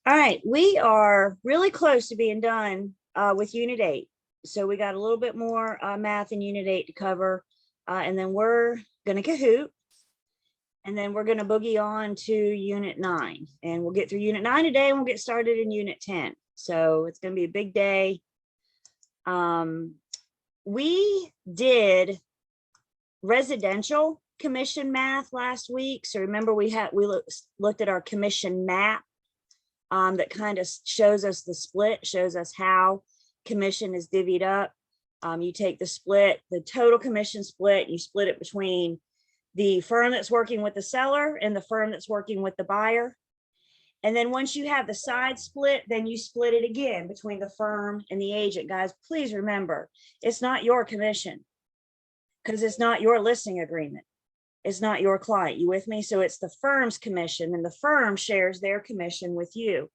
All right, we are really close to being done with Unit 8. So we got a little bit more math in Unit 8 to cover, and then we're going to Kahoot, and then we're going to boogie on to Unit 9. And we'll get through Unit 9 today, and we'll get started in Unit 10. So it's going to be a big day. We did residential commission math last week. So remember we looked at our commission map. That kind of shows us the split, shows us how commission is divvied up. You take the split, the total commission split, you split it between the firm that's working with the seller and the firm that's working with the buyer. And then once you have the side split, then you split it again between the firm and the agent. Guys, please remember, it's not your commission because it's not your listing agreement. It's not your client. You with me? So it's the firm's commission, and the firm shares their commission with you.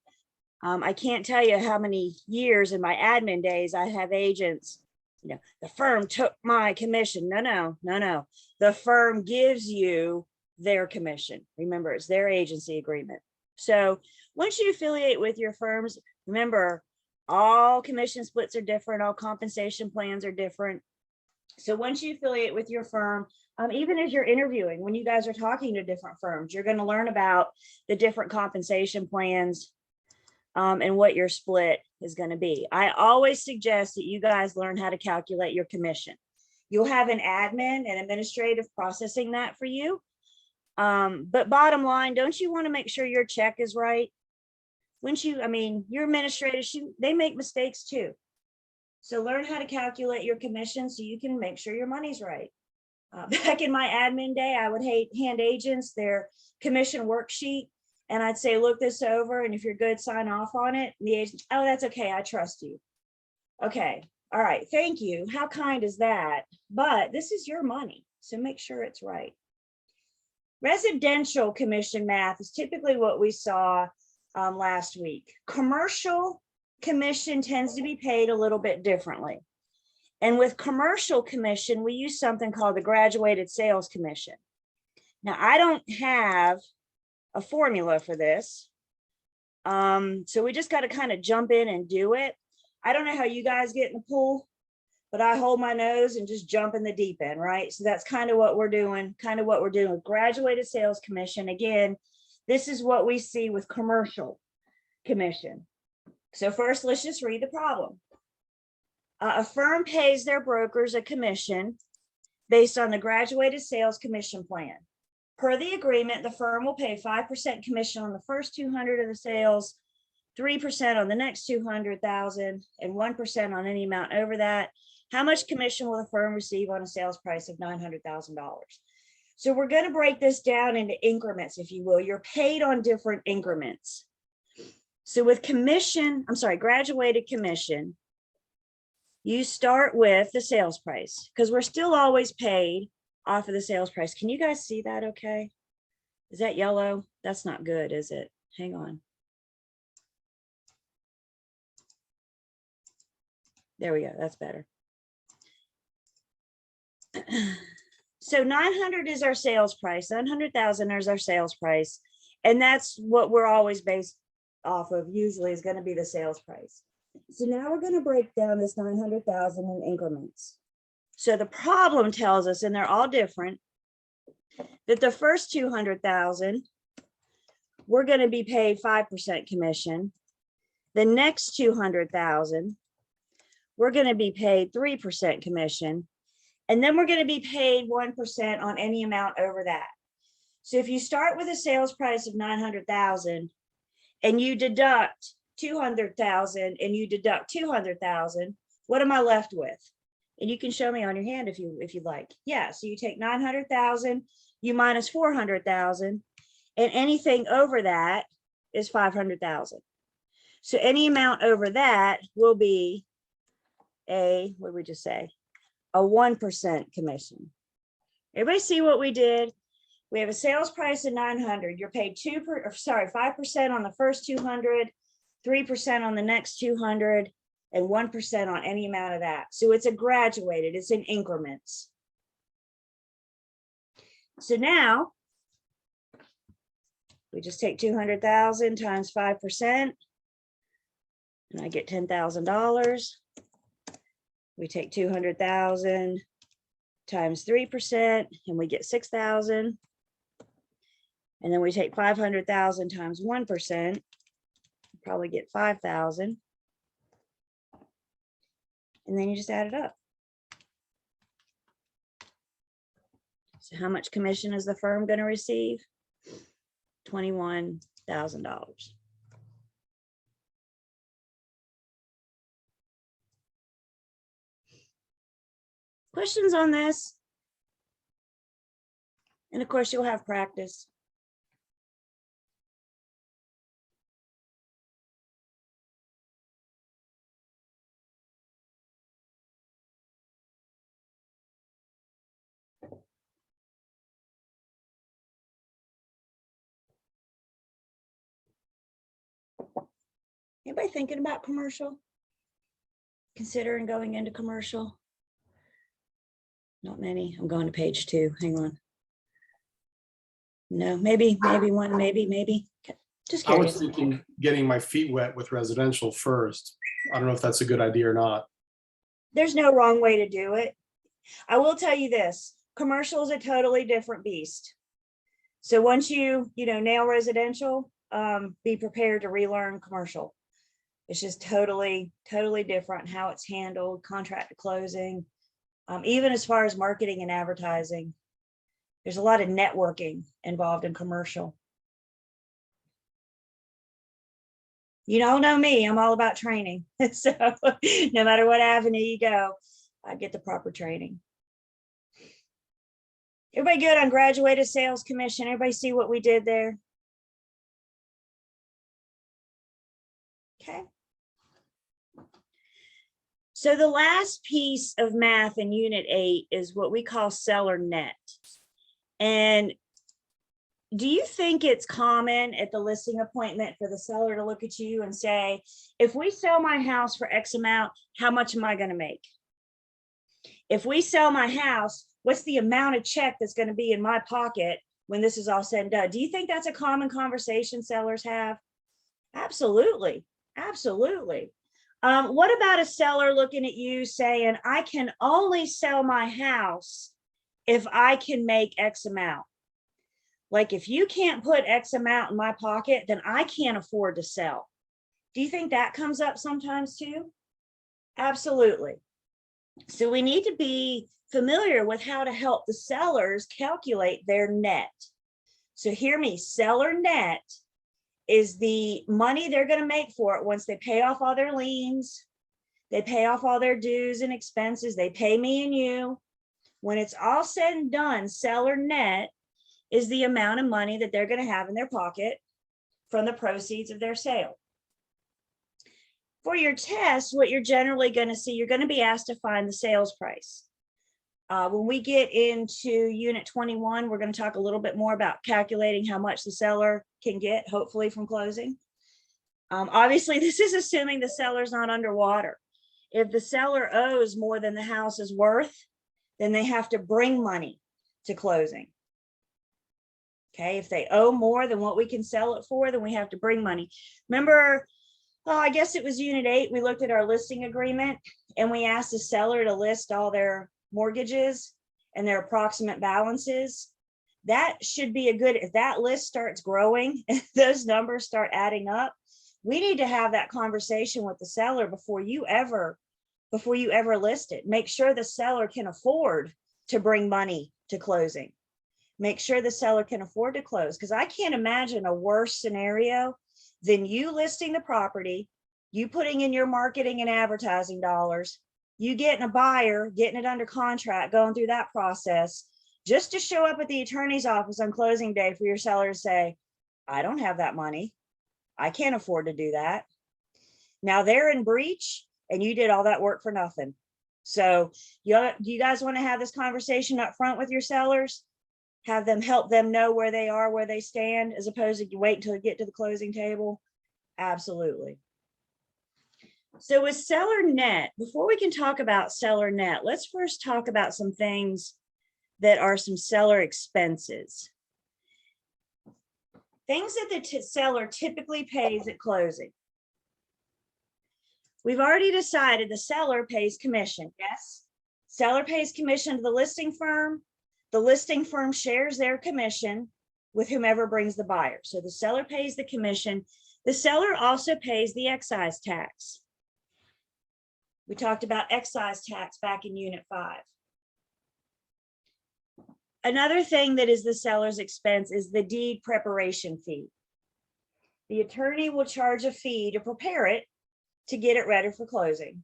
I can't tell you how many years in my admin days I have agents, the firm took my commission. No. The firm gives you their commission. Remember, it's their agency agreement. So once you affiliate with your firms, remember, all commission splits are different. All compensation plans are different. So once you affiliate with your firm, even as you're interviewing, when you guys are talking to different firms, you're going to learn about the different compensation plans and what your split is going to be. I always suggest that you guys learn how to calculate your commission. You'll have an admin and administrative processing that for you. But bottom line, don't you want to make sure your check is right? Your administrators, they make mistakes too. So learn how to calculate your commission so you can make sure your money's right. Back in my admin day, I would hand agents their commission worksheet, and I'd say, look this over, and if you're good, sign off on it. The agent, oh, that's okay, I trust you. Okay, all right, thank you. How kind is that? But this is your money, so make sure it's right. Residential commission math is typically what we saw last week. Commercial commission tends to be paid a little bit differently. And with commercial commission, we use something called the graduated sales commission. Now, I don't have a formula for this. So we just got to kind of jump in and do it. I don't know how you guys get in the pool, but I hold my nose and just jump in the deep end, right? So that's kind of what we're doing, with graduated sales commission. Again, this is what we see with commercial commission. So first, let's just read the problem. A firm pays their brokers a commission based on the graduated sales commission plan. Per the agreement, the firm will pay 5% commission on the first 200 of the sales, 3% on the next 200,000, and 1% on any amount over that. How much commission will the firm receive on a sales price of $900,000? So we're going to break this down into increments, if you will. You're paid on different increments. So with graduated commission, you start with the sales price because we're still always paid off of the sales price. Can you guys see that okay? Is that yellow? That's not good, is it? Hang on. There we go. That's better. So 900 is our sales price. 900,000 is our sales price. And that's what we're always based off of, usually is going to be the sales price. So now we're going to break down this 900,000 in increments. So the problem tells us, and they're all different, that the first 200,000, we're going to be paid 5% commission. The next 200,000, we're going to be paid 3% commission. And then we're going to be paid 1% on any amount over that. So if you start with a sales price of 900,000 and you deduct 200,000 and you deduct 200,000, what am I left with? And you can show me on your hand if you'd like. Yeah, so you take 900,000, you minus 400,000, and anything over that is 500,000. So any amount over that will be a 1% commission. Everybody see what we did? We have a sales price of 900. You're paid 5% on the first 200, 3% on the next 200, and 1% on any amount of that. So it's graduated, it's in increments. So now We just take 200,000 times 5%, and I get $10,000. We take 200,000 times 3%, and we get 6,000. And then we take 500,000 times 1%, probably get 5,000. And then you just add it up. So how much commission is the firm going to receive? $21,000. Questions on this? And of course, you'll have practice. Anybody thinking about commercial? Considering going into commercial? Not many. I'm going to page 2. Hang on. No, maybe one, maybe. Just I was curious. thinking getting my feet wet with residential first. I don't know if that's a good idea or not. There's no wrong way to do it. I will tell you this, commercial is a totally different beast. So once you nail residential, be prepared to relearn commercial. It's just totally different how it's handled, contract to closing, even as far as marketing and advertising. There's a lot of networking involved in commercial. You don't know me, I'm all about training. So no matter what avenue you go, I get the proper training. Everybody good on graduated sales commission? Everybody see what we did there? Okay. So the last piece of math in Unit 8 is what we call seller net. And do you think it's common at the listing appointment for the seller to look at you and say, if we sell my house for X amount, how much am I going to make? If we sell my house, what's the amount of check that's going to be in my pocket when this is all said and done? Do you think that's a common conversation sellers have? Absolutely. Absolutely. What about a seller looking at you saying, I can only sell my house if I can make X amount? Like if you can't put X amount in my pocket, then I can't afford to sell. Do you think that comes up sometimes too? Absolutely. So we need to be familiar with how to help the sellers calculate their net. So hear me, seller net is the money they're going to make for it once they pay off all their liens, they pay off all their dues and expenses, they pay me and you. When it's all said and done, seller net is the amount of money that they're going to have in their pocket from the proceeds of their sale. For your test, what you're generally going to see, you're going to be asked to find the sales price. When we get into Unit 21, we're going to talk a little bit more about calculating how much the seller can get, hopefully from closing. Obviously, this is assuming the seller's not underwater. If the seller owes more than the house is worth, then they have to bring money to closing. Okay, if they owe more than what we can sell it for, then we have to bring money. Remember, I guess it was Unit 8, we looked at our listing agreement and we asked the seller to list all their mortgages and their approximate balances. That should be a good, if that list starts growing, if those numbers start adding up, we need to have that conversation with the seller before you ever list it. Make sure the seller can afford to bring money to closing. Make sure the seller can afford to close, because I can't imagine a worse scenario than you listing the property, you putting in your marketing and advertising dollars, you getting a buyer, getting it under contract, going through that process, just to show up at the attorney's office on closing day for your seller to say, I don't have that money. I can't afford to do that. Now they're in breach and you did all that work for nothing. So you guys want to have this conversation up front with your sellers? Have them help them know where they are, where they stand, as opposed to wait until you get to the closing table? Absolutely. So with seller net, before we can talk about seller net, let's first talk about some things that are some seller expenses. Things that the seller typically pays at closing. We've already decided the seller pays commission, yes? Seller pays commission to the listing firm. The listing firm shares their commission with whomever brings the buyer. So the seller pays the commission. The seller also pays the excise tax. We talked about excise tax back in Unit 5. Another thing that is the seller's expense is the deed preparation fee. The attorney will charge a fee to prepare it to get it ready for closing.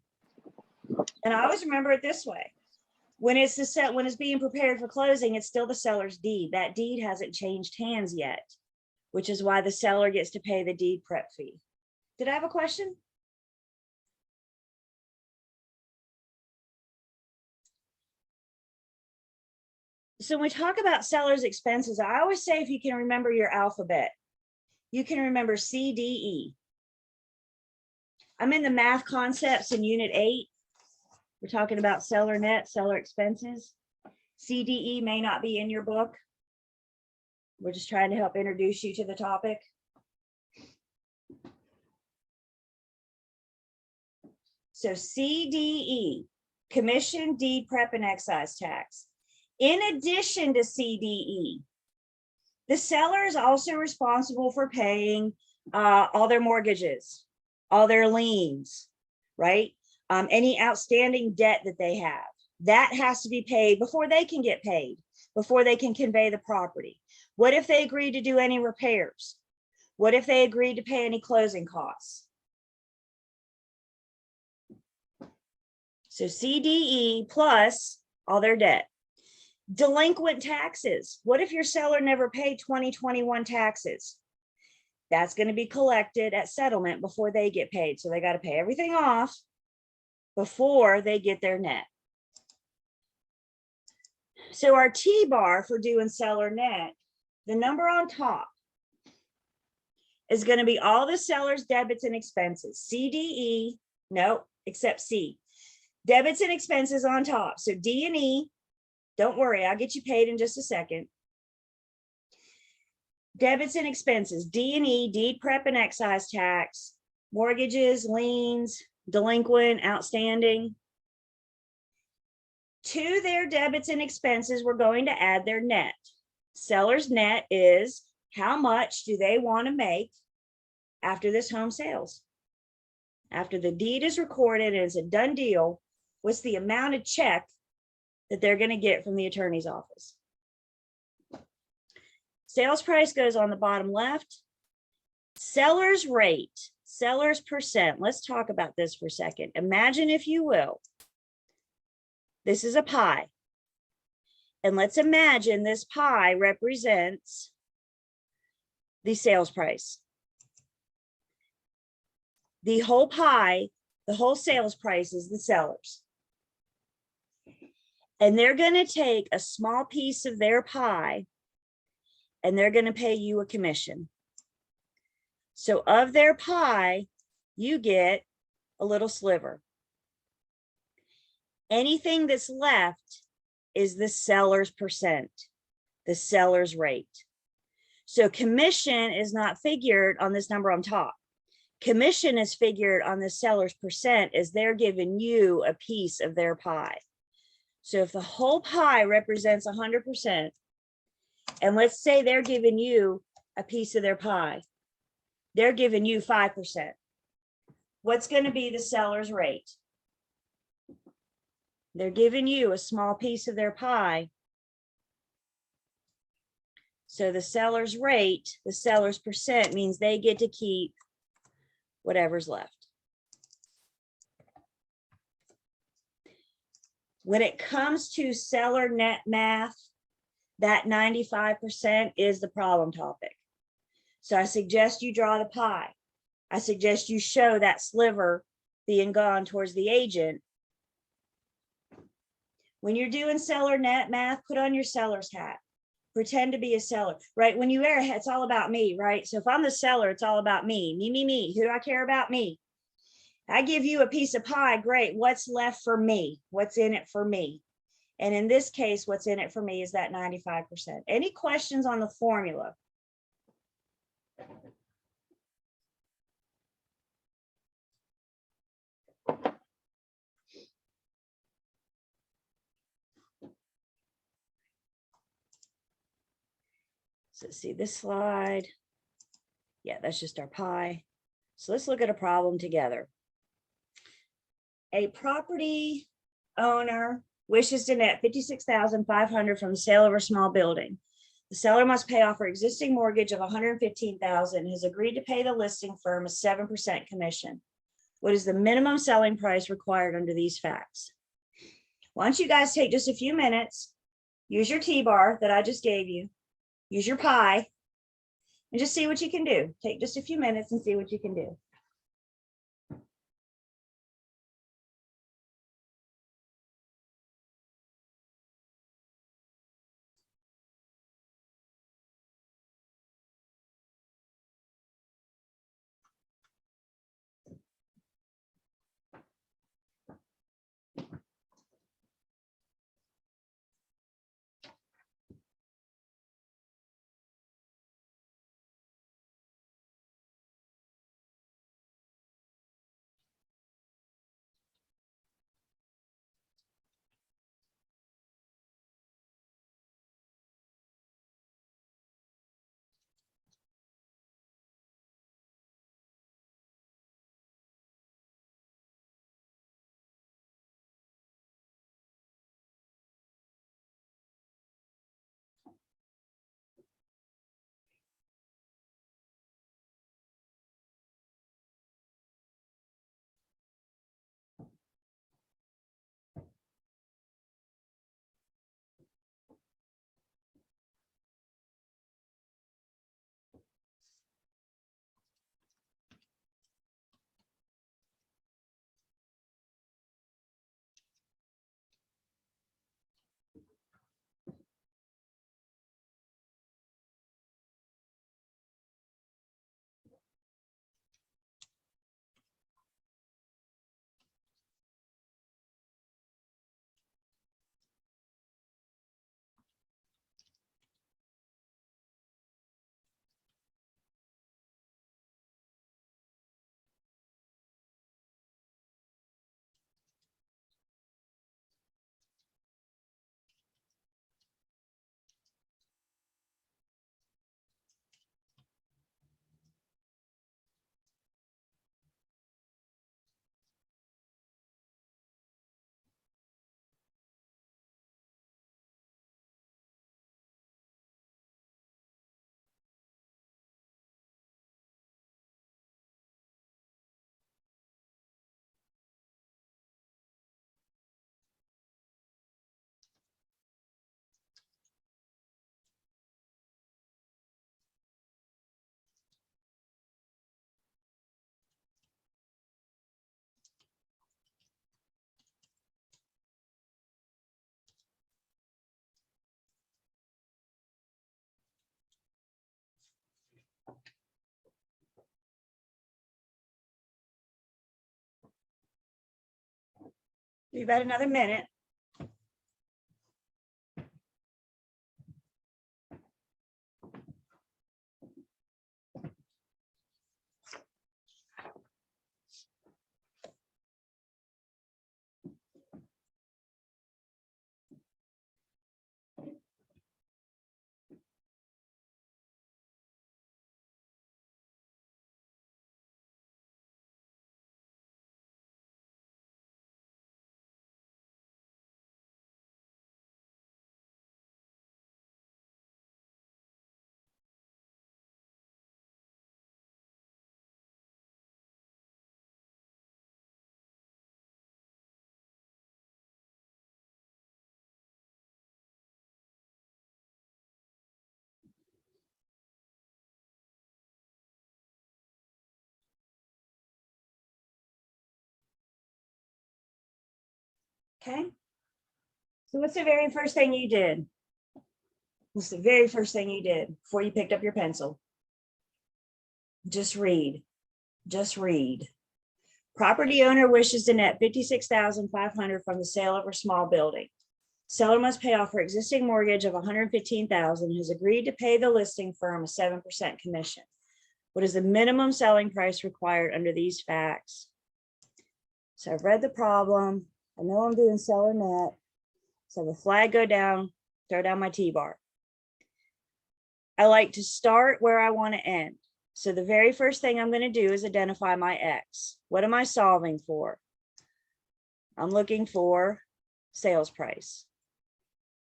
And I always remember it this way. When it's when it's being prepared for closing, it's still the seller's deed. That deed hasn't changed hands yet, which is why the seller gets to pay the deed prep fee. Did I have a question? So when we talk about seller's expenses, I always say if you can remember your alphabet, you can remember C, D, E. I'm in the math concepts in Unit 8. We're talking about seller net, seller expenses. CDE may not be in your book. We're just trying to help introduce you to the topic. So CDE, commission, deed prep, and excise tax. In addition to CDE, the seller is also responsible for paying all their mortgages, all their liens, right? Any outstanding debt that they have, that has to be paid before they can get paid, before they can convey the property. What if they agree to do any repairs? What if they agreed to pay any closing costs? So CDE plus all their debt. Delinquent taxes. What if your seller never paid 2021 taxes? That's going to be collected at settlement before they get paid. So they got to pay everything off before they get their net. So our T-bar for doing seller net, the number on top is going to be all the seller's debits and expenses. CDE, no, except C. Debits and expenses on top. So D and E, don't worry, I'll get you paid in just a second. Debits and expenses, D and E, deed prep and excise tax, mortgages, liens, delinquent, outstanding. To their debits and expenses, we're going to add their net. Seller's net is how much do they want to make after this home sales? After the deed is recorded and it's a done deal, what's the amount of check that they're going to get from the attorney's office? Sales price goes on the bottom left. Seller's rate, seller's percent. Let's talk about this for a second. Imagine, if you will, this is a pie. And let's imagine this pie represents the sales price. The whole pie, the whole sales price is the seller's. And they're going to take a small piece of their pie and they're going to pay you a commission. So of their pie, you get a little sliver. Anything that's left is the seller's percent, the seller's rate. So commission is not figured on this number on top. Commission is figured on the seller's percent as they're giving you a piece of their pie. So if the whole pie represents 100%, and let's say they're giving you a piece of their pie, they're giving you 5%. What's going to be the seller's rate? They're giving you a small piece of their pie. So the seller's rate, the seller's percent, means they get to keep whatever's left. When it comes to seller net math, that 95% is the problem topic. So I suggest you draw the pie. I suggest you show that sliver being gone towards the agent. When you're doing seller net math, put on your seller's hat. Pretend to be a seller, right? When you wear a hat, it's all about me, right? So if I'm the seller, it's all about me. Me. Who do I care about? Me. I give you a piece of pie, great. What's left for me? What's in it for me? And in this case, what's in it for me is that 95%. Any questions on the formula? So let's see this slide. Yeah, that's just our pie. So let's look at a problem together. A property owner wishes to net $56,500 from the sale of her small building. The seller must pay off her existing mortgage of $115,000 and has agreed to pay the listing firm a 7% commission. What is the minimum selling price required under these facts? Why don't you guys take just a few minutes, use your T-bar that I just gave you, use your pie, and just see what you can do. Take just a few minutes and see what you can do. Be about another minute. Okay. So what's the very first thing you did? What's the very first thing you did before you picked up your pencil? Just read. Just read. Property owner wishes to net $56,500 from the sale of her small building. Seller must pay off her existing mortgage of $115,000, has agreed to pay the listing firm a 7% commission. What is the minimum selling price required under these facts? So I've read the problem. I know I'm doing seller net. So the flag go down, throw down my T-bar. I like to start where I want to end. So the very first thing I'm going to do is identify my X. What am I solving for? I'm looking for sales price.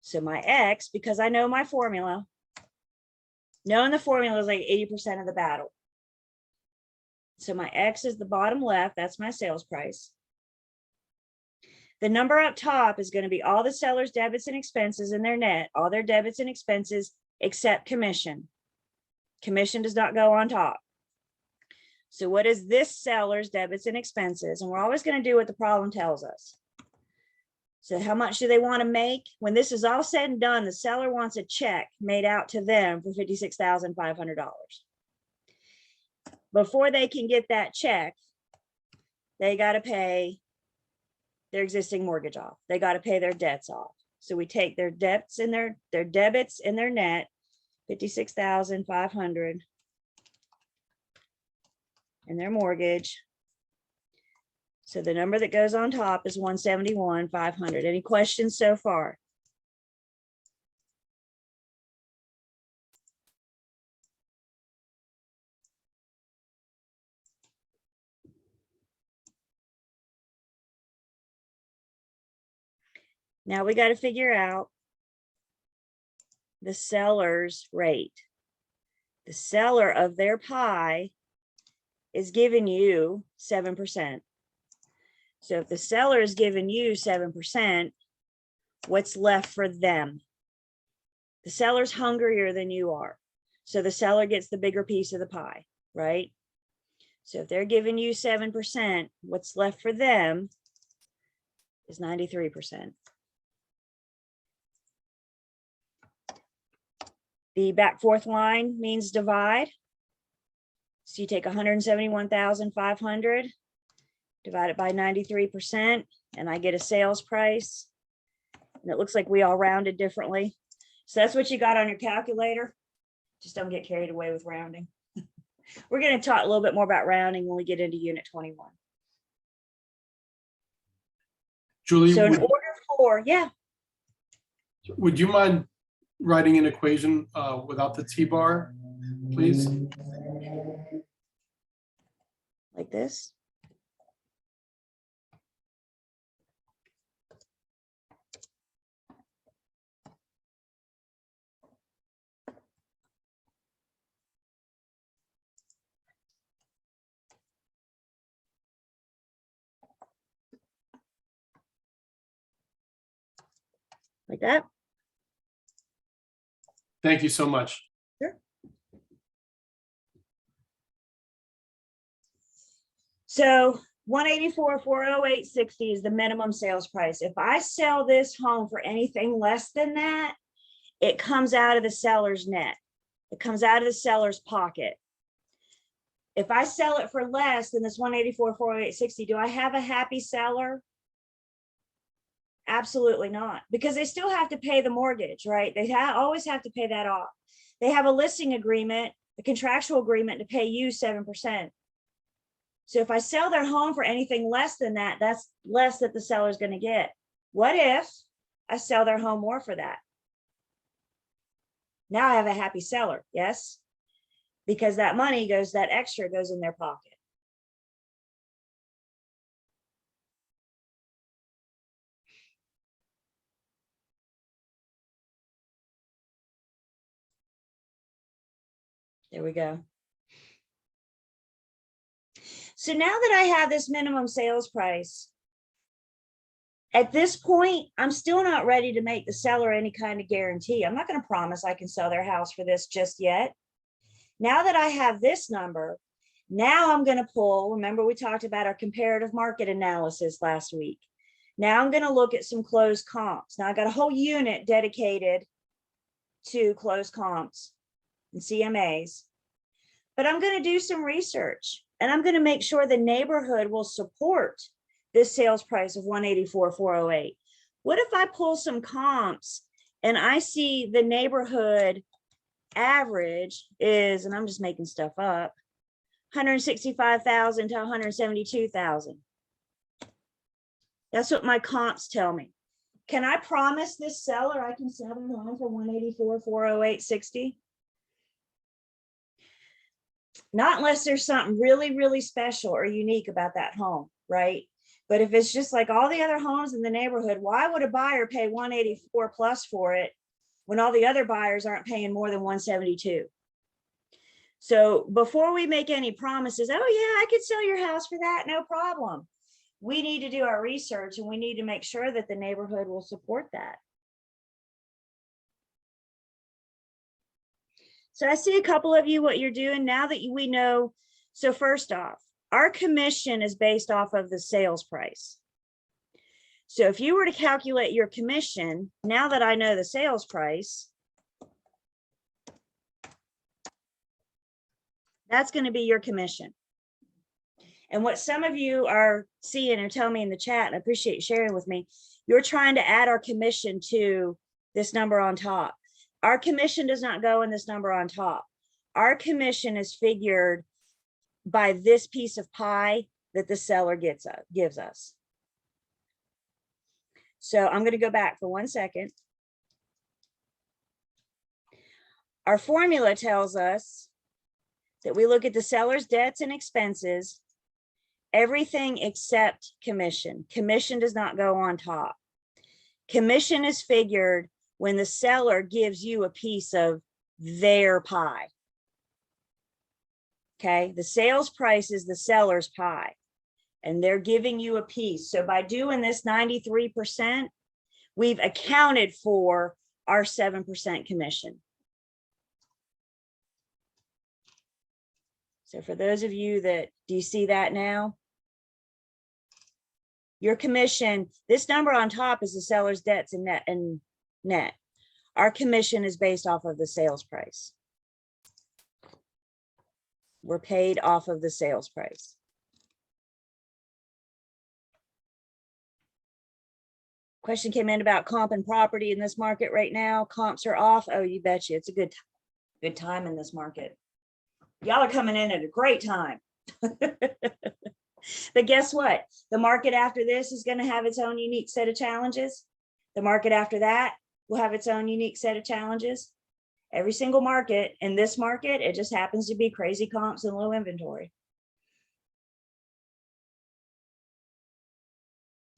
So my X, because I know my formula, knowing the formula is like 80% of the battle. So my X is the bottom left, that's my sales price. The number up top is going to be all the seller's debits and expenses in their net, all their debits and expenses except commission. Commission does not go on top. So what is this seller's debits and expenses? And we're always going to do what the problem tells us. So how much do they want to make? When this is all said and done, the seller wants a check made out to them for $56,500. Before they can get that check, they got to pay their existing mortgage off. They got to pay their debts off. So we take their debts and their debits in their net, 56,500, and their mortgage. So the number that goes on top is 171,500. Any questions so far? Now we got to figure out the seller's rate. The seller of their pie is giving you 7%. So if the seller is giving you 7%, what's left for them? The seller's hungrier than you are. So the seller gets the bigger piece of the pie, right? So if they're giving you 7%, what's left for them is 93%. The back fourth line means divide. So you take 171,500, divide it by 93%, and I get a sales price. And it looks like we all rounded differently. So that's what you got on your calculator. Just don't get carried away with rounding. We're going to talk a little bit more about rounding when we get into Unit 21. Julie, So in order for, yeah. would you mind writing an equation without the T-bar, please? Like this. Like that. Thank you so much. Sure. So 184,408.60 is the minimum sales price. If I sell this home for anything less than that, it comes out of the seller's net. It comes out of the seller's pocket. If I sell it for less than this 184,408.60, do I have a happy seller? Absolutely not, because they still have to pay the mortgage, right? They always have to pay that off. They have a listing agreement, a contractual agreement to pay you 7%. So if I sell their home for anything less than that, that's less that the seller is going to get. What if I sell their home more for that? Now I have a happy seller, yes? Because that money goes, that extra goes in their pocket. There we go. So now that I have this minimum sales price, at this point, I'm still not ready to make the seller any kind of guarantee. I'm not going to promise I can sell their house for this just yet. Now that I have this number, now I'm going to pull, remember we talked about our comparative market analysis last week. Now I'm going to look at some closed comps. Now I got a whole unit dedicated to closed comps and CMAs, but I'm going to do some research and I'm going to make sure the neighborhood will support this sales price of 184,408. What if I pull some comps and I see the neighborhood average is, and I'm just making stuff up, 165,000 to 172,000. That's what my comps tell me. Can I promise this seller I can sell their home for 184,408.60? Not unless there's something really, really special or unique about that home, right? But if it's just like all the other homes in the neighborhood, why would a buyer pay 184 plus for it when all the other buyers aren't paying more than 172? So before we make any promises, oh yeah, I could sell your house for that, no problem. We need to do our research and we need to make sure that the neighborhood will support that. So I see a couple of you, what you're doing now that we know. So first off, our commission is based off of the sales price. So if you were to calculate your commission, now that I know the sales price, that's going to be your commission. And what some of you are seeing or tell me in the chat, and I appreciate you sharing with me, you're trying to add our commission to this number on top. Our commission does not go in this number on top. Our commission is figured by this piece of pie that the seller gives us. So I'm going to go back for 1 second. Our formula tells us that we look at the seller's debts and expenses, everything except commission. Commission does not go on top. Commission is figured when the seller gives you a piece of their pie. Okay, the sales price is the seller's pie, and they're giving you a piece. So by doing this 93%, we've accounted for our 7% commission. So for those of you that, do you see that now? Your commission, this number on top is the seller's debts and net. Our commission is based off of the sales price. We're paid off of the sales price. Question came in about comp and property in this market right now. Comps are off. Oh, you betcha. It's a good time in this market. Y'all are coming in at a great time. But guess what? The market after this is going to have its own unique set of challenges. The market after that will have its own unique set of challenges. Every single market, in this market, it just happens to be crazy comps and low inventory.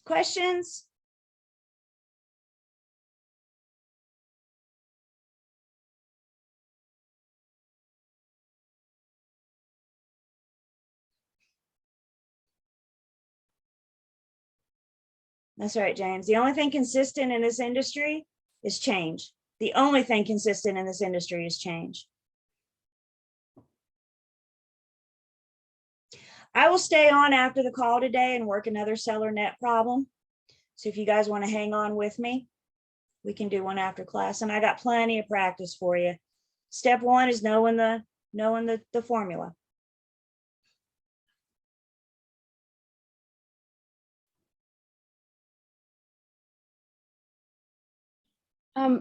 Questions? That's right, James. The only thing consistent in this industry is change. The only thing consistent in this industry is change. I will stay on after the call today and work another seller net problem. So if you guys want to hang on with me, we can do one after class. And I got plenty of practice for you. Step one is knowing the formula.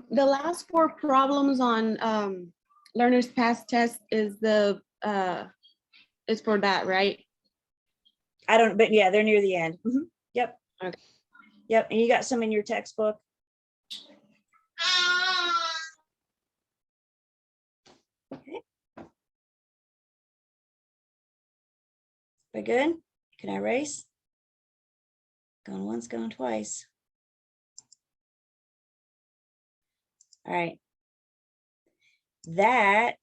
The last 4 problems on learner's pass test is the is for that, right? I don't, but yeah, they're near the end. Yep. Okay. Yep. And you got some in your textbook. Okay. We good? Can I erase? Going once, going twice. All right. That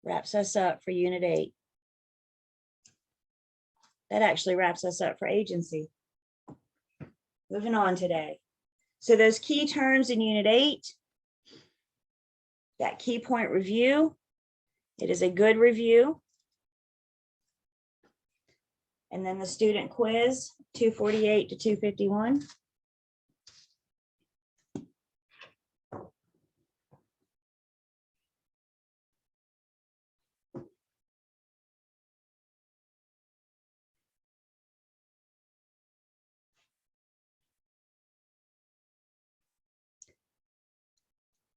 wraps us up for Unit 8. That actually wraps us up for agency. Moving on today. So those key terms in Unit 8, that key point review, it is a good review. And then the student quiz, 248 to 251.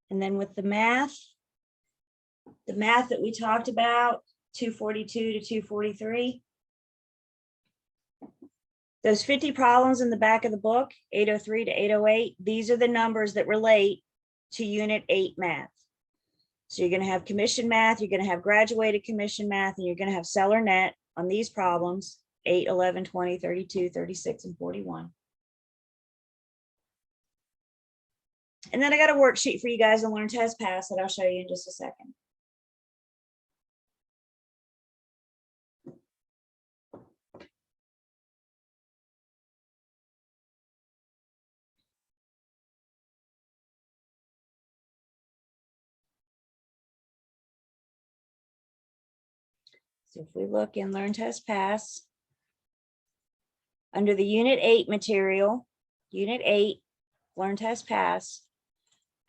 And then with the math that we talked about, 242 to 243. Those 50 problems in the back of the book, 803 to 808, these are the numbers that relate to Unit 8 math. So you're going to have commission math, you're going to have graduated commission math, and you're going to have seller net on these problems, 8, 11, 20, 32, 36, and 41. And then I got a worksheet for you guys to learn test pass that I'll show you in just a second. So if we look in Learn Test Pass, under the Unit 8 material, Unit 8, Learn Test Pass,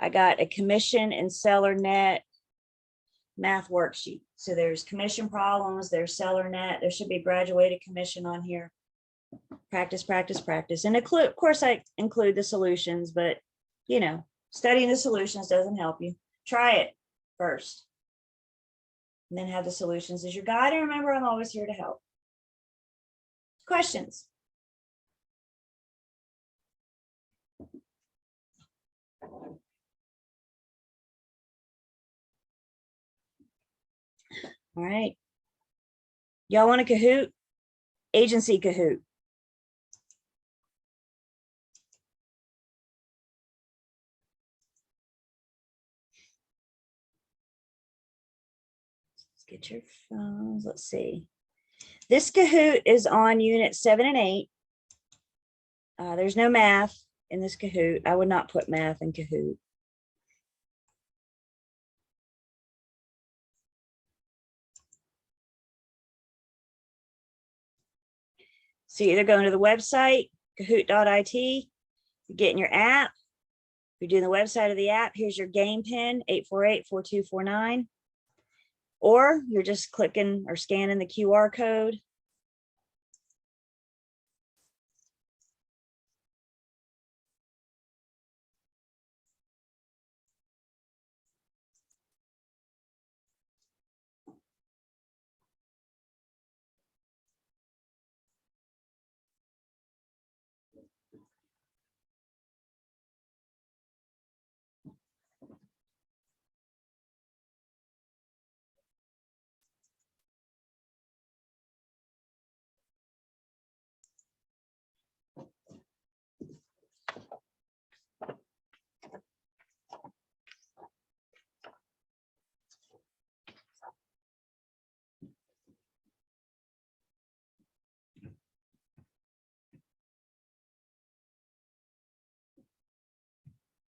I got a commission and seller net math worksheet. So there's commission problems, there's seller net, there should be graduated commission on here. Practice, practice, practice. And of course I include the solutions, but you know, studying the solutions doesn't help you. Try it first. And then have the solutions as your guide. And remember, I'm always here to help. Questions? All right. Y'all want a Kahoot? Agency Kahoot. Let's get your phones. Let's see. This Kahoot is on unit 7 and 8. There's no math in this Kahoot. I would not put math in Kahoot. So you're either going to the website, kahoot.it, you're getting your app, you're doing the website of the app, here's your game pin, 848-4249, or you're just clicking or scanning the QR code.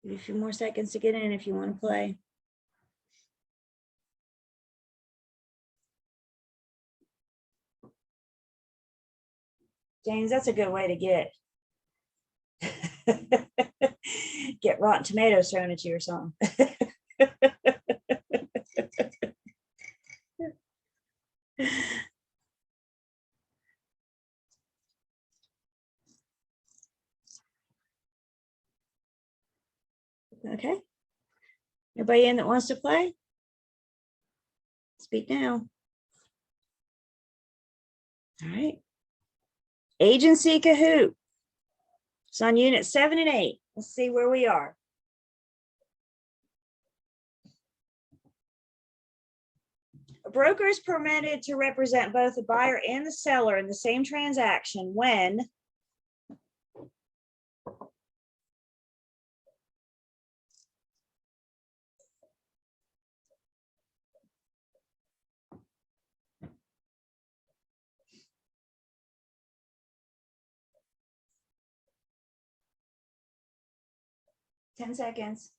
Give you a few more seconds to get in if you want to play. James, that's a good way to get Rotten Tomatoes thrown at you or something. Okay. Everybody in that wants to play? Speak now. All right. Agency Kahoot. It's on unit 7 and 8. Let's see where we are. A broker is permitted to represent both the buyer and the seller in the same transaction when ten seconds.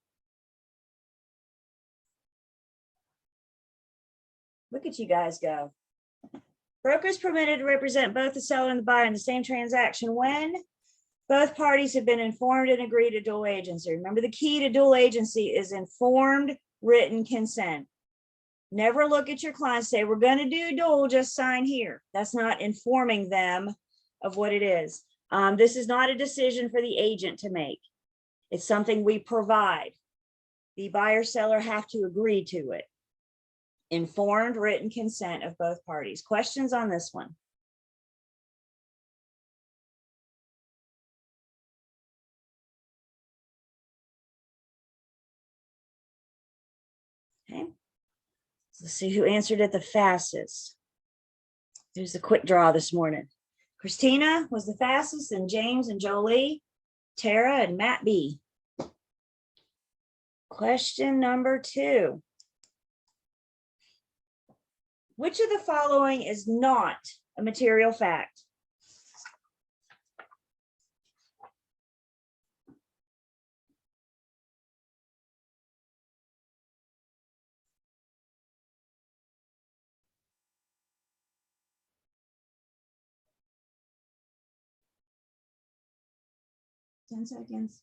Look at you guys go. Broker is permitted to represent both the seller and the buyer in the same transaction when both parties have been informed and agreed to dual agency. Remember, the key to dual agency is informed written consent. Never look at your client and say, we're going to do dual, just sign here. That's not informing them of what it is. This is not a decision for the agent to make. It's something we provide. The buyer seller have to agree to it. Informed written consent of both parties. Questions on this one? Okay. Let's see who answered it the fastest. There's a quick draw this morning. Christina was the fastest, and James and Jolie, Tara and Matt B. Question number 2. Which of the following is not a material fact? Ten seconds.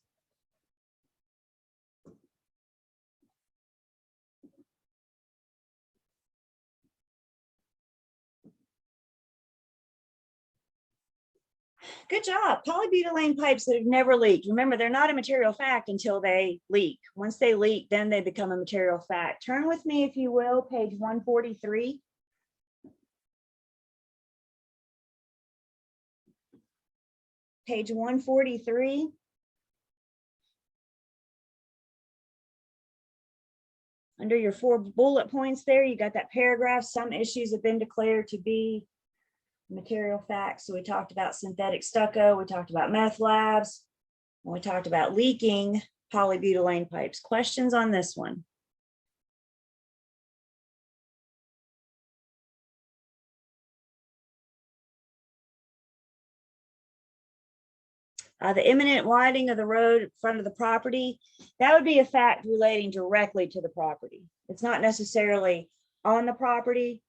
Good job. Polybutylene pipes that have never leaked. Remember, they're not a material fact until they leak. Once they leak, then they become a material fact. Turn with me, if you will, page 143. Page 143. Under your 4 bullet points there, you got that paragraph. Some issues have been declared to be material facts. So we talked about synthetic stucco, we talked about meth labs, and we talked about leaking polybutylene pipes. Questions on this one? The imminent widening of the road in front of the property, that would be a fact relating directly to the property. It's not necessarily on the property,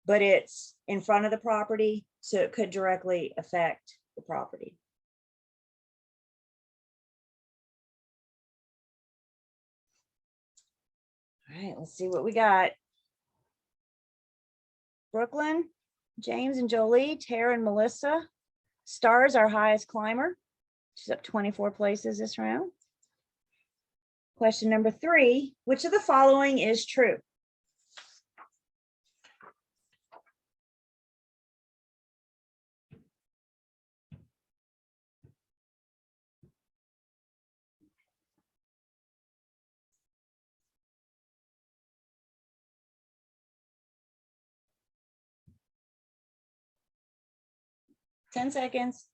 but it's in front of the property, so it could directly affect the property. All right, let's see what we got. Brooklyn, James and Jolie, Tara and Melissa. Star's our highest climber. She's up 24 places this round. Question number 3, which of the following is true? Ten seconds.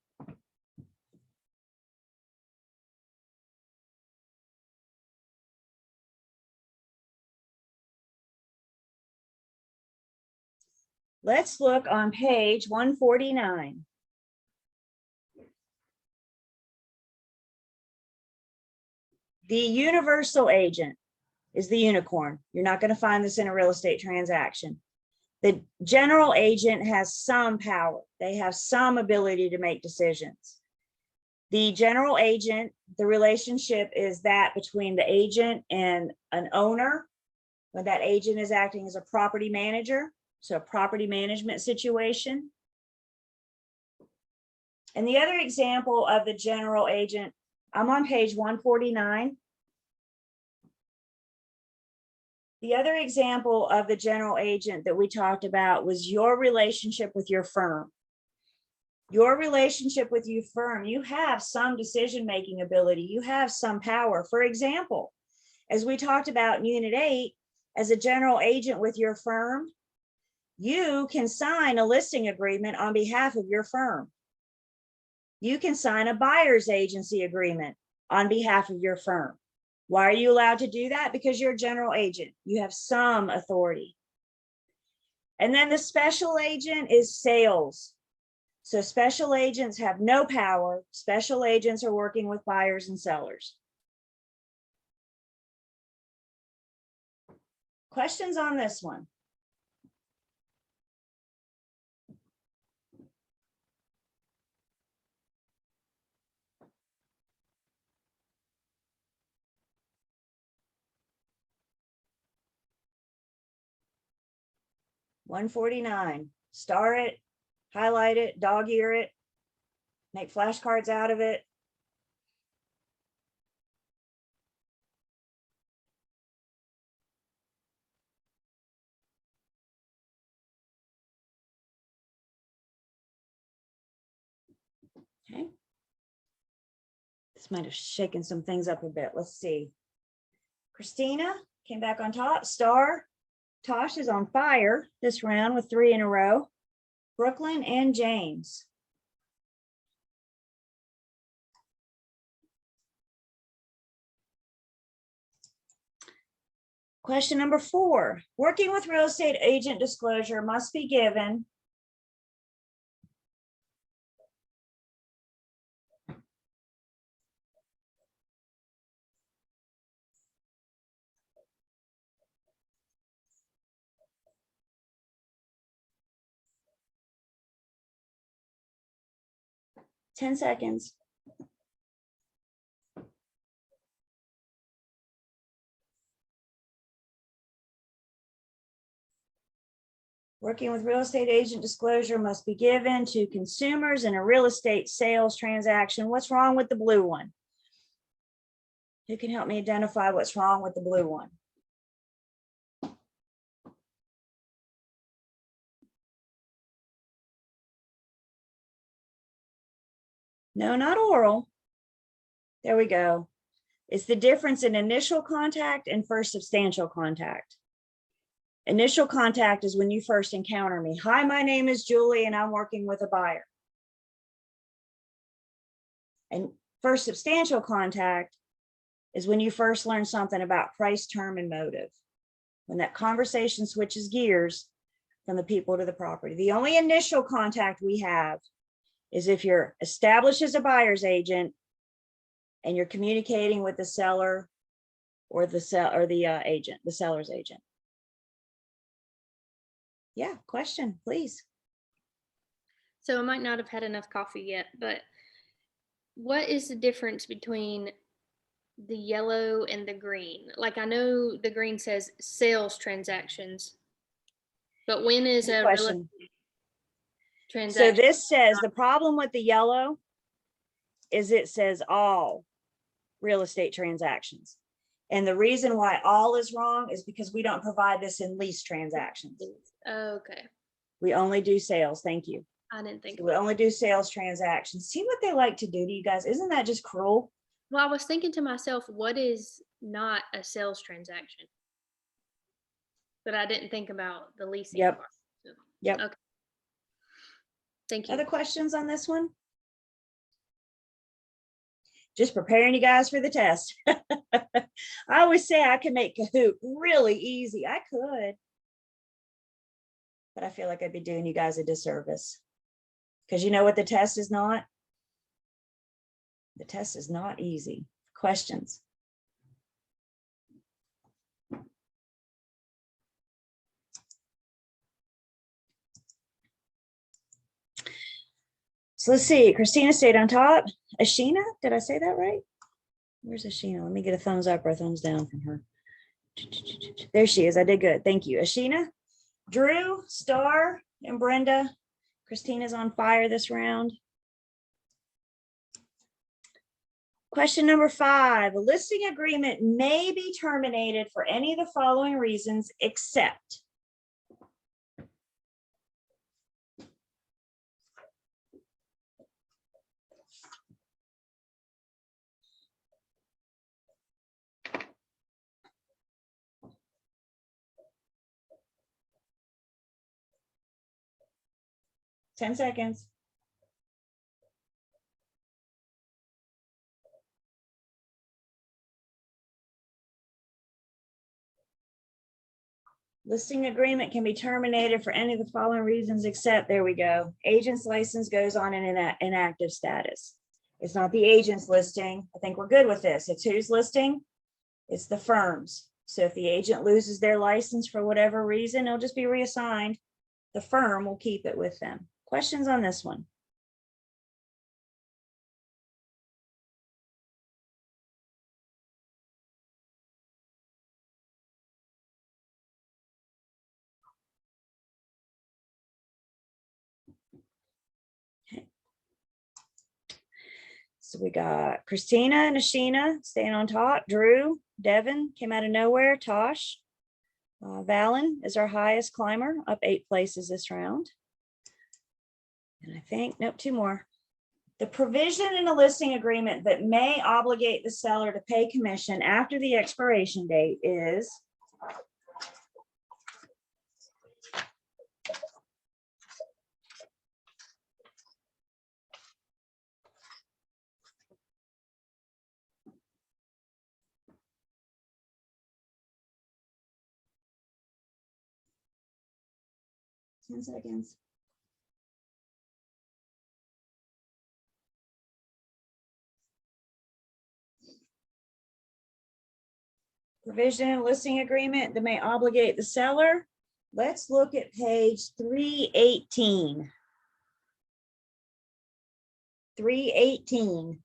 Let's look on page 149. The universal agent is the unicorn. You're not going to find this in a real estate transaction. The general agent has some power. They have some ability to make decisions. The general agent, the relationship is that between the agent and an owner, when that agent is acting as a property manager. So a property management situation. And the other example of the general agent, I'm on page 149. The other example of the general agent that we talked about was your relationship with your firm. Your relationship with your firm, you have some decision-making ability. You have some power. For example, as we talked about in Unit 8, as a general agent with your firm, you can sign a listing agreement on behalf of your firm. You can sign a buyer's agency agreement on behalf of your firm. Why are you allowed to do that? Because you're a general agent. You have some authority. And then the special agent is sales. So special agents have no power. Special agents are working with buyers and sellers. Questions on this one? $149. Star it, highlight it, dog ear it, make flashcards out of it. Okay. This might have shaken some things up a bit. Let's see. Christina came back on top. Star, Tosh is on fire this round with 3 in a row. Brooklyn and James. Question number 4, working with real estate agent disclosure must be given. Ten seconds. Working with real estate agent disclosure must be given to consumers in a real estate sales transaction. What's wrong with the blue one? Who can help me identify what's wrong with the blue one? No, not oral. There we go. It's the difference in initial contact and first substantial contact. Initial contact is when you first encounter me. Hi, my name is Julie and I'm working with a buyer. And first substantial contact is when you first learn something about price, term, and motive. When that conversation switches gears from the people to the property. The only initial contact we have is if you're established as a buyer's agent and you're communicating with the seller or the agent, the seller's agent. Yeah, question, please. So I might not have had enough coffee yet, but what is the difference between the yellow and the green? Like, I know the green says sales transactions, but when is Good a real question. estate So transaction? this says the problem with the yellow is it says all real estate transactions. And the reason why all is wrong is because we don't provide this in lease transactions. Okay, We only do sales. Thank you. I didn't think. So we only do sales transactions. See what they like to do to you guys. Isn't that just cruel? Well, I was thinking to myself, what is not a sales transaction? But I didn't think about the leasing. Yep. part. So, Yep. okay. Thank you. Other questions on this one? Just preparing you guys for the test. I always say I can make Kahoot really easy. I could. But I feel like I'd be doing you guys a disservice. Because you know what the test is not? The test is not easy. Questions? So let's see. Christina stayed on top. Ashina, did I say that right? Where's Ashina? Let me get a thumbs up or a thumbs down from her. There she is. I did good. Thank you. Ashina, Drew, Star, and Brenda. Christina's on fire this round. Question number 5. A listing agreement may be terminated for any of the following reasons, except. Ten seconds. Listing agreement can be terminated for any of the following reasons except, there we go. Agent's license goes on in inactive status. It's not the agent's listing. I think we're good with this. It's who's listing? It's the firms. So if the agent loses their license for whatever reason, it'll just be reassigned. The firm will keep it with them. Questions on this one? So we got Christina and Ashina staying on top. Drew, Devin came out of nowhere. Tosh, Valen is our highest climber, up 8 places this round. And I think, nope, 2 more. The provision in a listing agreement that may obligate the seller to pay commission after the expiration date is 10 seconds. Provision in listing agreement that may obligate the seller. Let's look at page 318. 318.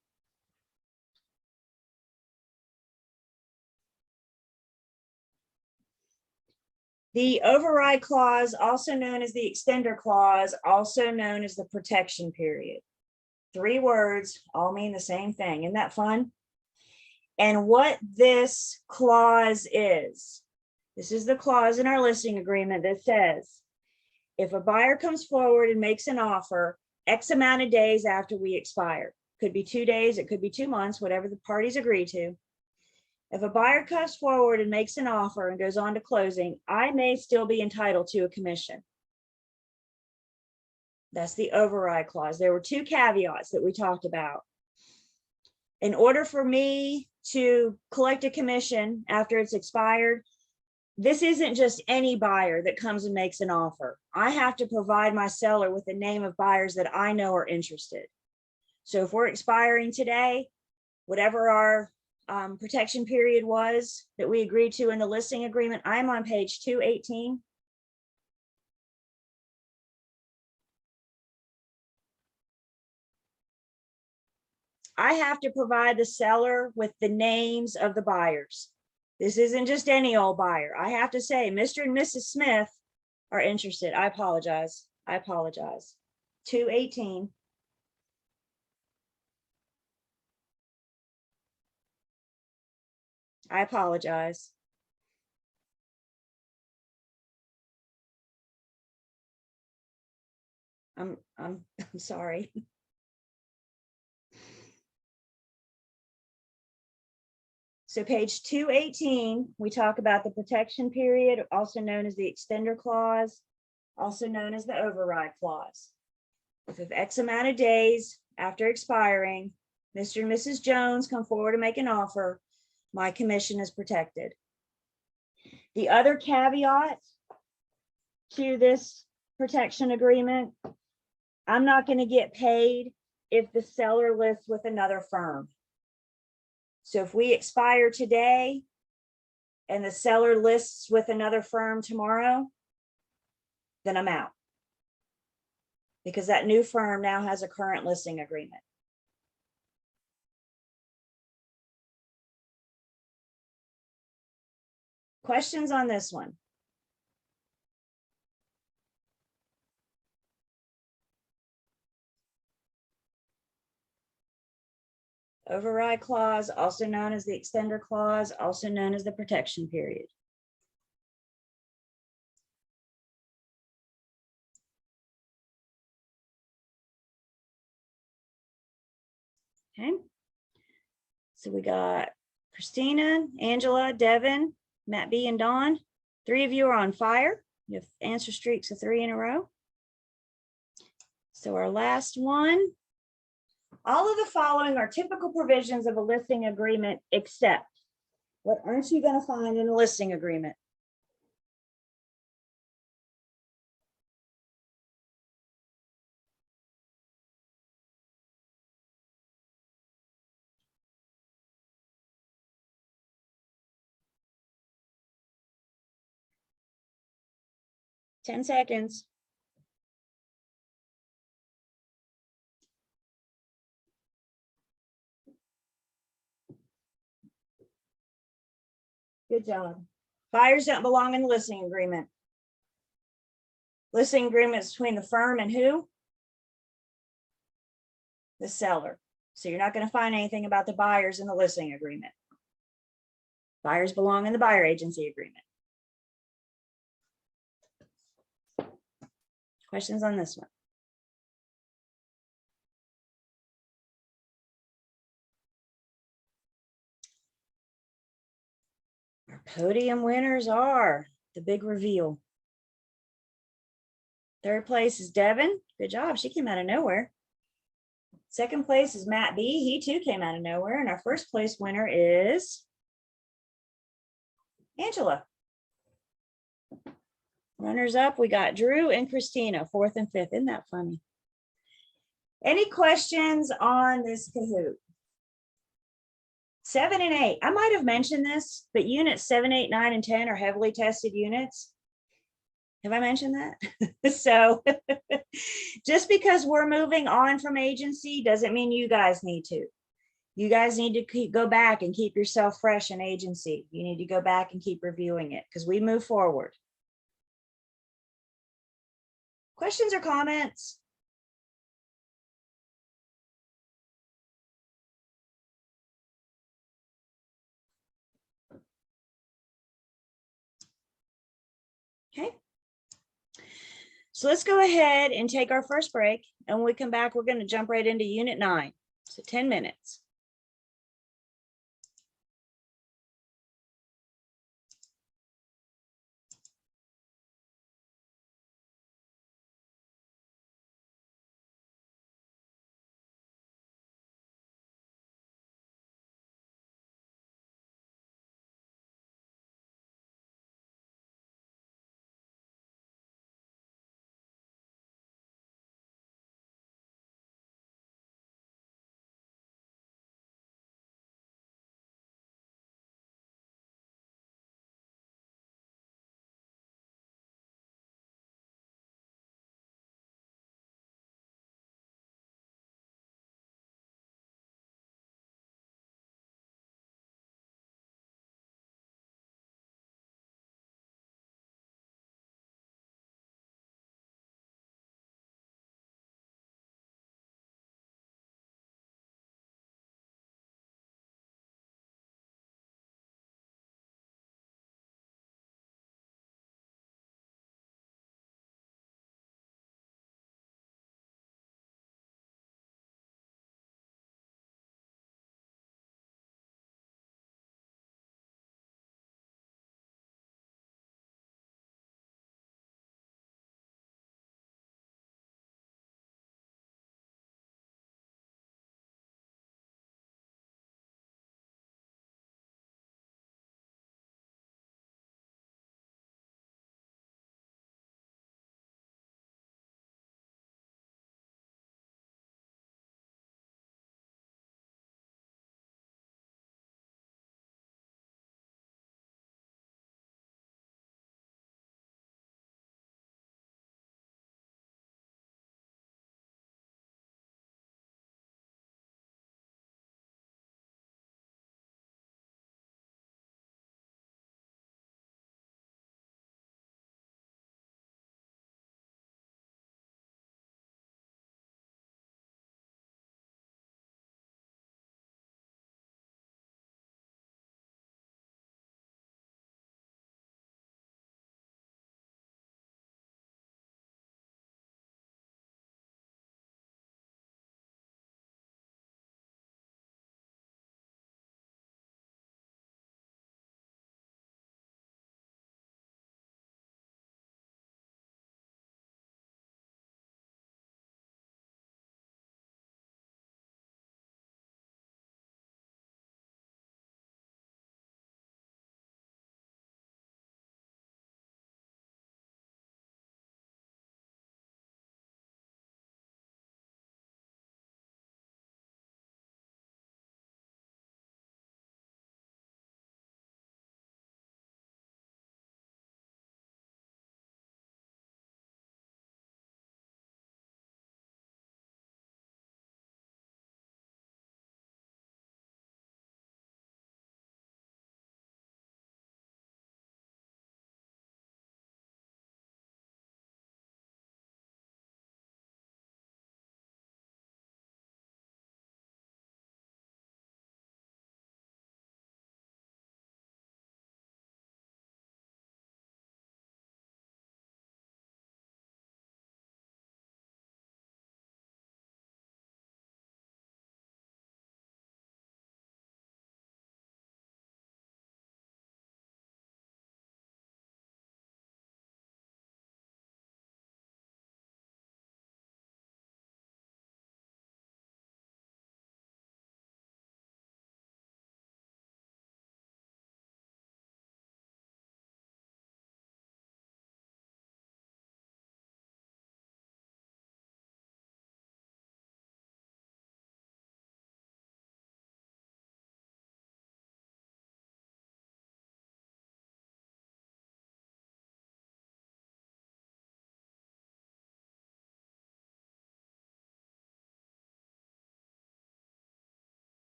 The override clause, also known as the extender clause, also known as the protection period. 3 words, all mean the same thing. Isn't that fun? And what this clause is, this is the clause in our listing agreement that says, if a buyer comes forward and makes an offer X amount of days after we expire, could be 2 days, it could be 2 months, whatever the parties agree to. If a buyer comes forward and makes an offer and goes on to closing, I may still be entitled to a commission. That's the override clause. There were 2 caveats that we talked about. In order for me to collect a commission after it's expired, this isn't just any buyer that comes and makes an offer. I have to provide my seller with a name of buyers that I know are interested. So if we're expiring today, whatever our protection period was that we agreed to in the listing agreement, I'm on page 218. I have to provide the seller with the names of the buyers. This isn't just any old buyer. I have to say, Mr. and Mrs. Smith are interested. I apologize. I apologize. 218. I apologize. I'm sorry. So page 218, we talk about the protection period, also known as the extender clause, also known as the override clause. If X amount of days after expiring, Mr. and Mrs. Jones come forward and make an offer, my commission is protected. The other caveat to this protection agreement, I'm not going to get paid if the seller lists with another firm. So if we expire today and the seller lists with another firm tomorrow, then I'm out. Because that new firm now has a current listing agreement. Questions on this one? Override clause, also known as the extender clause, also known as the protection period. Okay. So we got Christina, Angela, Devin, Matt B, and Dawn. 3 of you are on fire. You have answer streaks of 3 in a row. So our last one. All of the following are typical provisions of a listing agreement, except what aren't you going to find in a listing agreement? Ten seconds. Good job. Buyers don't belong in the listing agreement. Listing agreements between the firm and who? The seller. So you're not going to find anything about the buyers in the listing agreement. Buyers belong in the buyer agency agreement. Questions on this one? Our podium winners are the big reveal. 3rd place is Devin. Good job. She came out of nowhere. 2nd place is Matt B. He too came out of nowhere. And our 1st place winner is Angela. Runners up, we got Drew and Christina, fourth and fifth. Isn't that funny? Any questions on this Kahoot? 7 and 8, I might have mentioned this, but units 7, 8, 9, and 10 are heavily tested units. Have I mentioned that? So just because we're moving on from agency doesn't mean you guys need to. You guys need to go back and keep yourself fresh in agency. You need to go back and keep reviewing it because we move forward. Questions or comments? Okay. So let's go ahead and take our first break. And when we come back, we're going to jump right into unit 9. So 10 minutes.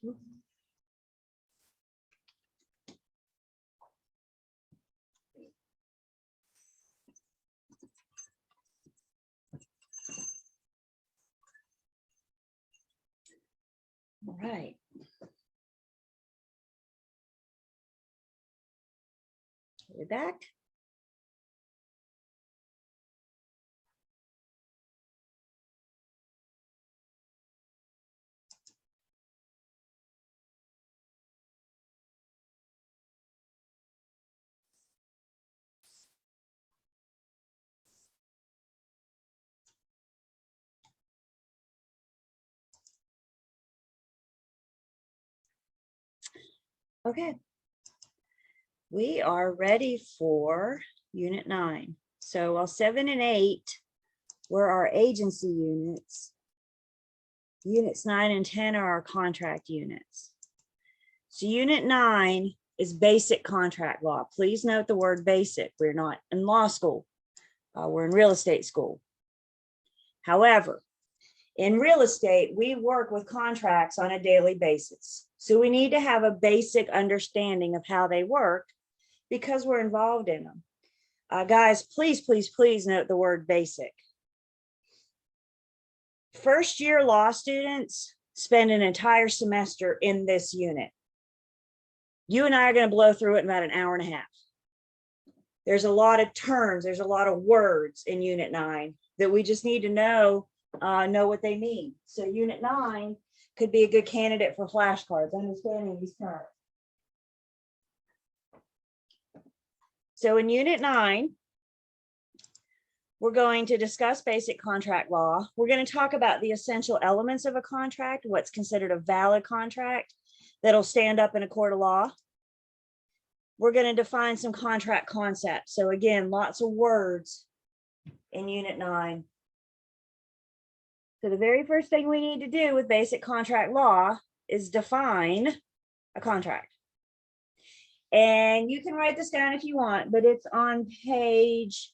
All right. We're back. Okay. We are ready for Unit 9. So while 7 and 8 were our agency units, Units 9 and 10 are our contract units. So Unit 9 is basic contract law. Please note the word basic. We're not in law school. We're in real estate school. However, in real estate, we work with contracts on a daily basis. So we need to have a basic understanding of how they work because we're involved in them. Guys, please, please, please note the word basic. First year law students spend an entire semester in this unit. You and I are going to blow through it in about an hour and a half. There's a lot of terms, there's a lot of words in Unit 9 that we just need to know what they mean. So Unit 9 could be a good candidate for flashcards, understanding these terms. So in Unit 9, we're going to discuss basic contract law. We're going to talk about the essential elements of a contract, what's considered a valid contract that'll stand up in a court of law. We're going to define some contract concepts. So again, lots of words in Unit 9. So the very first thing we need to do with basic contract law is define a contract. And you can write this down if you want, but it's on page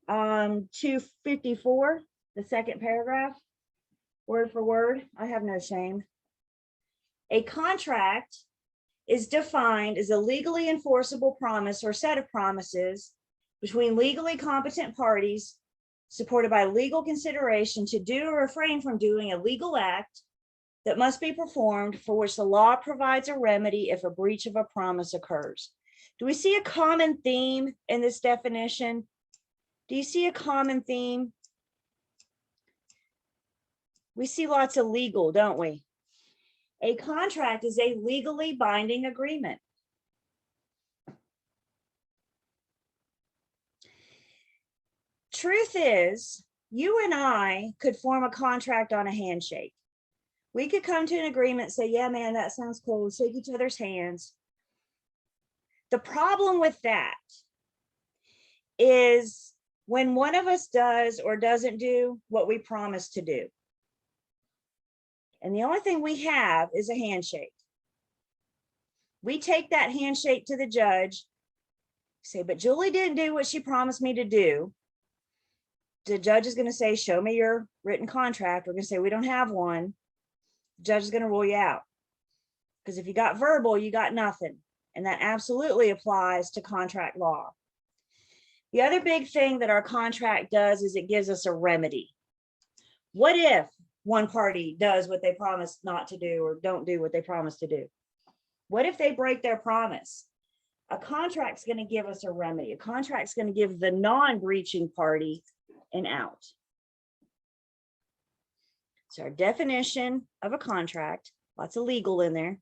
254, the second paragraph, word for word. I have no shame. A contract is defined as a legally enforceable promise or set of promises between legally competent parties supported by legal consideration to do or refrain from doing a legal act that must be performed for which the law provides a remedy if a breach of a promise occurs. Do we see a common theme in this definition? Do you see a common theme? We see lots of legal, don't we? A contract is a legally binding agreement. Truth is, you and I could form a contract on a handshake. We could come to an agreement, say, yeah, man, that sounds cool. Shake each other's hands. The problem with that is when one of us does or doesn't do what we promised to do. And the only thing we have is a handshake. We take that handshake to the judge, say, but Julie didn't do what she promised me to do. The judge is going to say, show me your written contract. We're going to say, we don't have one. The judge is going to rule you out. Because if you got verbal, you got nothing. And that absolutely applies to contract law. The other big thing that our contract does is it gives us a remedy. What if one party does what they promised not to do or don't do what they promised to do? What if they break their promise? A contract's going to give us a remedy. A contract's going to give the non-breaching party an out. So our definition of a contract, lots of legal in there.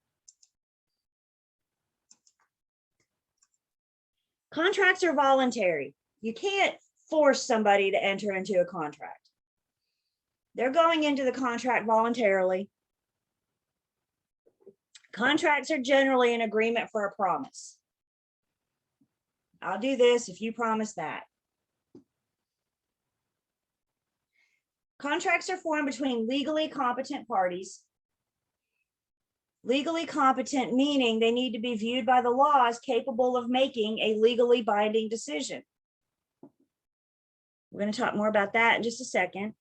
Contracts are voluntary. You can't force somebody to enter into a contract. They're going into the contract voluntarily. Contracts are generally an agreement for a promise. I'll do this if you promise that. Contracts are formed between legally competent parties. Legally competent meaning they need to be viewed by the law as capable of making a legally binding decision. We're going to talk more about that in just a second.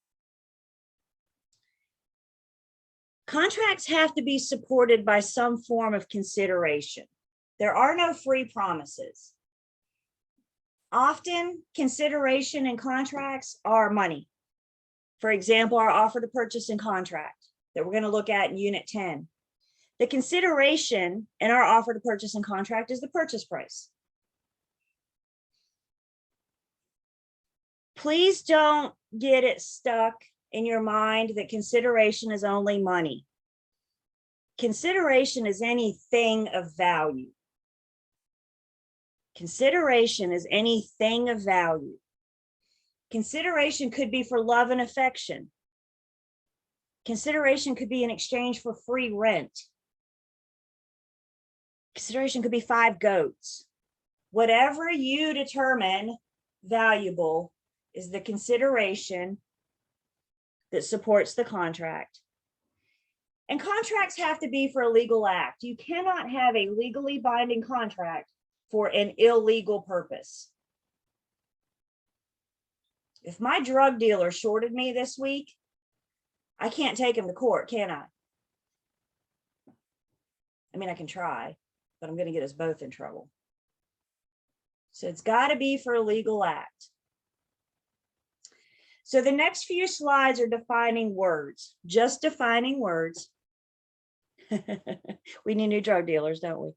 Contracts have to be supported by some form of consideration. There are no free promises. Often, consideration in contracts are money. For example, our offer to purchase and contract that we're going to look at in Unit 10. The consideration in our offer to purchase and contract is the purchase price. Please don't get it stuck in your mind that consideration is only money. Consideration is anything of value. Consideration is anything of value. Consideration could be for love and affection. Consideration could be in exchange for free rent. Consideration could be 5 goats. Whatever you determine valuable is the consideration that supports the contract. And contracts have to be for a legal act. You cannot have a legally binding contract for an illegal purpose. If my drug dealer shorted me this week, I can't take him to court, can I? I mean, I can try, but I'm going to get us both in trouble. So it's got to be for a legal act. So the next few slides are defining words, just defining words. We need new drug dealers, don't we?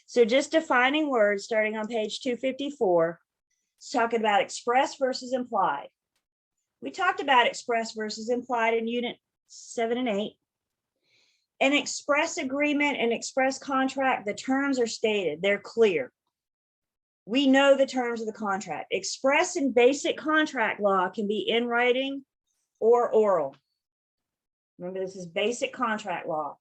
So just defining words, starting on page 254, it's talking about express versus implied. We talked about express versus implied in unit 7 and 8. An express agreement and express contract, the terms are stated, they're clear. We know the terms of the contract. Express and basic contract law can be in writing or oral. Remember, this is basic contract law.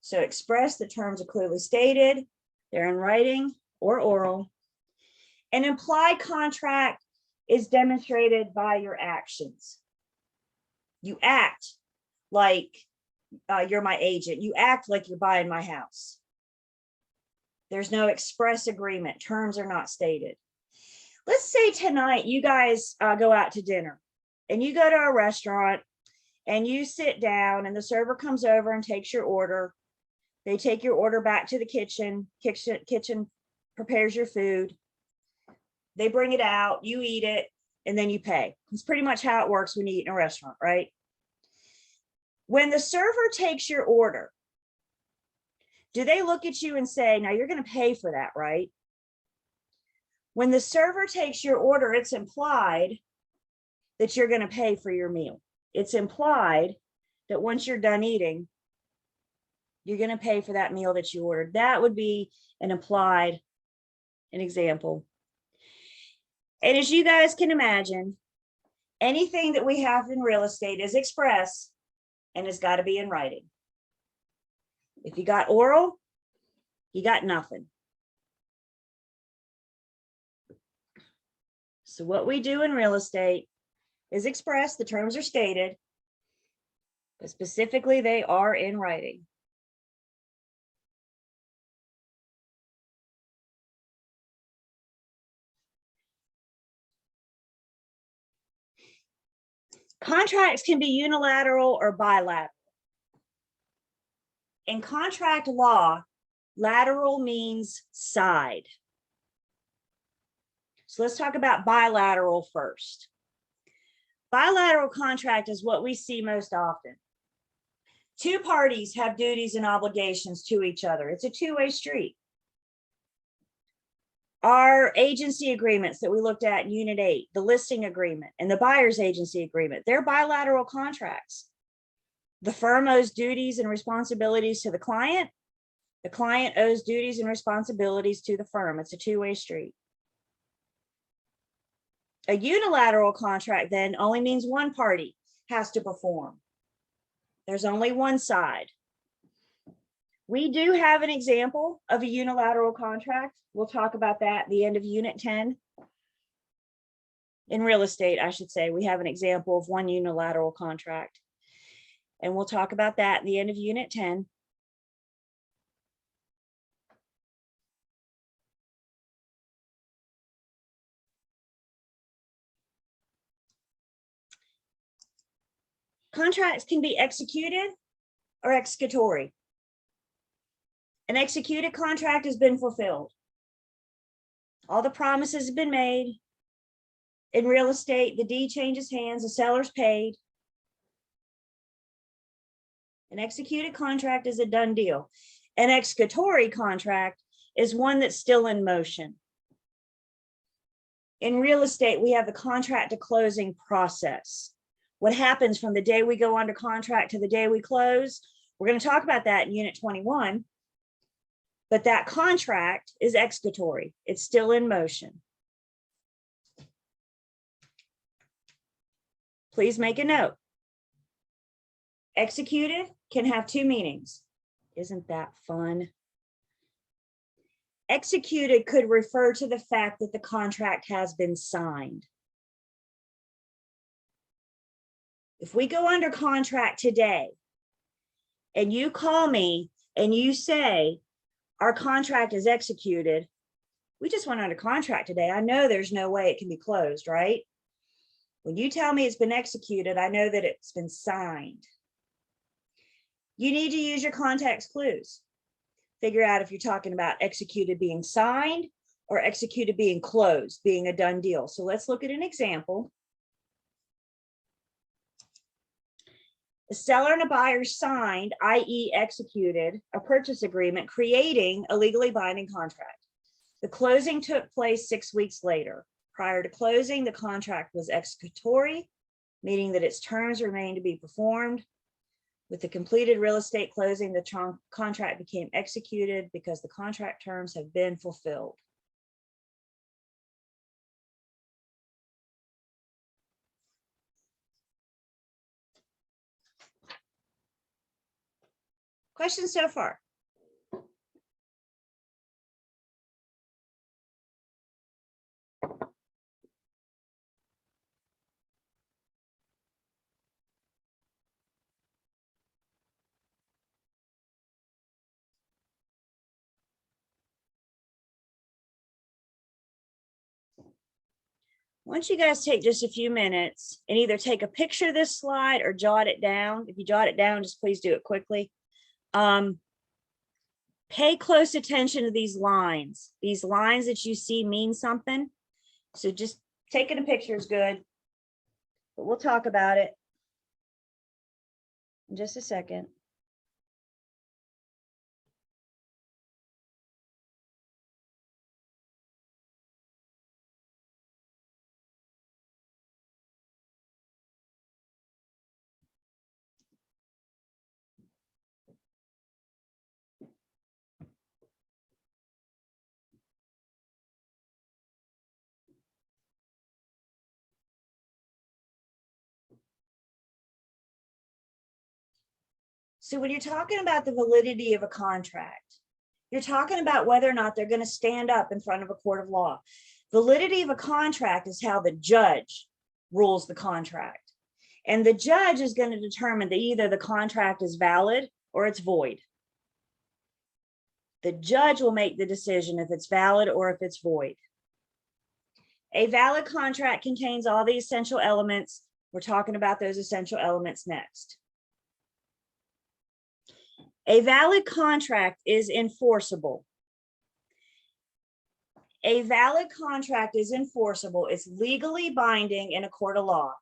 So express, the terms are clearly stated, they're in writing or oral. An implied contract is demonstrated by your actions. You act like you're my agent. You act like you're buying my house. There's no express agreement. Terms are not stated. Let's say tonight you guys go out to dinner and you go to a restaurant and you sit down and the server comes over and takes your order. They take your order back to the kitchen. Kitchen prepares your food. They bring it out, you eat it, and then you pay. It's pretty much how it works when you eat in a restaurant, right? When the server takes your order, do they look at you and say, now you're going to pay for that, right? When the server takes your order, it's implied that you're going to pay for your meal. It's implied that once you're done eating, you're going to pay for that meal that you ordered. That would be an example. And as you guys can imagine, anything that we have in real estate is express and it's got to be in writing. If you got oral, you got nothing. So what we do in real estate is express, the terms are stated, but specifically they are in writing. Contracts can be unilateral or bilateral. In contract law, lateral means side. So let's talk about bilateral first. Bilateral contract is what we see most often. Two parties have duties and obligations to each other. It's a two-way street. Our agency agreements that we looked at in Unit 8, the listing agreement and the buyer's agency agreement, they're bilateral contracts. The firm owes duties and responsibilities to the client. The client owes duties and responsibilities to the firm. It's a two-way street. A unilateral contract then only means one party has to perform. There's only one side. We do have an example of a unilateral contract. We'll talk about that at the end of Unit 10. In real estate, I should say, we have an example of one unilateral contract. And we'll talk about that at the end of Unit 10. Contracts can be executed or executory? An executed contract has been fulfilled. All the promises have been made. In real estate, the deed changes hands, the seller's paid. An executed contract is a done deal. An executory contract is one that's still in motion. In real estate, we have the contract to closing process. What happens from the day we go under contract to the day we close? We're going to talk about that in Unit 21. But that contract is executory. It's still in motion. Please make a note. Executed can have two meanings. Isn't that fun? Executed could refer to the fact that the contract has been signed. If we go under contract today and you call me and you say, our contract is executed, we just went under contract today. I know there's no way it can be closed, right? When you tell me it's been executed, I know that it's been signed. You need to use your context clues. Figure out if you're talking about executed being signed or executed being closed, being a done deal. So let's look at an example. The seller and a buyer signed, i.e. executed, a purchase agreement creating a legally binding contract. The closing took place 6 weeks later. Prior to closing, the contract was executory, meaning that its terms remained to be performed. With the completed real estate closing, the contract became executed because the contract terms have been fulfilled. Questions so far? Once you guys take just a few minutes and either take a picture of this slide or jot it down. If you jot it down, just please do it quickly. Pay close attention to these lines. These lines that you see mean something. So just taking a picture is good, but we'll talk about it in just a second. So when you're talking about the validity of a contract, you're talking about whether or not they're going to stand up in front of a court of law. Validity of a contract is how the judge rules the contract. And the judge is going to determine that either the contract is valid or it's void. The judge will make the decision if it's valid or if it's void. A valid contract contains all the essential elements. We're talking about those essential elements next. A valid contract is enforceable. A valid contract is enforceable. It's legally binding in a court of law.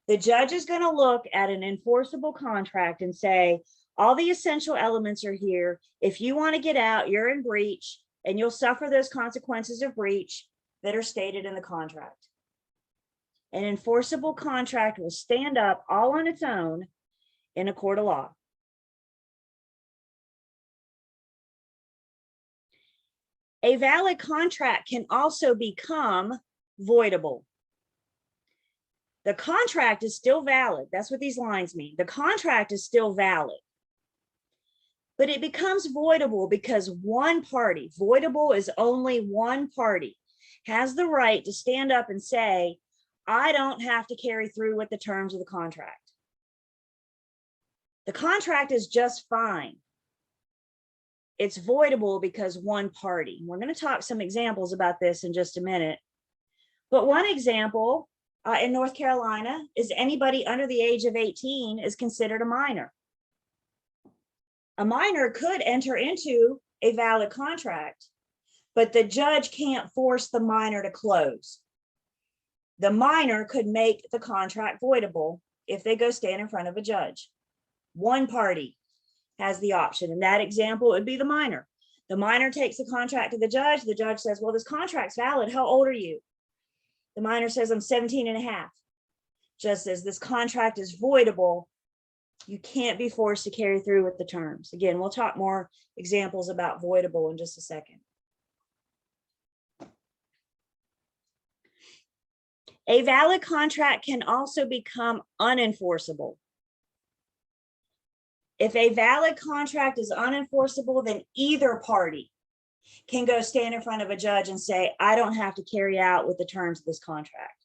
The judge is going to look at an enforceable contract and say, all the essential elements are here. If you want to get out, you're in breach, and you'll suffer those consequences of breach that are stated in the contract. An enforceable contract will stand up all on its own in a court of law. A valid contract can also become voidable. The contract is still valid. That's what these lines mean. The contract is still valid, but it becomes voidable because one party, voidable is only one party, has the right to stand up and say, I don't have to carry through with the terms of the contract. The contract is just fine. It's voidable because one party. We're going to talk some examples about this in just a minute. But one example in North Carolina is anybody under the age of 18 is considered a minor. A minor could enter into a valid contract, but the judge can't force the minor to close. The minor could make the contract voidable if they go stand in front of a judge. One party has the option. In that example, it would be the minor. The minor takes the contract to the judge. The judge says, well, this contract's valid. How old are you? The minor says, I'm 17 and a half. Judge says, this contract is voidable. You can't be forced to carry through with the terms. Again, we'll talk more examples about voidable in just a second. A valid contract can also become unenforceable. If a valid contract is unenforceable, then either party can go stand in front of a judge and say, I don't have to carry out with the terms of this contract.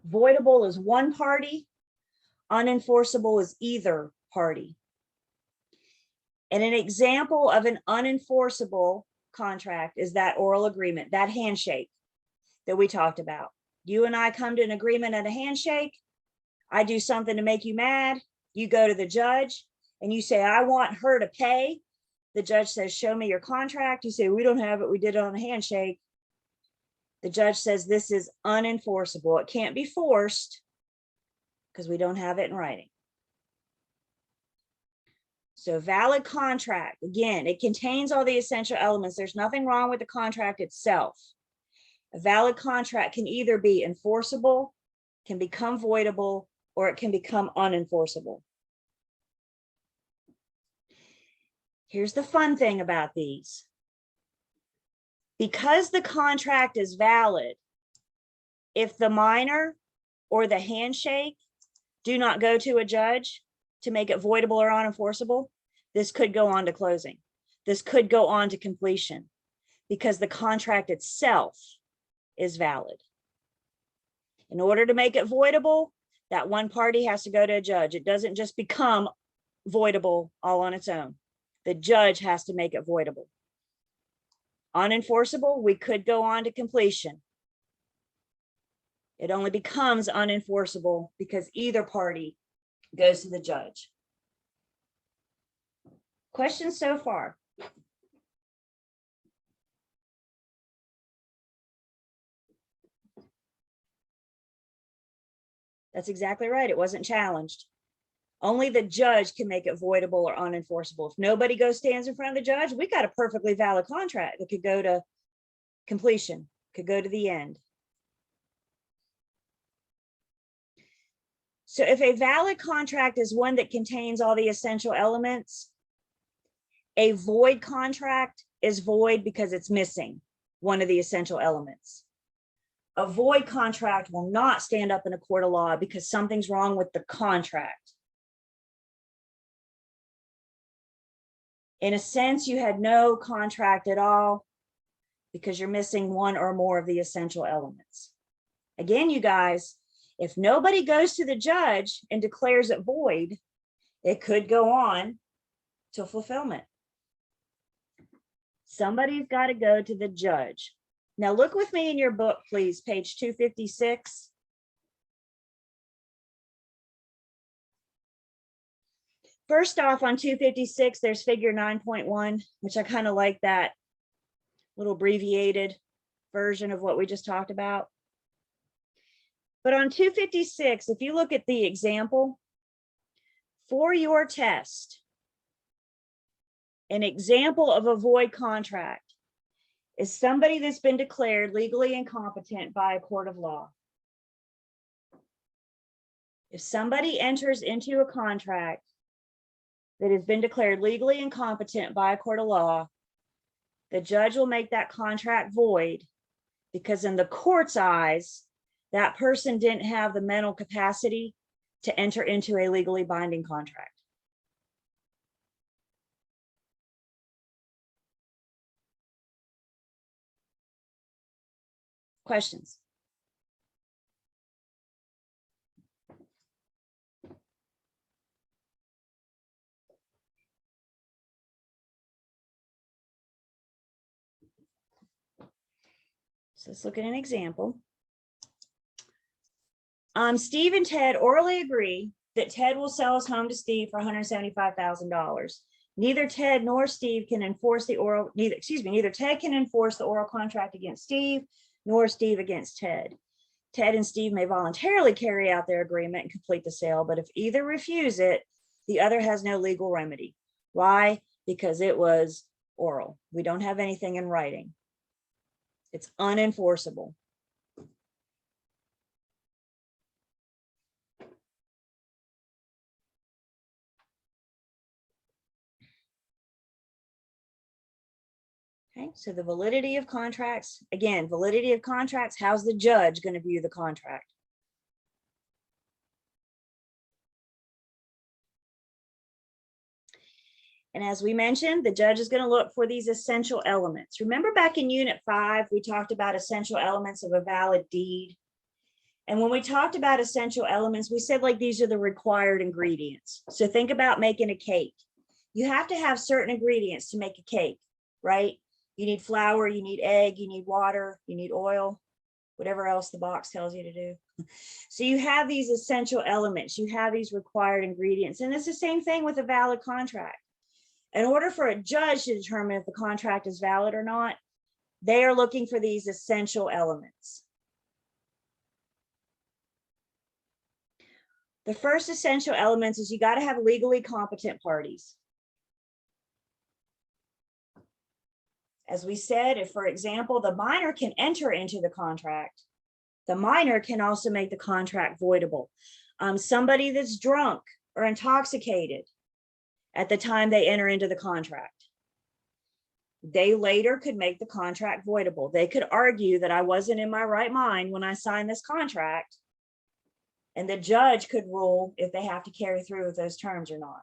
Voidable is one party, unenforceable is either party. And an example of an unenforceable contract is that oral agreement, that handshake that we talked about. You and I come to an agreement at a handshake. I do something to make you mad. You go to the judge and you say, I want her to pay. The judge says, show me your contract. You say, we don't have it. We did it on a handshake. The judge says, this is unenforceable. It can't be forced because we don't have it in writing. So valid contract, again, it contains all the essential elements. There's nothing wrong with the contract itself. A valid contract can either be enforceable, can become voidable, or it can become unenforceable. Here's the fun thing about these. Because the contract is valid, if the minor or the handshake do not go to a judge to make it voidable or unenforceable, this could go on to closing. This could go on to completion because the contract itself is valid. In order to make it voidable, that one party has to go to a judge. It doesn't just become voidable all on its own. The judge has to make it voidable. Unenforceable, we could go on to completion. It only becomes unenforceable because either party goes to the judge. Questions so far? That's exactly right. It wasn't challenged. Only the judge can make it voidable or unenforceable. If nobody goes stands in front of the judge, we got a perfectly valid contract that could go to completion, could go to the end. So if a valid contract is one that contains all the essential elements, a void contract is void because it's missing one of the essential elements. A void contract will not stand up in a court of law because something's wrong with the contract. In a sense, you had no contract at all because you're missing one or more of the essential elements. Again, you guys, if nobody goes to the judge and declares it void, it could go on to fulfillment. Somebody's got to go to the judge. Now look with me in your book, please, page 256. First off, on 256, there's figure 9.1, which I kind of like that little abbreviated version of what we just talked about. But on 256, if you look at the example, for your test, an example of a void contract is somebody that's been declared legally incompetent by a court of law. If somebody enters into a contract that has been declared legally incompetent by a court of law, the judge will make that contract void because in the court's eyes, that person didn't have the mental capacity to enter into a legally binding contract. Questions? So let's look at an example. Steve and Ted orally agree that Ted will sell his home to Steve for $175,000. Neither Ted nor Steve can enforce the oral, neither Ted can enforce the oral contract against Steve, nor Steve against Ted. Ted and Steve may voluntarily carry out their agreement and complete the sale, but if either refuse it, the other has no legal remedy. Why? Because it was oral. We don't have anything in writing. It's unenforceable. Okay, so the validity of contracts, again, validity of contracts, how's the judge going to view the contract? And as we mentioned, the judge is going to look for these essential elements. Remember back in Unit 5, we talked about essential elements of a valid deed. And when we talked about essential elements, we said like these are the required ingredients. So think about making a cake. You have to have certain ingredients to make a cake, right? You need flour, you need egg, you need water, you need oil, whatever else the box tells you to do. So you have these essential elements, you have these required ingredients, and it's the same thing with a valid contract. In order for a judge to determine if the contract is valid or not, they are looking for these essential elements. The first essential elements is you got to have legally competent parties. As we said, if, for example, the minor can enter into the contract, the minor can also make the contract voidable. Somebody that's drunk or intoxicated at the time they enter into the contract, they later could make the contract voidable. They could argue that I wasn't in my right mind when I signed this contract, and the judge could rule if they have to carry through with those terms or not.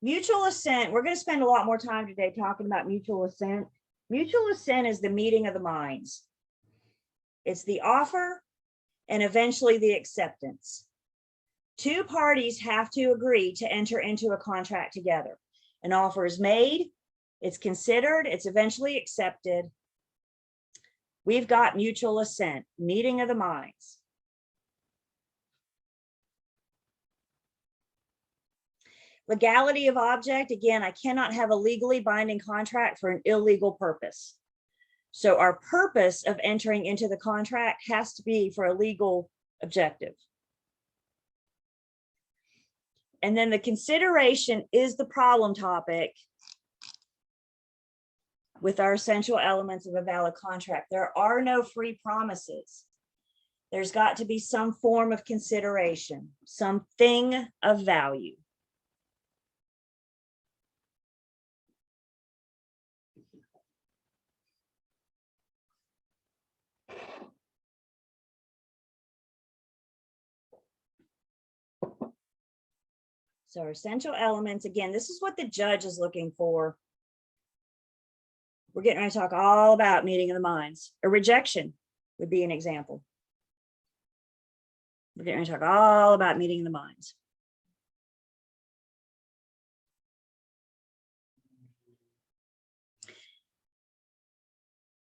Mutual assent, we're going to spend a lot more time today talking about mutual assent. Mutual assent is the meeting of the minds. It's the offer and eventually the acceptance. Two parties have to agree to enter into a contract together. An offer is made, it's considered, it's eventually accepted. We've got mutual assent, meeting of the minds. Legality of object, again, I cannot have a legally binding contract for an illegal purpose. So our purpose of entering into the contract has to be for a legal objective. And then the consideration is the problem topic with our essential elements of a valid contract. There are no free promises. There's got to be some form of consideration, something of value. So our essential elements, again, this is what the judge is looking for. We're getting ready to talk all about meeting of the minds. A rejection would be an example. We're getting ready to talk all about meeting of the minds.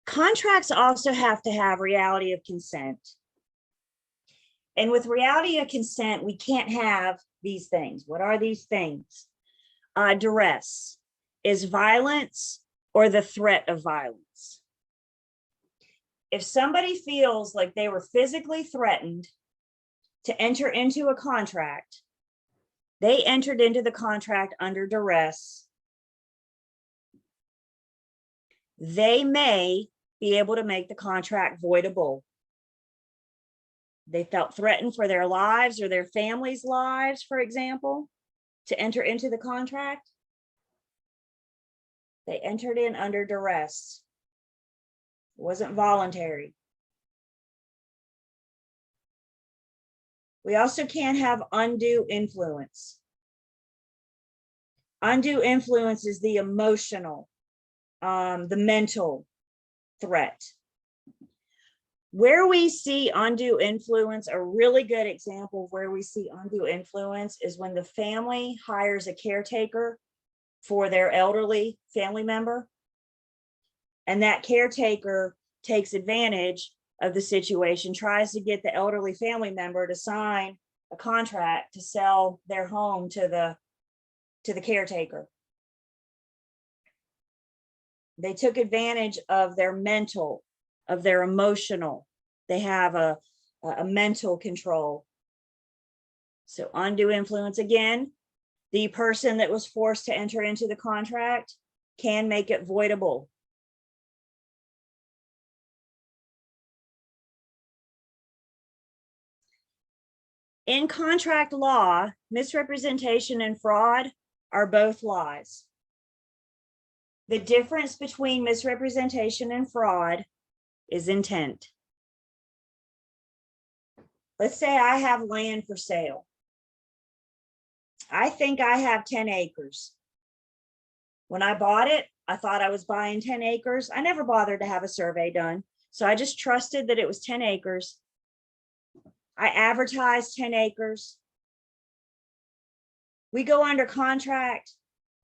Contracts also have to have reality of consent. And with reality of consent, we can't have these things. What are these things? Duress is violence or the threat of violence. If somebody feels like they were physically threatened to enter into a contract, they entered into the contract under duress, they may be able to make the contract voidable. They felt threatened for their lives or their family's lives, for example, to enter into the contract. They entered in under duress. It wasn't voluntary. We also can't have undue influence. Undue influence is the emotional, the mental threat. Where we see undue influence, a really good example of where we see undue influence is when the family hires a caretaker for their elderly family member, and that caretaker takes advantage of the situation, tries to get the elderly family member to sign a contract to sell their home to the caretaker. They took advantage of their mental, of their emotional. They have a mental control. So undue influence, again, the person that was forced to enter into the contract can make it voidable. In contract law, misrepresentation and fraud are both lies. The difference between misrepresentation and fraud is intent. Let's say I have land for sale. I think I have 10 acres. When I bought it, I thought I was buying 10 acres. I never bothered to have a survey done. So I just trusted that it was 10 acres. I advertised 10 acres. We go under contract.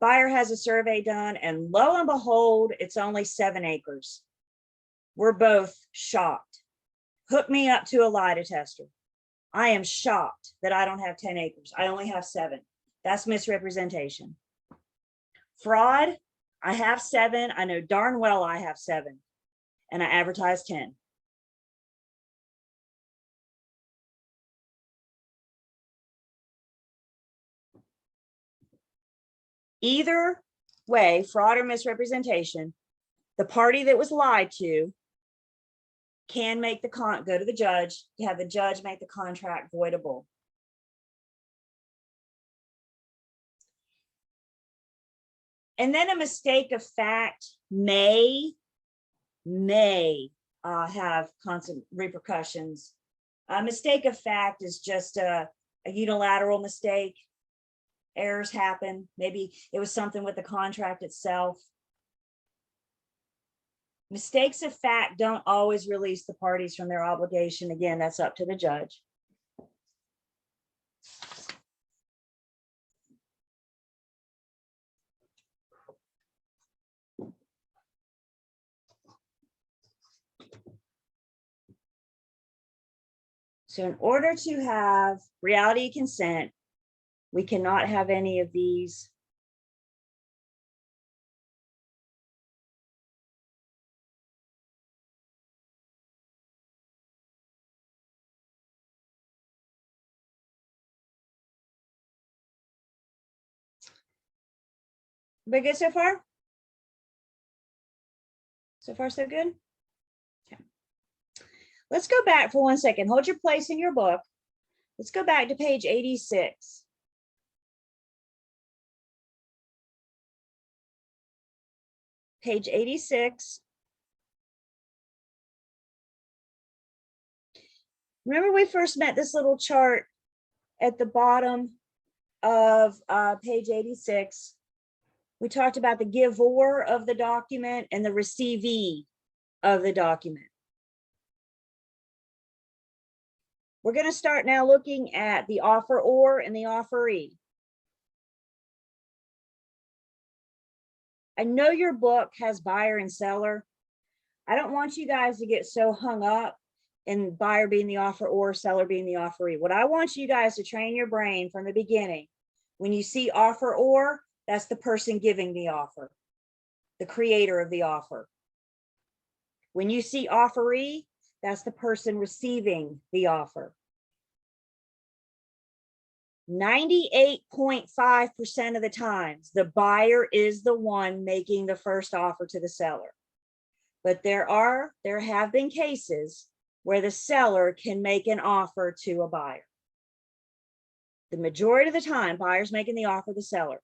Buyer has a survey done, and lo and behold, it's only 7 acres. We're both shocked. Hook me up to a lie detector. I am shocked that I don't have 10 acres. I only have 7. That's misrepresentation. Fraud, I have 7. I know darn well I have 7. And I advertise 10. Either way, fraud or misrepresentation, the party that was lied to can make the go to the judge to have the judge make the contract voidable. And then a mistake of fact may have constant repercussions. A mistake of fact is just a unilateral mistake. Errors happen. Maybe it was something with the contract itself. Mistakes of fact don't always release the parties from their obligation. Again, that's up to the judge. So in order to have reality consent, we cannot have any of these. We good so far? So far, so good? Okay. Let's go back for 1 second. Hold your place in your book. Let's go back to page 86. Page 86. Remember we first met this little chart at the bottom of page 86. We talked about the giver of the document and the receivee of the document. We're going to start now looking at the offeror and the offeree. I know your book has buyer and seller. I don't want you guys to get so hung up in buyer being the offeror, seller being the offeree. What I want you guys to train your brain from the beginning. When you see offeror, that's the person giving the offer, the creator of the offer. When you see offeree, that's the person receiving the offer. 98.5% of the times, the buyer is the one making the first offer to the seller. But there have been cases where the seller can make an offer to a buyer. The majority of the time, buyer's making the offer to the seller.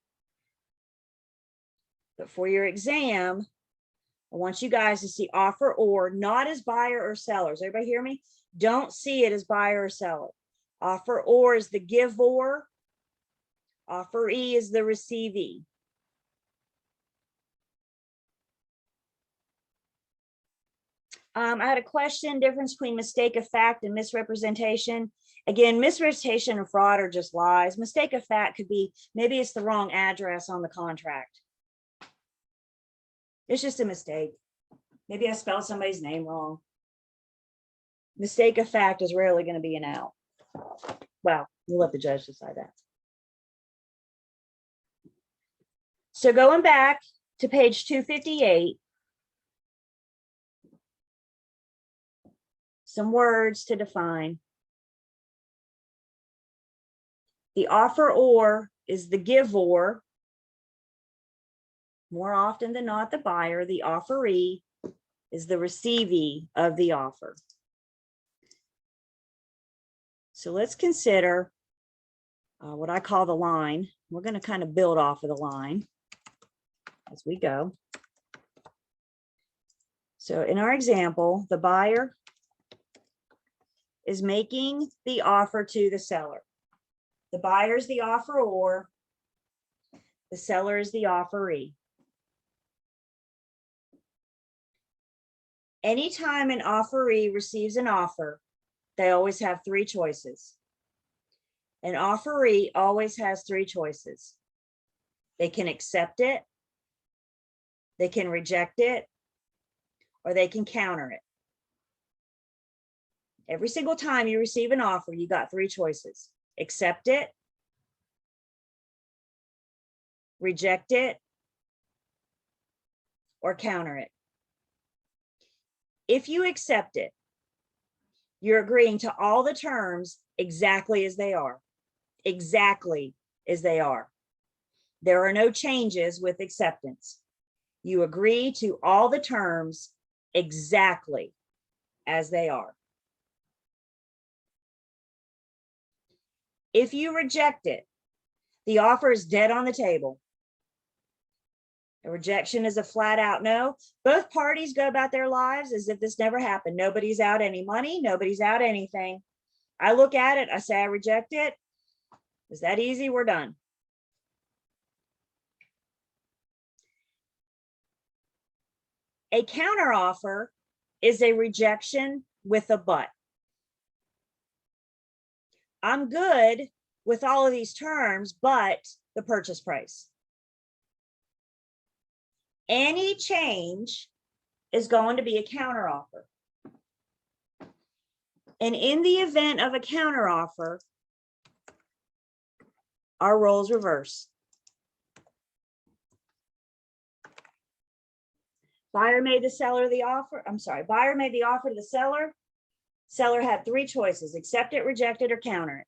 But for your exam, I want you guys to see offeror not as buyer or seller. Does everybody hear me? Don't see it as buyer or seller. Offeror is the giver. Offeree is the receivee. I had a question, difference between mistake of fact and misrepresentation. Again, misrepresentation and fraud are just lies. Mistake of fact could be, maybe it's the wrong address on the contract. It's just a mistake. Maybe I spelled somebody's name wrong. Mistake of fact is rarely going to be an out. Well, we'll let the judge decide that. So going back to page 258, some words to define. The offeror is the giver. More often than not, the buyer. The offeree is the receivee of the offer. So let's consider what I call the line. We're going to kind of build off of the line as we go. So in our example, the buyer is making the offer to the seller. The buyer is the offeror. The seller is the offeree. Anytime an offeree receives an offer, they always have three choices. An offeree always has three choices. They can accept it, they can reject it, or they can counter it. Every single time you receive an offer, you got three choices. Accept it, reject it, or counter it. If you accept it, you're agreeing to all the terms exactly as they are. Exactly as they are. There are no changes with acceptance. You agree to all the terms exactly as they are. If you reject it, the offer is dead on the table. A rejection is a flat out no. Both parties go about their lives as if this never happened. Nobody's out any money. Nobody's out anything. I look at it. I say I reject it. It's that easy. We're done. A counteroffer is a rejection with a but. I'm good with all of these terms, but the purchase price. Any change is going to be a counteroffer. And in the event of a counteroffer, our roles reverse. Buyer made the seller the offer. I'm sorry, buyer made the offer to the seller. Seller had three choices: accept it, reject it, or counter it.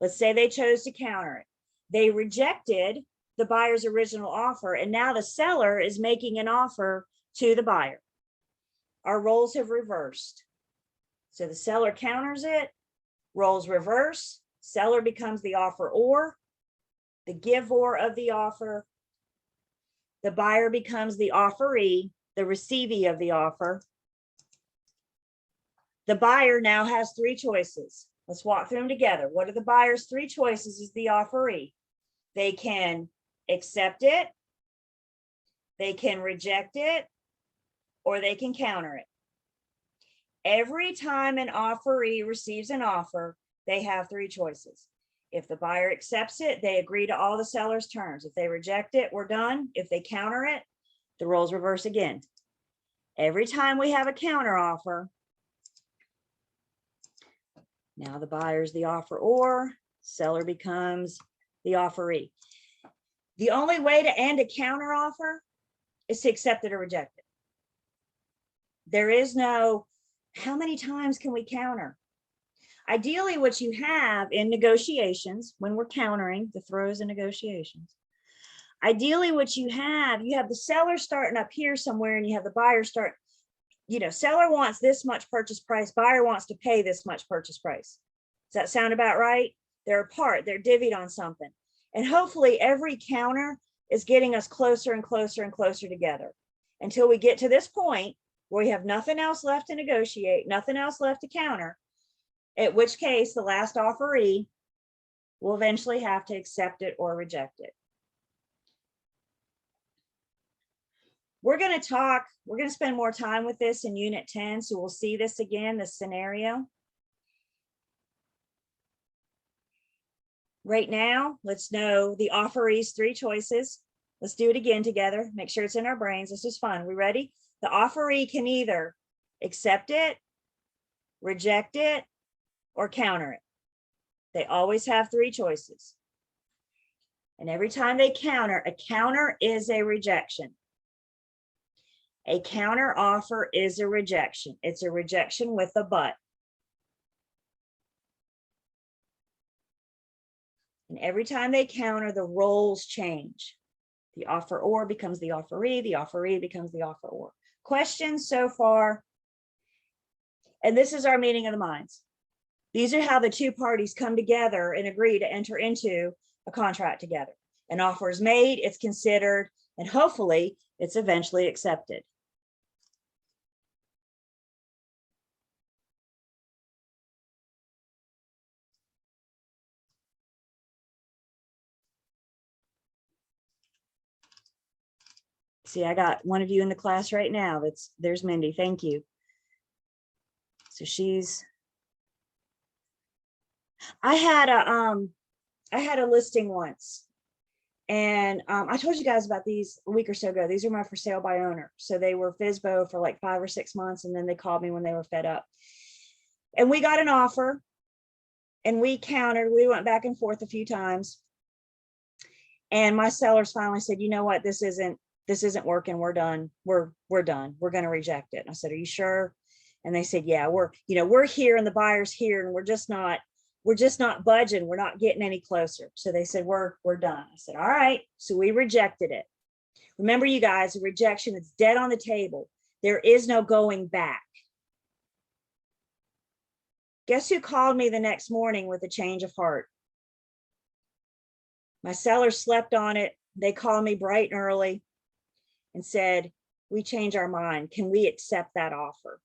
Let's say they chose to counter it. They rejected the buyer's original offer, and now the seller is making an offer to the buyer. Our roles have reversed. So the seller counters it, roles reverse, seller becomes the offeror, the giver of the offer. The buyer becomes the offeree, the receivee of the offer. The buyer now has three choices. Let's walk through them together. What are the buyer's three choices as the offeree? They can accept it, they can reject it, or they can counter it. Every time an offeree receives an offer, they have three choices. If the buyer accepts it, they agree to all the seller's terms. If they reject it, we're done. If they counter it, the roles reverse again. Every time we have a counter offer, now the buyer's the offeror, seller becomes the offeree. The only way to end a counter offer is to accept it or reject it. There is no, how many times can we counter? Ideally, what you have in negotiations, when we're countering, the throws in negotiations, ideally what you have the seller starting up here somewhere, and you have the buyer start, seller wants this much purchase price, buyer wants to pay this much purchase price. Does that sound about right? They're apart, they're divvied on something. And hopefully every counter is getting us closer and closer and closer together until we get to this point where we have nothing else left to negotiate, nothing else left to counter, at which case the last offeree will eventually have to accept it or reject it. We're going to spend more time with this in Unit 10, so we'll see this again, this scenario. Right now, let's know the offeree's three choices. Let's do it again together. Make sure it's in our brains. This is fun. We ready? The offeree can either accept it, reject it, or counter it. They always have three choices. And every time they counter, a counter is a rejection. A counter offer is a rejection. It's a rejection with a but. And every time they counter, the roles change. The offeror becomes the offeree becomes the offeror. Questions so far? And this is our meeting of the minds. These are how the two parties come together and agree to enter into a contract together. An offer is made, it's considered, and hopefully it's eventually accepted. See, I got one of you in the class right now. There's Mindy. Thank you. So I had a listing once, and I told you guys about these a week or so ago. These are my for sale by owner. So they were FSBO for like 5 or 6 months, and then they called me when they were fed up. And we got an offer, and we countered. We went back and forth a few times, and my sellers finally said, "You know what? This isn't working. We're done. We're done. We're going to reject it." And I said, "Are you sure?" And they said, "Yeah, we're here and the buyer's here, and we're just not budging. We're not getting any closer." So they said, we're done. I said, all right. So we rejected it. Remember, you guys, a rejection, it's dead on the table. There is no going back. Guess who called me the next morning with a change of heart? My seller slept on it. They called me bright and early and said, "We changed our mind. Can we accept that offer?"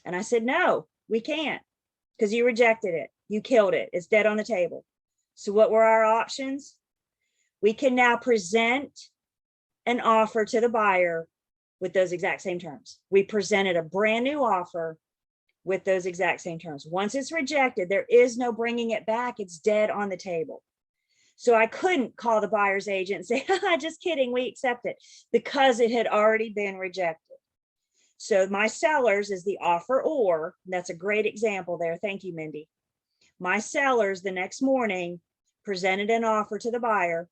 And I said, "No, we can't, because you rejected it. You killed it. It's dead on the table." So what were our options? We can now present an offer to the buyer with those exact same terms. We presented a brand new offer with those exact same terms. Once it's rejected, there is no bringing it back. It's dead on the table. So I couldn't call the buyer's agent and say, "Just kidding, we accept it," because it had already been rejected. So my sellers is the offeror. That's a great example there. Thank you, Mindy. My sellers the next morning presented an offer to the buyer.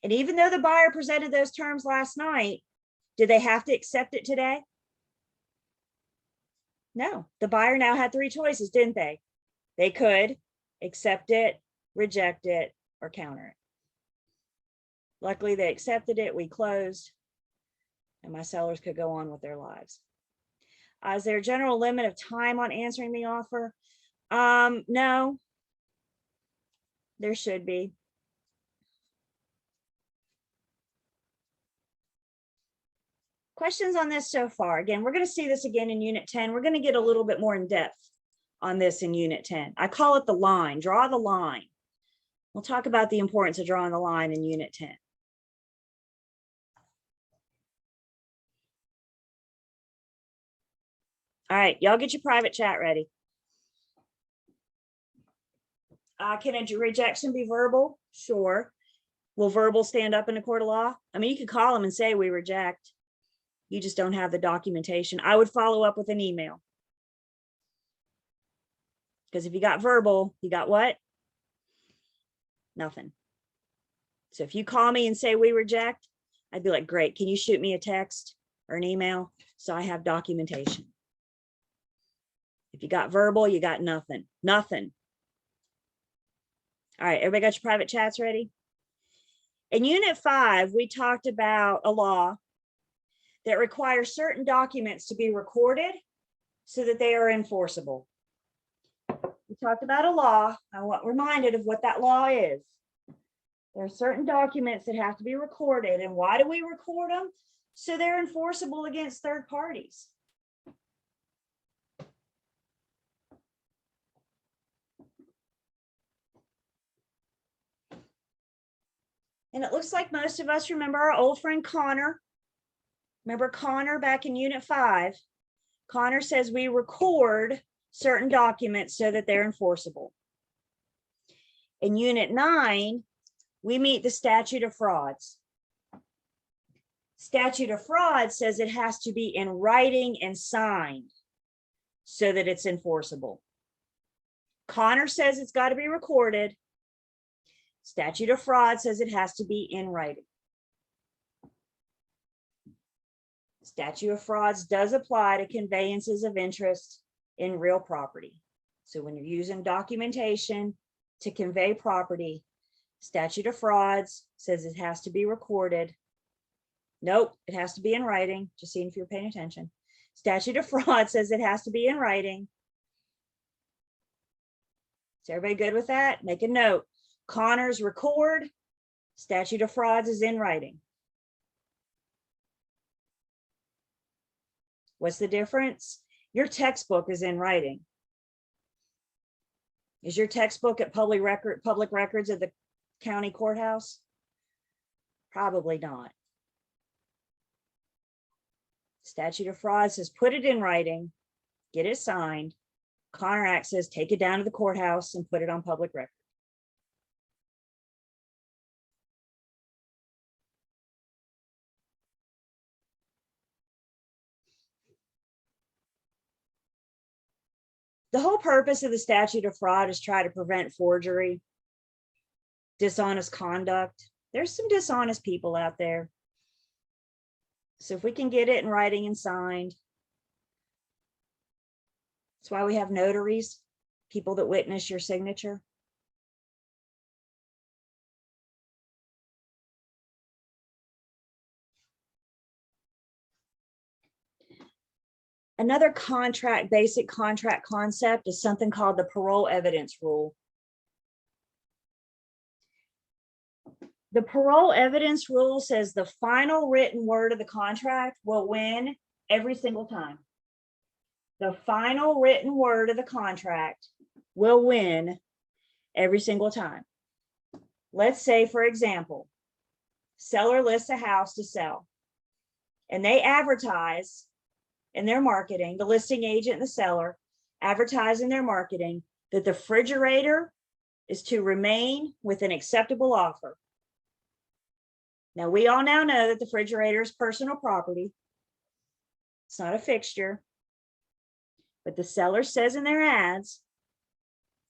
And even though the buyer presented those terms last night, did they have to accept it today? No, the buyer now had three choices, didn't they? They could accept it, reject it, or counter it. Luckily, they accepted it. We closed, and my sellers could go on with their lives. Is there a general limit of time on answering the offer? No, there should be. Questions on this so far? Again, we're going to see this again in Unit 10. We're going to get a little bit more in depth on this in Unit 10. I call it the line. Draw the line. We'll talk about the importance of drawing the line in Unit 10. All right, y'all get your private chat ready. Can a rejection be verbal? Sure. Will verbal stand up in a court of law? I mean, you could call them and say, "We reject." You just don't have the documentation. I would follow up with an email. Because if you got verbal, you got what? Nothing. So if you call me and say, "We reject," I'd be like, "Great. Can you shoot me a text or an email so I have documentation?" If you got verbal, you got nothing. Nothing. All right, everybody got your private chats ready? In Unit 5, we talked about a law that requires certain documents to be recorded so that they are enforceable. We talked about a law. I want reminded of what that law is. There are certain documents that have to be recorded. And why do we record them? So they're enforceable against third parties. And it looks like most of us remember our old friend Connor. Remember Connor back in Unit 5? Connor says we record certain documents so that they're enforceable. In Unit 9, we meet the statute of frauds. Statute of frauds says it has to be in writing and signed so that it's enforceable. Connor says it's got to be recorded. Statute of fraud says it has to be in writing. Statute of frauds does apply to conveyances of interest in real property. So when you're using documentation to convey property, statute of frauds says it has to be recorded. Nope, it has to be in writing, just seeing if you're paying attention. Statute of fraud says it has to be in writing. Is everybody good with that? Make a note. Connor's record, statute of frauds is in writing. What's the difference? Your textbook is in writing. Is your textbook at public records at the county courthouse? Probably not. Statute of frauds says put it in writing, get it signed. Connor Act says take it down to the courthouse and put it on public record. The whole purpose of the statute of fraud is try to prevent forgery, dishonest conduct. There's some dishonest people out there. So if we can get it in writing and signed, that's why we have notaries, people that witness your signature. Another contract, basic contract concept is something called the parole evidence rule. The parole evidence rule says the final written word of the contract will win every single time. The final written word of the contract will win every single time. Let's say, for example, seller lists a house to sell and they advertise in their marketing, the listing agent and the seller advertise in their marketing that the refrigerator is to remain with an acceptable offer. Now, we all now know that the refrigerator is personal property. It's not a fixture. But the seller says in their ads,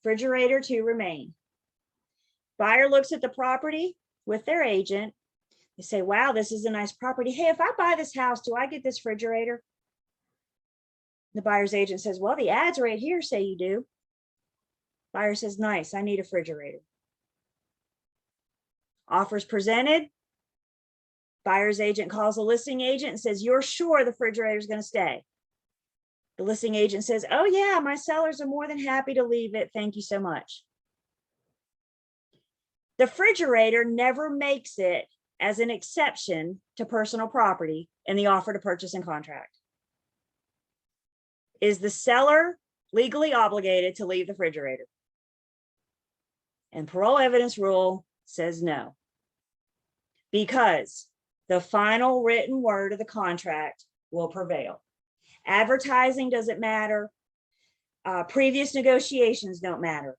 refrigerator to remain. Buyer looks at the property with their agent. They say, wow, this is a nice property. Hey, if I buy this house, do I get this refrigerator? The buyer's agent says, well, the ads right here say you do. Buyer says, nice, I need a refrigerator. Offers presented. Buyer's agent calls the listing agent and says, you're sure the refrigerator is going to stay? The listing agent says, oh yeah, my sellers are more than happy to leave it. Thank you so much. The refrigerator never makes it as an exception to personal property in the offer to purchase and contract. Is the seller legally obligated to leave the refrigerator? And parole evidence rule says no, because the final written word of the contract will prevail. Advertising doesn't matter. Previous negotiations don't matter.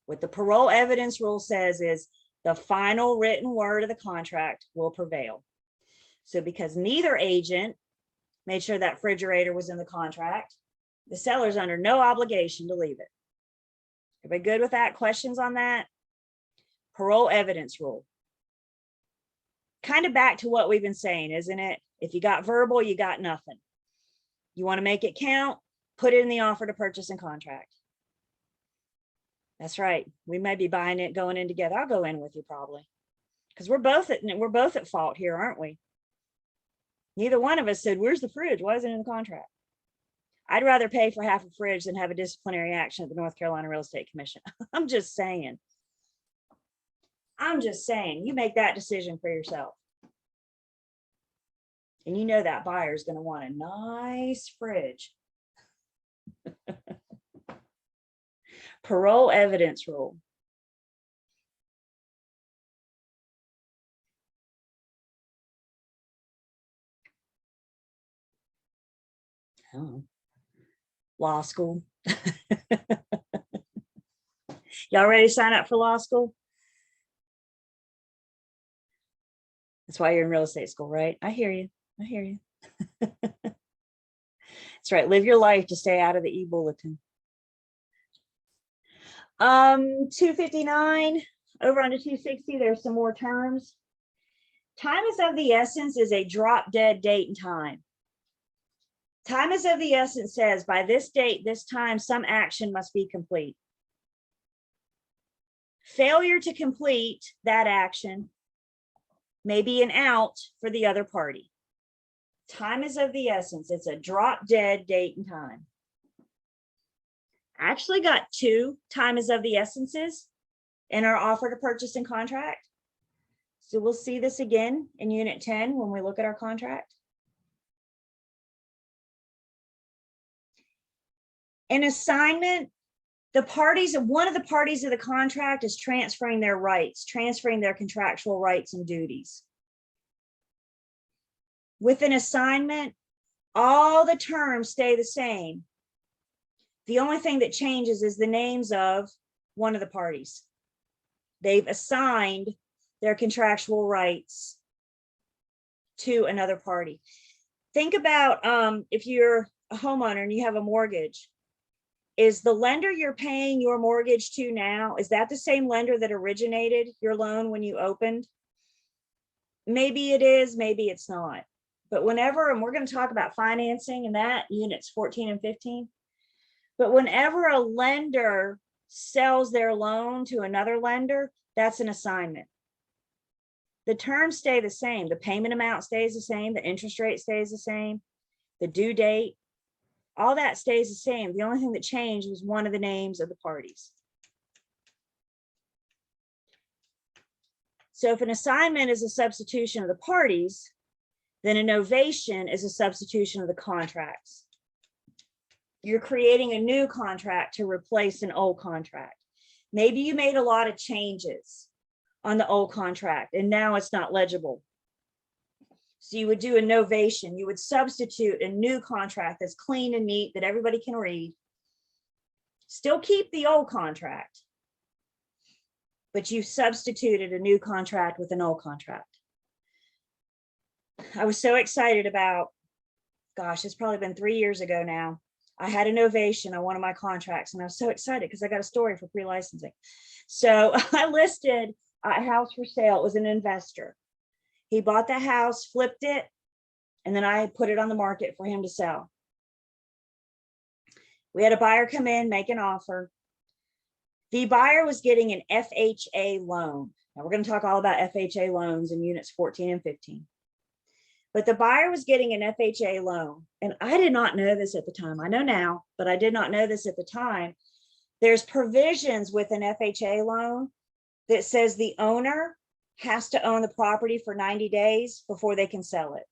What the parole evidence rule says is the final written word of the contract will prevail. So because neither agent made sure that refrigerator was in the contract, the seller's under no obligation to leave it. Everybody good with that? Questions on that? Parole evidence rule. Kind of back to what we've been saying, isn't it? If you got verbal, you got nothing. You want to make it count, put it in the offer to purchase and contract. That's right. We may be buying it, going in together. I'll go in with you probably, because we're both at fault here, aren't we? Neither one of us said, where's the fridge? Why isn't it in the contract? I'd rather pay for half a fridge than have a disciplinary action at the North Carolina Real Estate Commission. I'm just saying. You make that decision for yourself. And you know that buyer is going to want a nice fridge. Parole evidence rule. Oh, law school. Y'all ready to sign up for law school? That's why you're in real estate school, right? I hear you. I hear you. That's right. Live your life to stay out of the e-bulletin. 259, over on to 260, there's some more terms. Time is of the essence is a drop dead date and time. Time is of the essence says by this date, this time, some action must be complete. Failure to complete that action may be an out for the other party. Time is of the essence. It's a drop dead date and time. I actually got 2 time is of the essences in our offer to purchase and contract. So we'll see this again in unit 10 when we look at our contract. An assignment, the parties, one of the parties of the contract is transferring their rights, transferring their contractual rights and duties. With an assignment, all the terms stay the same. The only thing that changes is the names of one of the parties. They've assigned their contractual rights to another party. Think about if you're a homeowner and you have a mortgage. Is the lender you're paying your mortgage to now, is that the same lender that originated your loan when you opened? Maybe it is, maybe it's not. But whenever, and we're going to talk about financing and that, units 14 and 15. But whenever a lender sells their loan to another lender, that's an assignment. The terms stay the same. The payment amount stays the same. The interest rate stays the same. The due date, all that stays the same. The only thing that changed was one of the names of the parties. So if an assignment is a substitution of the parties, then a novation is a substitution of the contracts. You're creating a new contract to replace an old contract. Maybe you made a lot of changes on the old contract and now it's not legible. So you would do a novation. You would substitute a new contract that's clean and neat that everybody can read. Still keep the old contract, but you substituted a new contract with an old contract. I was so excited about, gosh, it's probably been 3 years ago now. I had a novation on one of my contracts and I was so excited because I got a story for pre-licensing. So I listed a house for sale. It was an investor. He bought the house, flipped it, and then I put it on the market for him to sell. We had a buyer come in, make an offer. The buyer was getting an FHA loan. Now we're going to talk all about FHA loans in units 14 and 15. But the buyer was getting an FHA loan. And I did not know this at the time. I know now, but I did not know this at the time. There's provisions with an FHA loan that says the owner has to own the property for 90 days before they can sell it.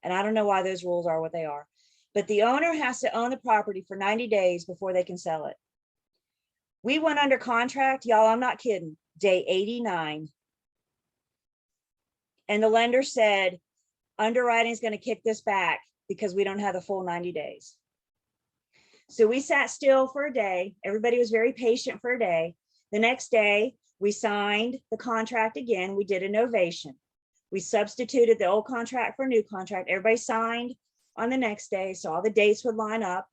And I don't know why those rules are what they are, but the owner has to own the property for 90 days before they can sell it. We went under contract, y'all, I'm not kidding, day 89. And the lender said, underwriting is going to kick this back because we don't have the full 90 days. So we sat still for a day. Everybody was very patient for a day. The next day, we signed the contract again. We did a novation. We substituted the old contract for a new contract. Everybody signed on the next day, so all the dates would line up.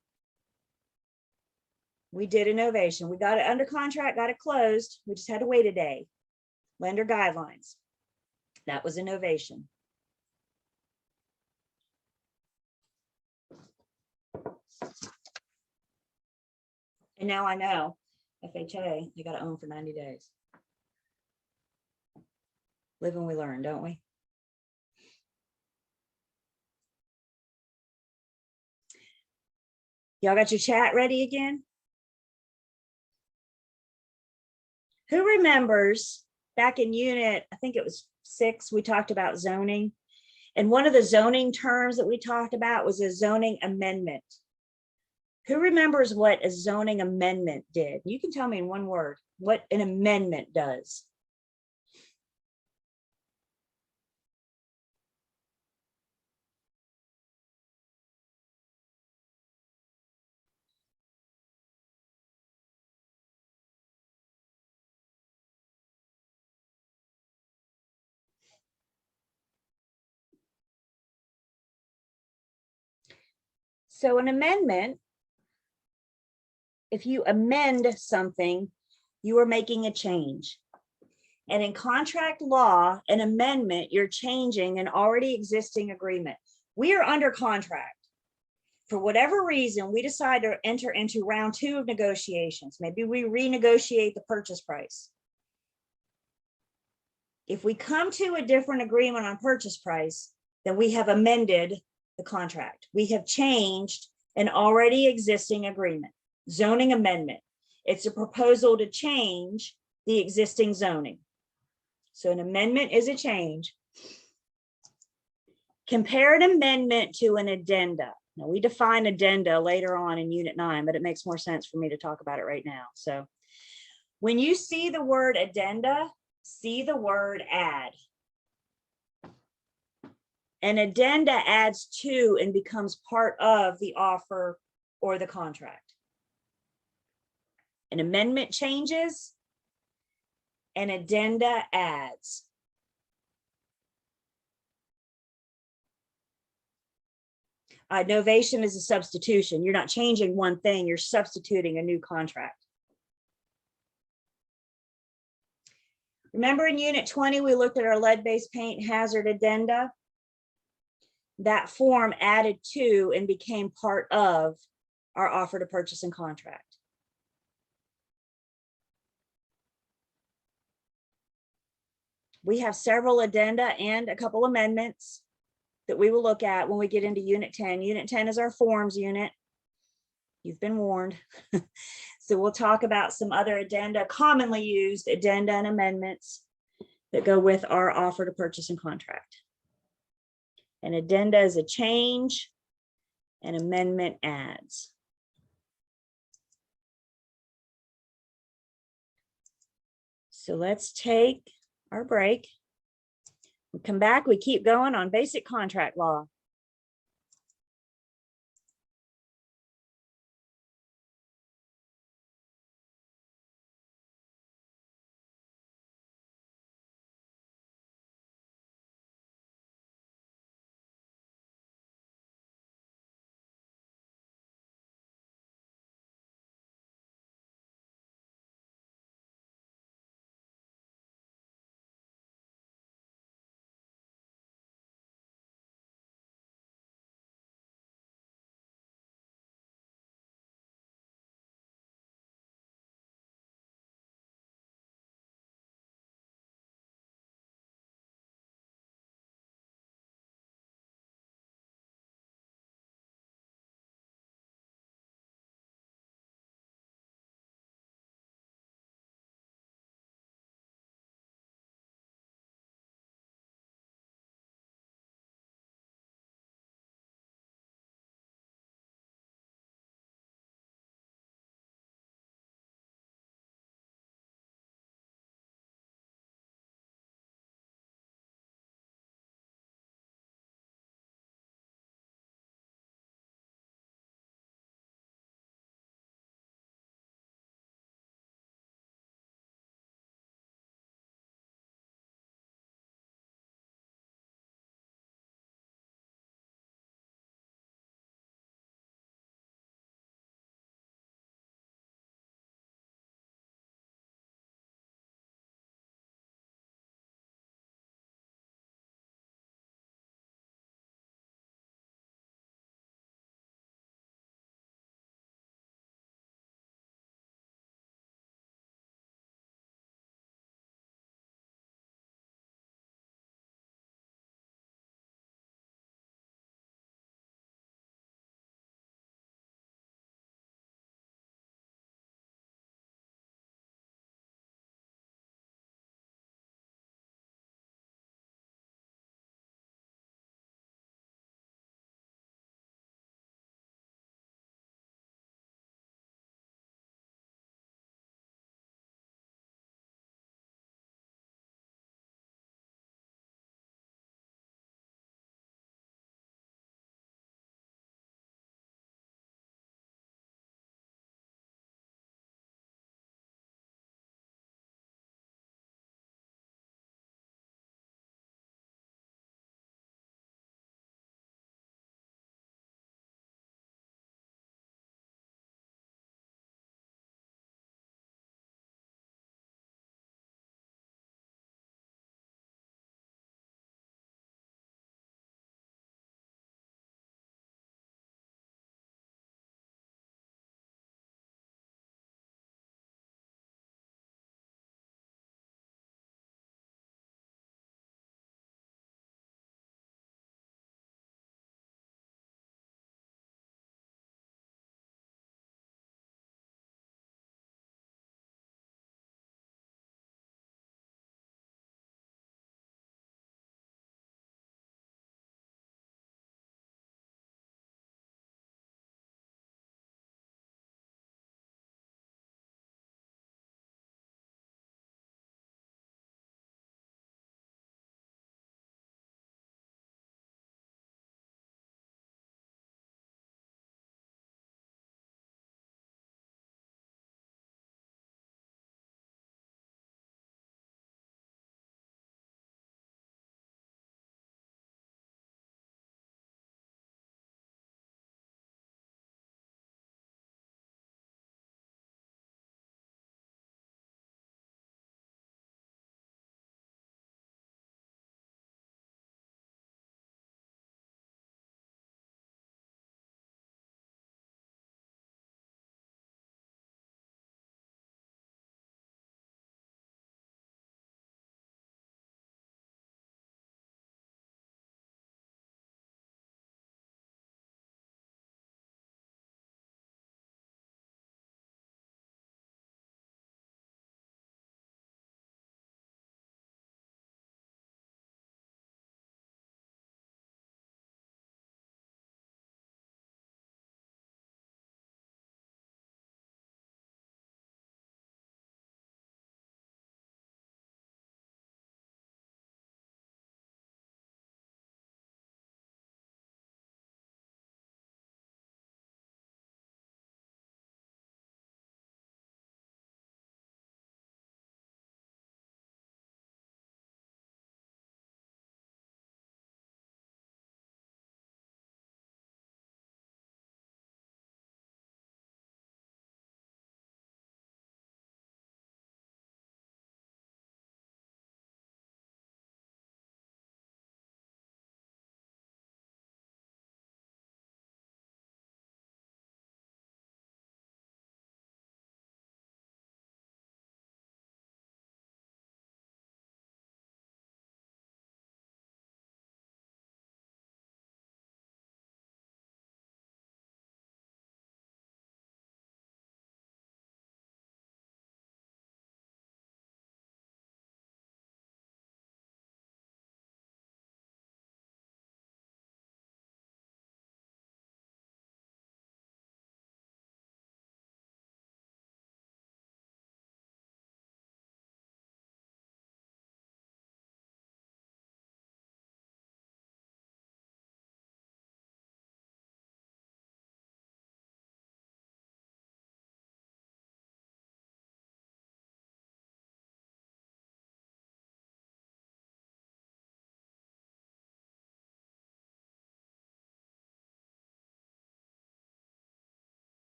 We did a novation. We got it under contract, got it closed. We just had to wait a day. Lender guidelines. That was a novation. And now I know FHA, you got to own for 90 days. Live and we learn, don't we? Y'all got your chat ready again? Who remembers back in unit, I think it was 6, we talked about zoning. And one of the zoning terms that we talked about was a zoning amendment. Who remembers what a zoning amendment did? You can tell me in one word what an amendment does. So an amendment, if you amend something, you are making a change. And in contract law, an amendment, you're changing an already existing agreement. We are under contract. For whatever reason, we decide to enter into round 2 of negotiations. Maybe we renegotiate the purchase price. If we come to a different agreement on purchase price, then we have amended the contract. We have changed an already existing agreement, zoning amendment. It's a proposal to change the existing zoning. So an amendment is a change. Compare an amendment to an addenda. Now, we define addenda later on in Unit 9, but it makes more sense for me to talk about it right now. So when you see the word addenda, see the word add. An addenda adds to and becomes part of the offer or the contract. An amendment changes, an addenda adds. Novation is a substitution. You're not changing one thing, you're substituting a new contract. Remember in Unit 20, we looked at our lead-based paint hazard addenda? That form added to and became part of our offer to purchase and contract. We have several addenda and a couple amendments that we will look at when we get into Unit 10. Unit 10 is our forms unit. You've been warned. So we'll talk about some other addenda, commonly used addenda and amendments that go with our offer to purchase and contract. An addenda is a change, an amendment adds. So let's take our break. We come back, we keep going on basic contract law.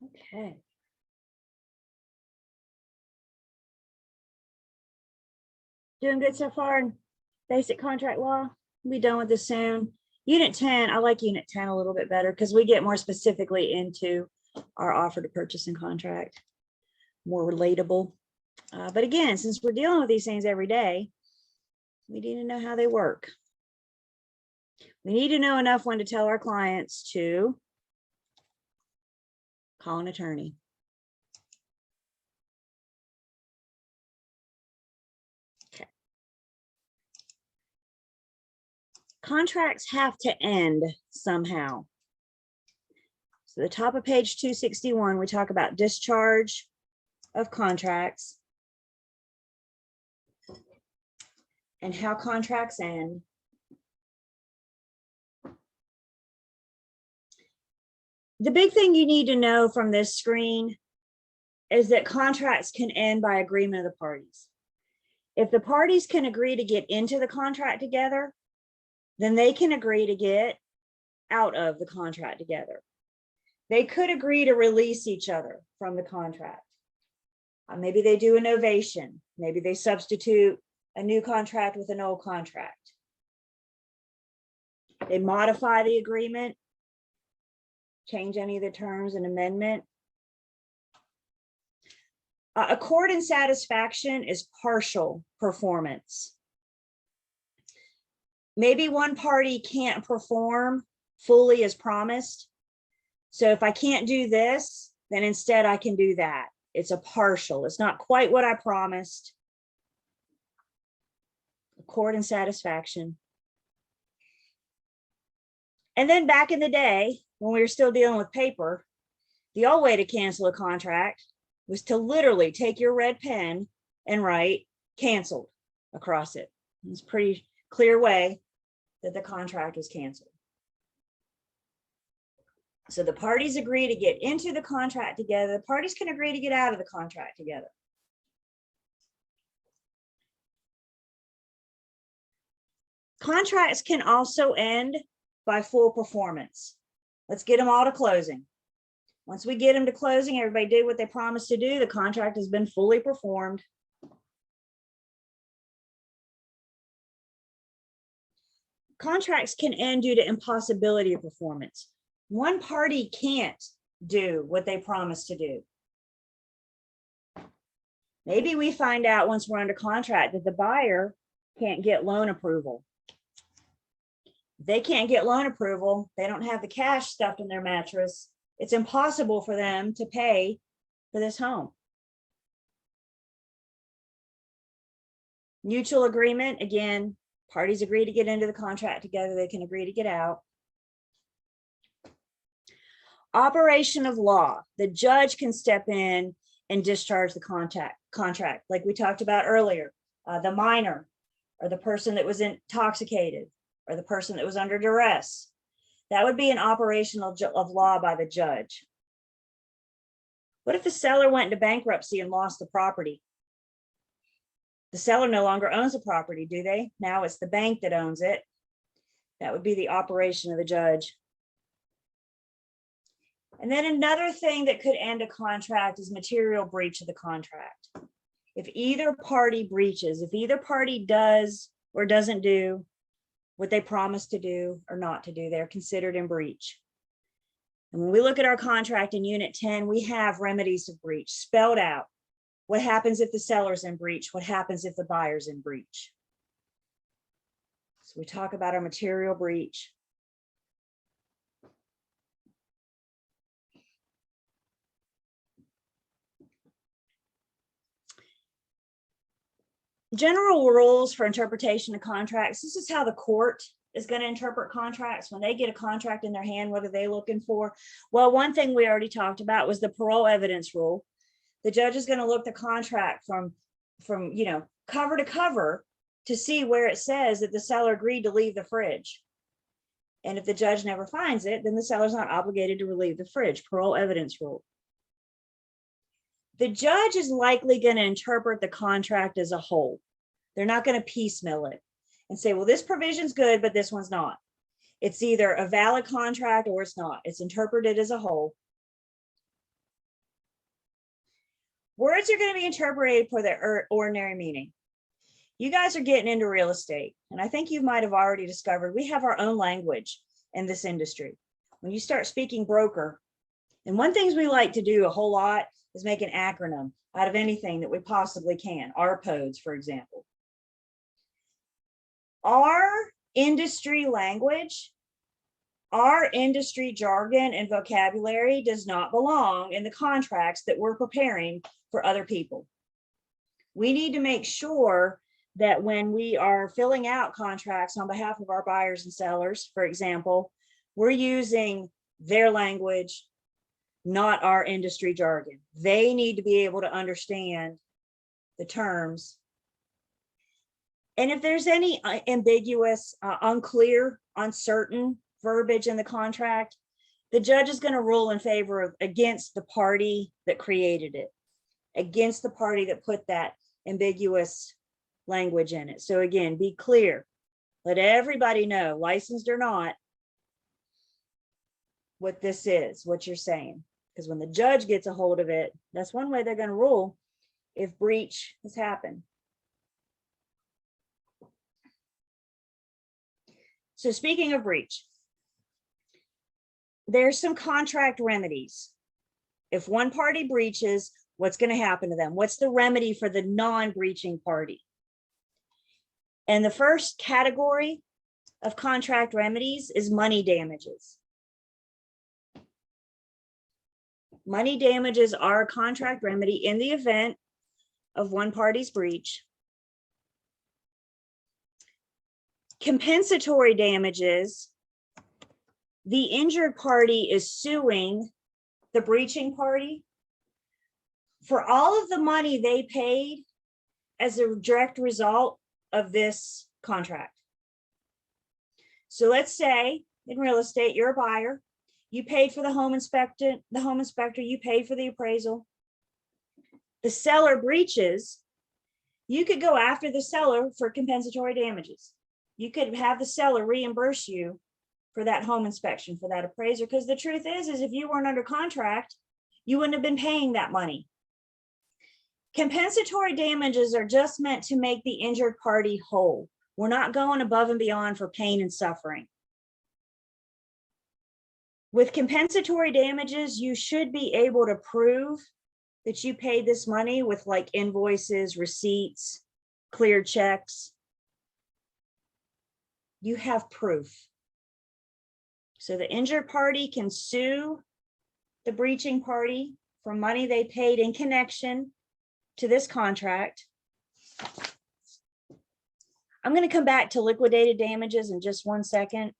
Okay. Doing good so far in basic contract law. We'll be done with this soon. Unit 10, I like Unit 10 a little bit better because we get more specifically into our offer to purchase and contract, more relatable. But again, since we're dealing with these things every day, we need to know how they work. We need to know enough when to tell our clients to call an attorney. Okay. Contracts have to end somehow. So the top of page 261, we talk about discharge of contracts and how contracts end. The big thing you need to know from this screen is that contracts can end by agreement of the parties. If the parties can agree to get into the contract together, then they can agree to get out of the contract together. They could agree to release each other from the contract. Maybe they do a novation. Maybe they substitute a new contract with an old contract. They modify the agreement, change any of the terms, an amendment. Accord and satisfaction is partial performance. Maybe one party can't perform fully as promised. So if I can't do this, then instead I can do that. It's a partial. It's not quite what I promised. Accord and satisfaction. And then back in the day, when we were still dealing with paper, the old way to cancel a contract was to literally take your red pen and write canceled across it. It's a pretty clear way that the contract was canceled. So the parties agree to get into the contract together. The parties can agree to get out of the contract together. Contracts can also end by full performance. Let's get them all to closing. Once we get them to closing, everybody did what they promised to do. The contract has been fully performed. Contracts can end due to impossibility of performance. One party can't do what they promised to do. Maybe we find out once we're under contract that the buyer can't get loan approval. If they can't get loan approval, they don't have the cash stuffed in their mattress. It's impossible for them to pay for this home. Mutual agreement, again, parties agree to get into the contract together, they can agree to get out. Operation of law, the judge can step in and discharge the contract, like we talked about earlier. The minor, or the person that was intoxicated, or the person that was under duress. That would be an operation of law by the judge. What if the seller went into bankruptcy and lost the property? The seller no longer owns the property, do they? Now it's the bank that owns it. That would be the operation of the judge. And then another thing that could end a contract is material breach of the contract. If either party breaches, if either party does or doesn't do what they promised to do or not to do, they're considered in breach. And when we look at our contract in Unit 10, we have remedies of breach spelled out. What happens if the seller's in breach? What happens if the buyer's in breach? So we talk about our material breach. General rules for interpretation of contracts. This is how the court is going to interpret contracts. When they get a contract in their hand, what are they looking for? Well, one thing we already talked about was the parole evidence rule. The judge is going to look the contract from cover to cover to see where it says that the seller agreed to leave the fridge. And if the judge never finds it, then the seller's not obligated to relieve the fridge. Parole evidence rule. The judge is likely going to interpret the contract as a whole. They're not going to piecemeal it and say, well, this provision's good, but this one's not. It's either a valid contract or it's not. It's interpreted as a whole. Words are going to be interpreted for their ordinary meaning. You guys are getting into real estate, and I think you might have already discovered we have our own language in this industry. When you start speaking broker, and one thing we like to do a whole lot is make an acronym out of anything that we possibly can, RPODES, for example. Our industry language, our industry jargon and vocabulary does not belong in the contracts that we're preparing for other people. We need to make sure that when we are filling out contracts on behalf of our buyers and sellers, for example, we're using their language, not our industry jargon. They need to be able to understand the terms. And if there's any ambiguous, unclear, uncertain verbiage in the contract, the judge is going to rule in favor of against the party that created it, against the party that put that ambiguous language in it. So again, be clear. Let everybody know, licensed or not, what this is, what you're saying. Because when the judge gets a hold of it, that's one way they're going to rule if breach has happened. So speaking of breach, there's some contract remedies. If one party breaches, what's going to happen to them? What's the remedy for the non-breaching party? And the first category of contract remedies is money damages. Money damages are a contract remedy in the event of one party's breach. Compensatory damages, the injured party is suing the breaching party for all of the money they paid as a direct result of this contract. So let's say in real estate, you're a buyer, you paid for the home inspector, you paid for the appraisal. The seller breaches, you could go after the seller for compensatory damages. You could have the seller reimburse you for that home inspection, for that appraiser, because the truth is if you weren't under contract, you wouldn't have been paying that money. Compensatory damages are just meant to make the injured party whole. We're not going above and beyond for pain and suffering. With compensatory damages, you should be able to prove that you paid this money with like invoices, receipts, clear checks. You have proof. So the injured party can sue the breaching party for money they paid in connection to this contract. I'm going to come back to liquidated damages in just 1 second.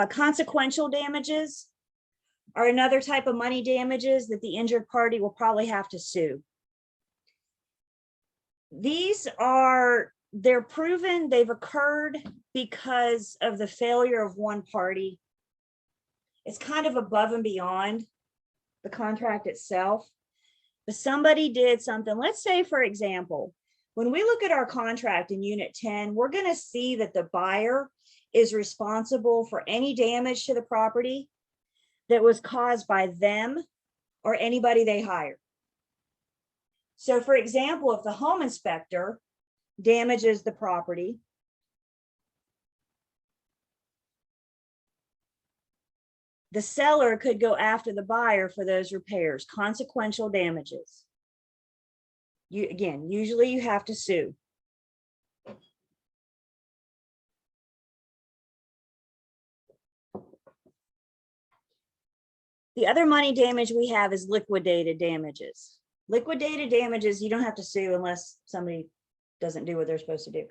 Consequential damages are another type of money damages that the injured party will probably have to sue. These are, they're proven, they've occurred because of the failure of one party. It's kind of above and beyond the contract itself. But somebody did something. Let's say, for example, when we look at our contract in Unit 10, we're going to see that the buyer is responsible for any damage to the property that was caused by them or anybody they hire. So, for example, if the home inspector damages the property, the seller could go after the buyer for those repairs, consequential damages. Again, usually you have to sue. The other money damage we have is liquidated damages. Liquidated damages, you don't have to sue unless somebody doesn't do what they're supposed to do.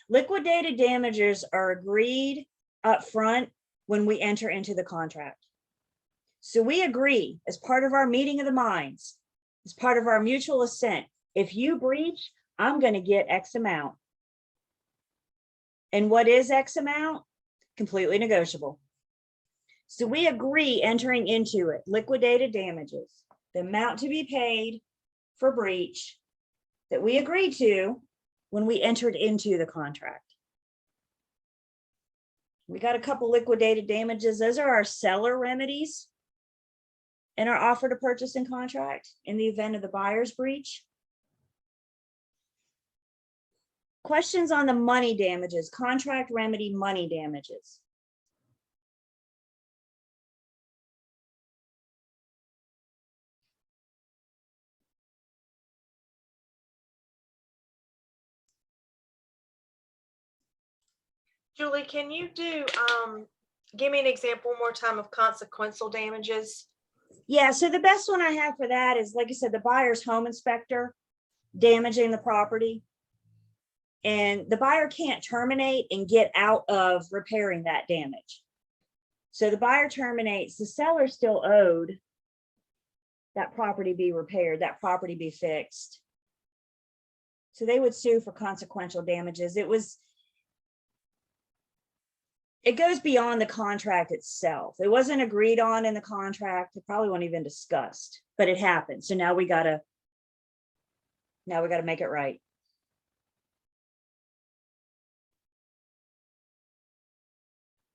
Liquidated damages are agreed up front when we enter into the contract. So we agree as part of our meeting of the minds, as part of our mutual assent, if you breach, I'm going to get X amount. And what is X amount? Completely negotiable. So we agree entering into it, liquidated damages, the amount to be paid for breach that we agreed to when we entered into the contract. We got a couple liquidated damages. Those are our seller remedies. in our offer to purchase and contract in the event of the buyer's breach. Questions on the money damages, contract remedy money damages. Julie, can you give me an example one more time of consequential damages? Yeah, so the best one I have for that is, like I said, the buyer's home inspector damaging the property. And the buyer can't terminate and get out of repairing that damage. So the buyer terminates, the seller still owed that property be repaired, that property be fixed. So they would sue for consequential damages. It goes beyond the contract itself. It wasn't agreed on in the contract. It probably wasn't even discussed, but it happened. So now we gotta make it right.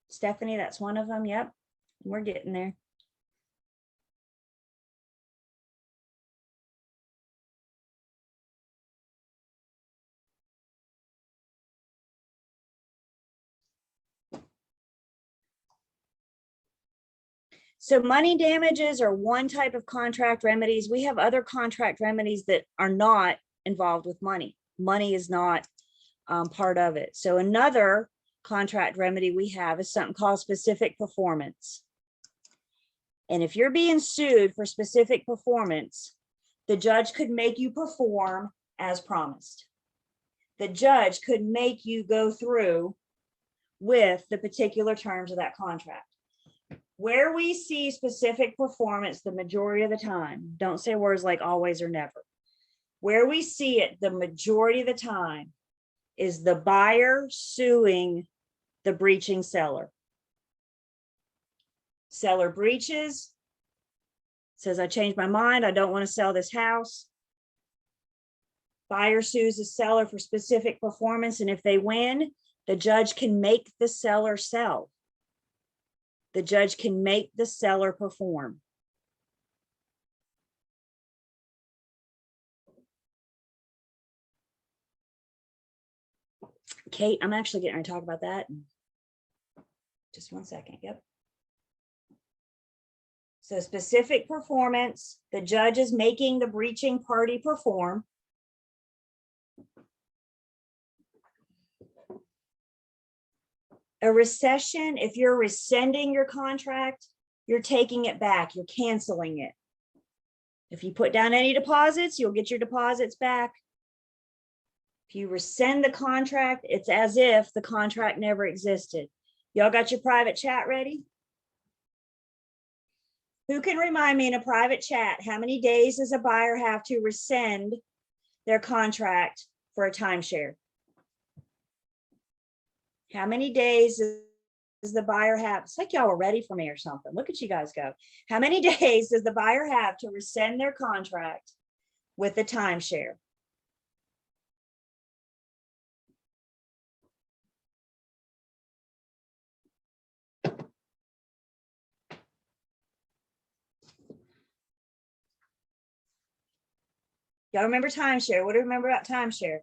Stephanie, that's one of them. Yep, we're getting there. So money damages are one type of contract remedies. We have other contract remedies that are not involved with money. Money is not part of it. So another contract remedy we have is something called specific performance. And if you're being sued for specific performance, the judge could make you perform as promised. The judge could make you go through with the particular terms of that contract. Where we see specific performance the majority of the time, don't say words like always or never. Where we see it the majority of the time is the buyer suing the breaching seller. Seller breaches, says, I changed my mind, I don't want to sell this house. Buyer sues the seller for specific performance, and if they win, the judge can make the seller sell. The judge can make the seller perform. Kate, I'm actually getting ready to talk about that. Just 1 second. Yep. So specific performance, the judge is making the breaching party perform. A rescission, if you're rescinding your contract, you're taking it back, you're canceling it. If you put down any deposits, you'll get your deposits back. If you rescind the contract, it's as if the contract never existed. Y'all got your private chat ready? Who can remind me in a private chat, how many days does a buyer have to rescind their contract for a timeshare? How many days does the buyer have? It's like y'all were ready for me or something. Look at you guys go. How many days does the buyer have to rescind their contract with the timeshare? Y'all remember timeshare? What do you remember about timeshare?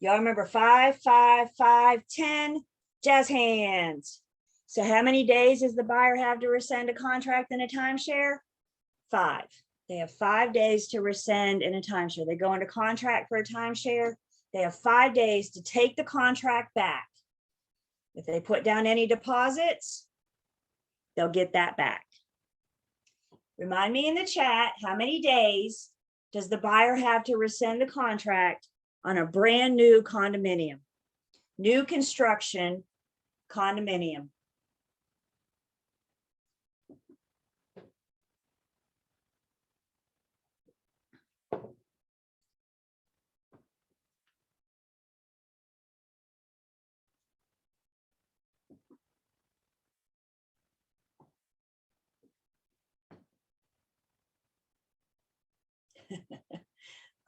Y'all remember 5, 5, 5, 10, jazz hands. So how many days does the buyer have to rescind a contract in a timeshare? 5. They have 5 days to rescind in a timeshare. They go into contract for a timeshare. They have 5 days to take the contract back. If they put down any deposits, they'll get that back. Remind me in the chat, how many days does the buyer have to rescind the contract on a brand new condominium? New construction condominium.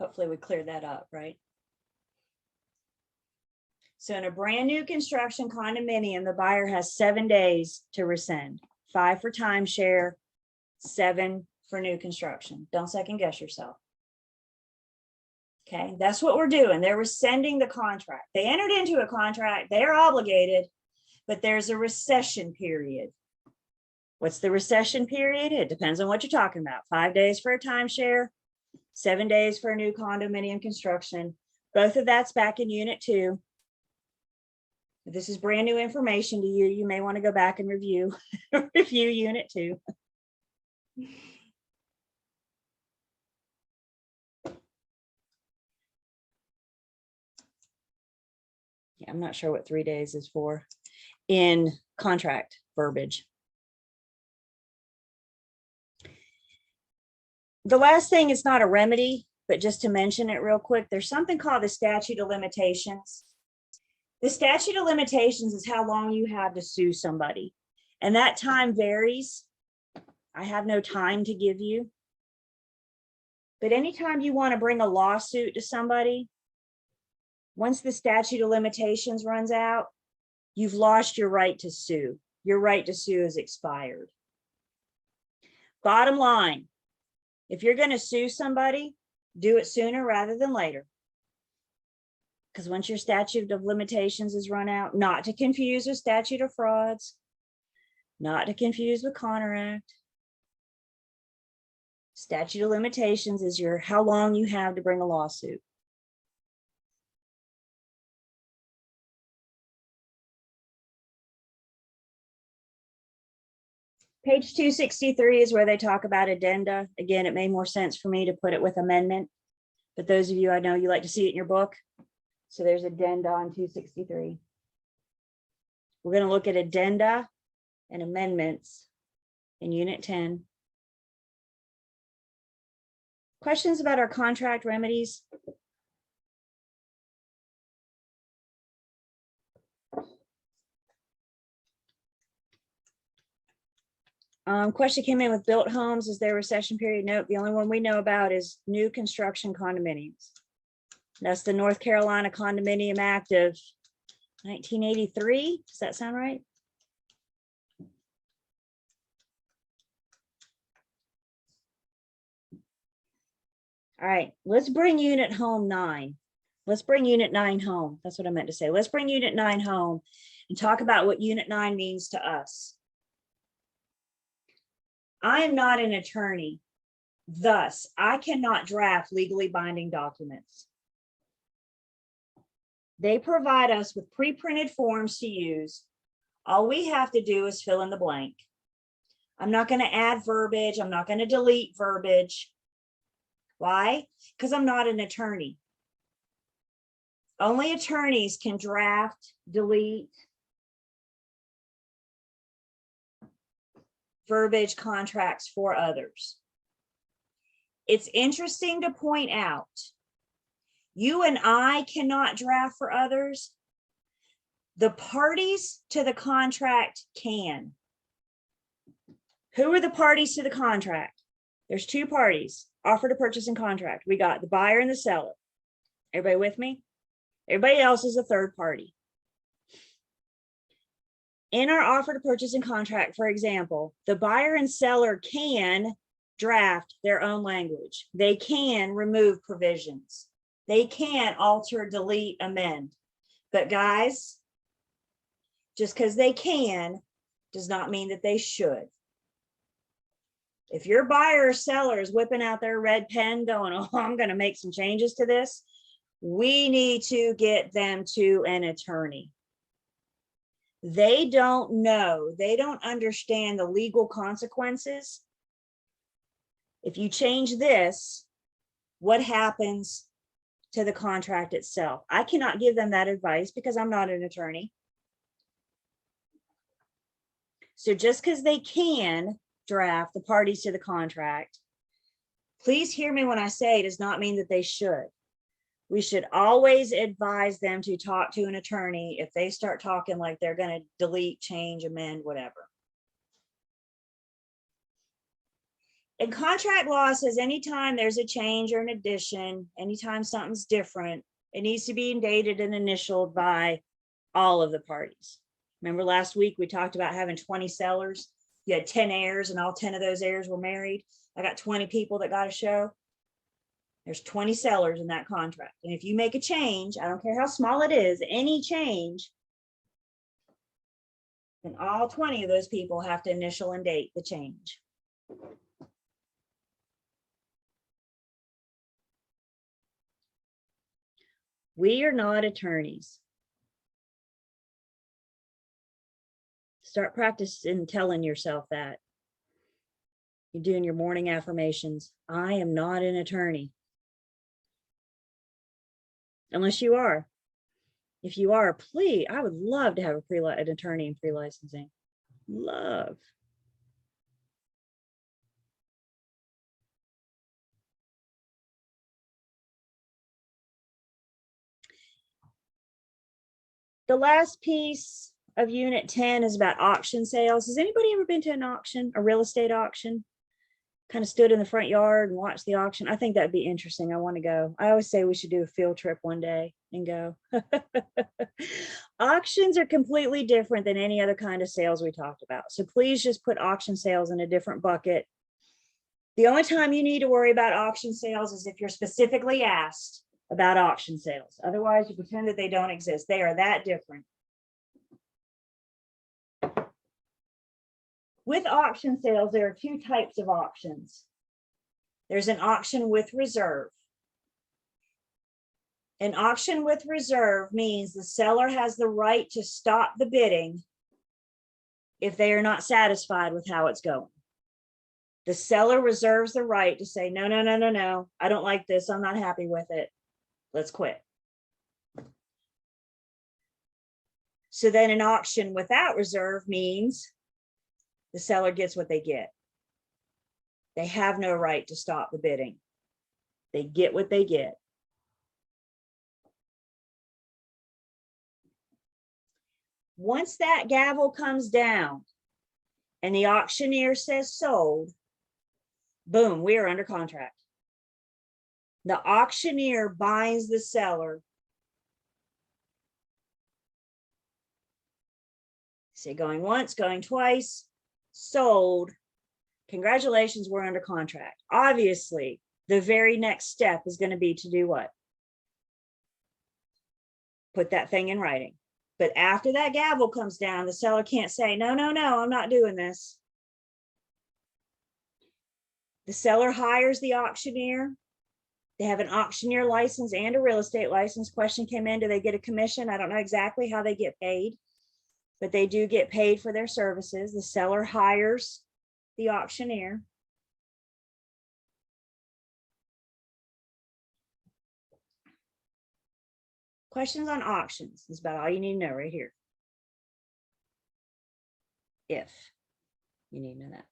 Hopefully we cleared that up, right? So in a brand new construction condominium, the buyer has 7 days to rescind. 5 for timeshare, 7 for new construction. Don't second guess yourself. Okay, that's what we're doing. They're rescinding the contract. They entered into a contract, they're obligated, but there's a recession period. What's the recession period? It depends on what you're talking about. 5 days for a timeshare, 7 days for a new condominium construction. Both of that's back in Unit 2. If this is brand new information to you, you may want to go back and review Unit 2. Yeah, I'm not sure what 3 days is for in contract verbiage. The last thing is not a remedy, but just to mention it real quick, there's something called the statute of limitations. The statute of limitations is how long you have to sue somebody, and that time varies. I have no time to give you. But anytime you want to bring a lawsuit to somebody, once the statute of limitations runs out, you've lost your right to sue. Your right to sue is expired. Bottom line, if you're going to sue somebody, do it sooner rather than later. Because once your statute of limitations is run out, not to confuse with statute of frauds, not to confuse with Connor Act. Statute of limitations is your how long you have to bring a lawsuit. Page 263 is where they talk about addenda. Again, it made more sense for me to put it with amendment, but those of you, I know you like to see it in your book. So there's addenda on 263. We're going to look at addenda and amendments in Unit 10. Questions about our contract remedies? Question came in with built homes. Is there a recession period? Nope. The only one we know about is new construction condominiums. That's the North Carolina Condominium Act of 1983. Does that sound right? All right, let's bring unit home 9. Let's bring unit 9 home. That's what I meant to say. Let's bring unit 9 home and talk about what unit 9 means to us. I am not an attorney. Thus, I cannot draft legally binding documents. They provide us with pre-printed forms to use. All we have to do is fill in the blank. I'm not going to add verbiage. I'm not going to delete verbiage. Why? Because I'm not an attorney. Only attorneys can draft, delete, verbiage contracts for others. It's interesting to point out, you and I cannot draft for others. The parties to the contract can. Who are the parties to the contract? There's 2 parties, offer to purchase and contract. We got the buyer and the seller. Everybody with me? Everybody else is a third party. In our offer to purchase and contract, for example, the buyer and seller can draft their own language. They can remove provisions. They can alter, delete, amend. But guys, just because they can does not mean that they should. If your buyer or seller is whipping out their red pen going, oh, I'm going to make some changes to this, we need to get them to an attorney. They don't know, they don't understand the legal consequences. If you change this, what happens to the contract itself? I cannot give them that advice because I'm not an attorney. So just because they can draft the parties to the contract, please hear me when I say it does not mean that they should. We should always advise them to talk to an attorney if they start talking like they're going to delete, change, amend, whatever. And contract law says anytime there's a change or an addition, anytime something's different, it needs to be dated and initialed by all of the parties. Remember last week we talked about having 20 sellers? you had 10 heirs and all 10 of those heirs were married. I got 20 people that got a show. There's 20 sellers in that contract. And if you make a change, I don't care how small it is, any change, then all 20 of those people have to initial and date the change. We are not attorneys. Start practicing telling yourself that. You're doing your morning affirmations. I am not an attorney. Unless you are. If you are, please, I would love to have an attorney in pre-licensing. Love. The last piece of Unit 10 is about auction sales. Has anybody ever been to an auction, a real estate auction? Kind of stood in the front yard and watched the auction. I think that'd be interesting. I want to go. I always say we should do a field trip one day and go. Auctions are completely different than any other kind of sales we talked about. So please just put auction sales in a different bucket. The only time you need to worry about auction sales is if you're specifically asked about auction sales. Otherwise, you pretend that they don't exist. They are that different. With auction sales, there are two types of auctions. There's an auction with reserve. An auction with reserve means the seller has the right to stop the bidding if they are not satisfied with how it's going. The seller reserves the right to say, no, no, no, no, no, I don't like this. I'm not happy with it. Let's quit. So then an auction without reserve means the seller gets what they get. They have no right to stop the bidding. They get what they get. Once that gavel comes down and the auctioneer says sold, boom, we are under contract. The auctioneer binds the seller. Say going once, going twice, sold. Congratulations, we're under contract. Obviously, the very next step is going to be to do what? Put that thing in writing. But after that gavel comes down, the seller can't say, no, no, no, I'm not doing this. The seller hires the auctioneer. They have an auctioneer license and a real estate license. Question came in, do they get a commission? I don't know exactly how they get paid, but they do get paid for their services. The seller hires the auctioneer. Questions on auctions is about all you need to know right here. If you need to know that.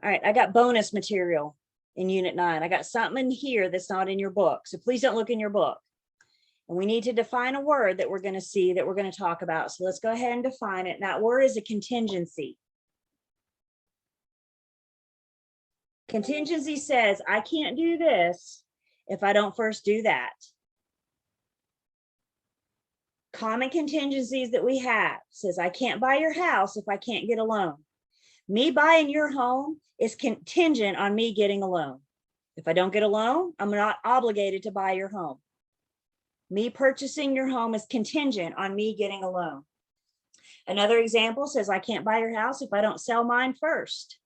All right, I got bonus material in Unit 9. I got something in here that's not in your book. So please don't look in your book. And we need to define a word that we're going to see, that we're going to talk about. So let's go ahead and define it. And that word is a contingency. Contingency says, I can't do this if I don't first do that. Common contingencies that we have says, I can't buy your house if I can't get a loan. Me buying your home is contingent on me getting a loan. If I don't get a loan, I'm not obligated to buy your home. Me purchasing your home is contingent on me getting a loan. Another example says, I can't buy your house if I don't sell mine first.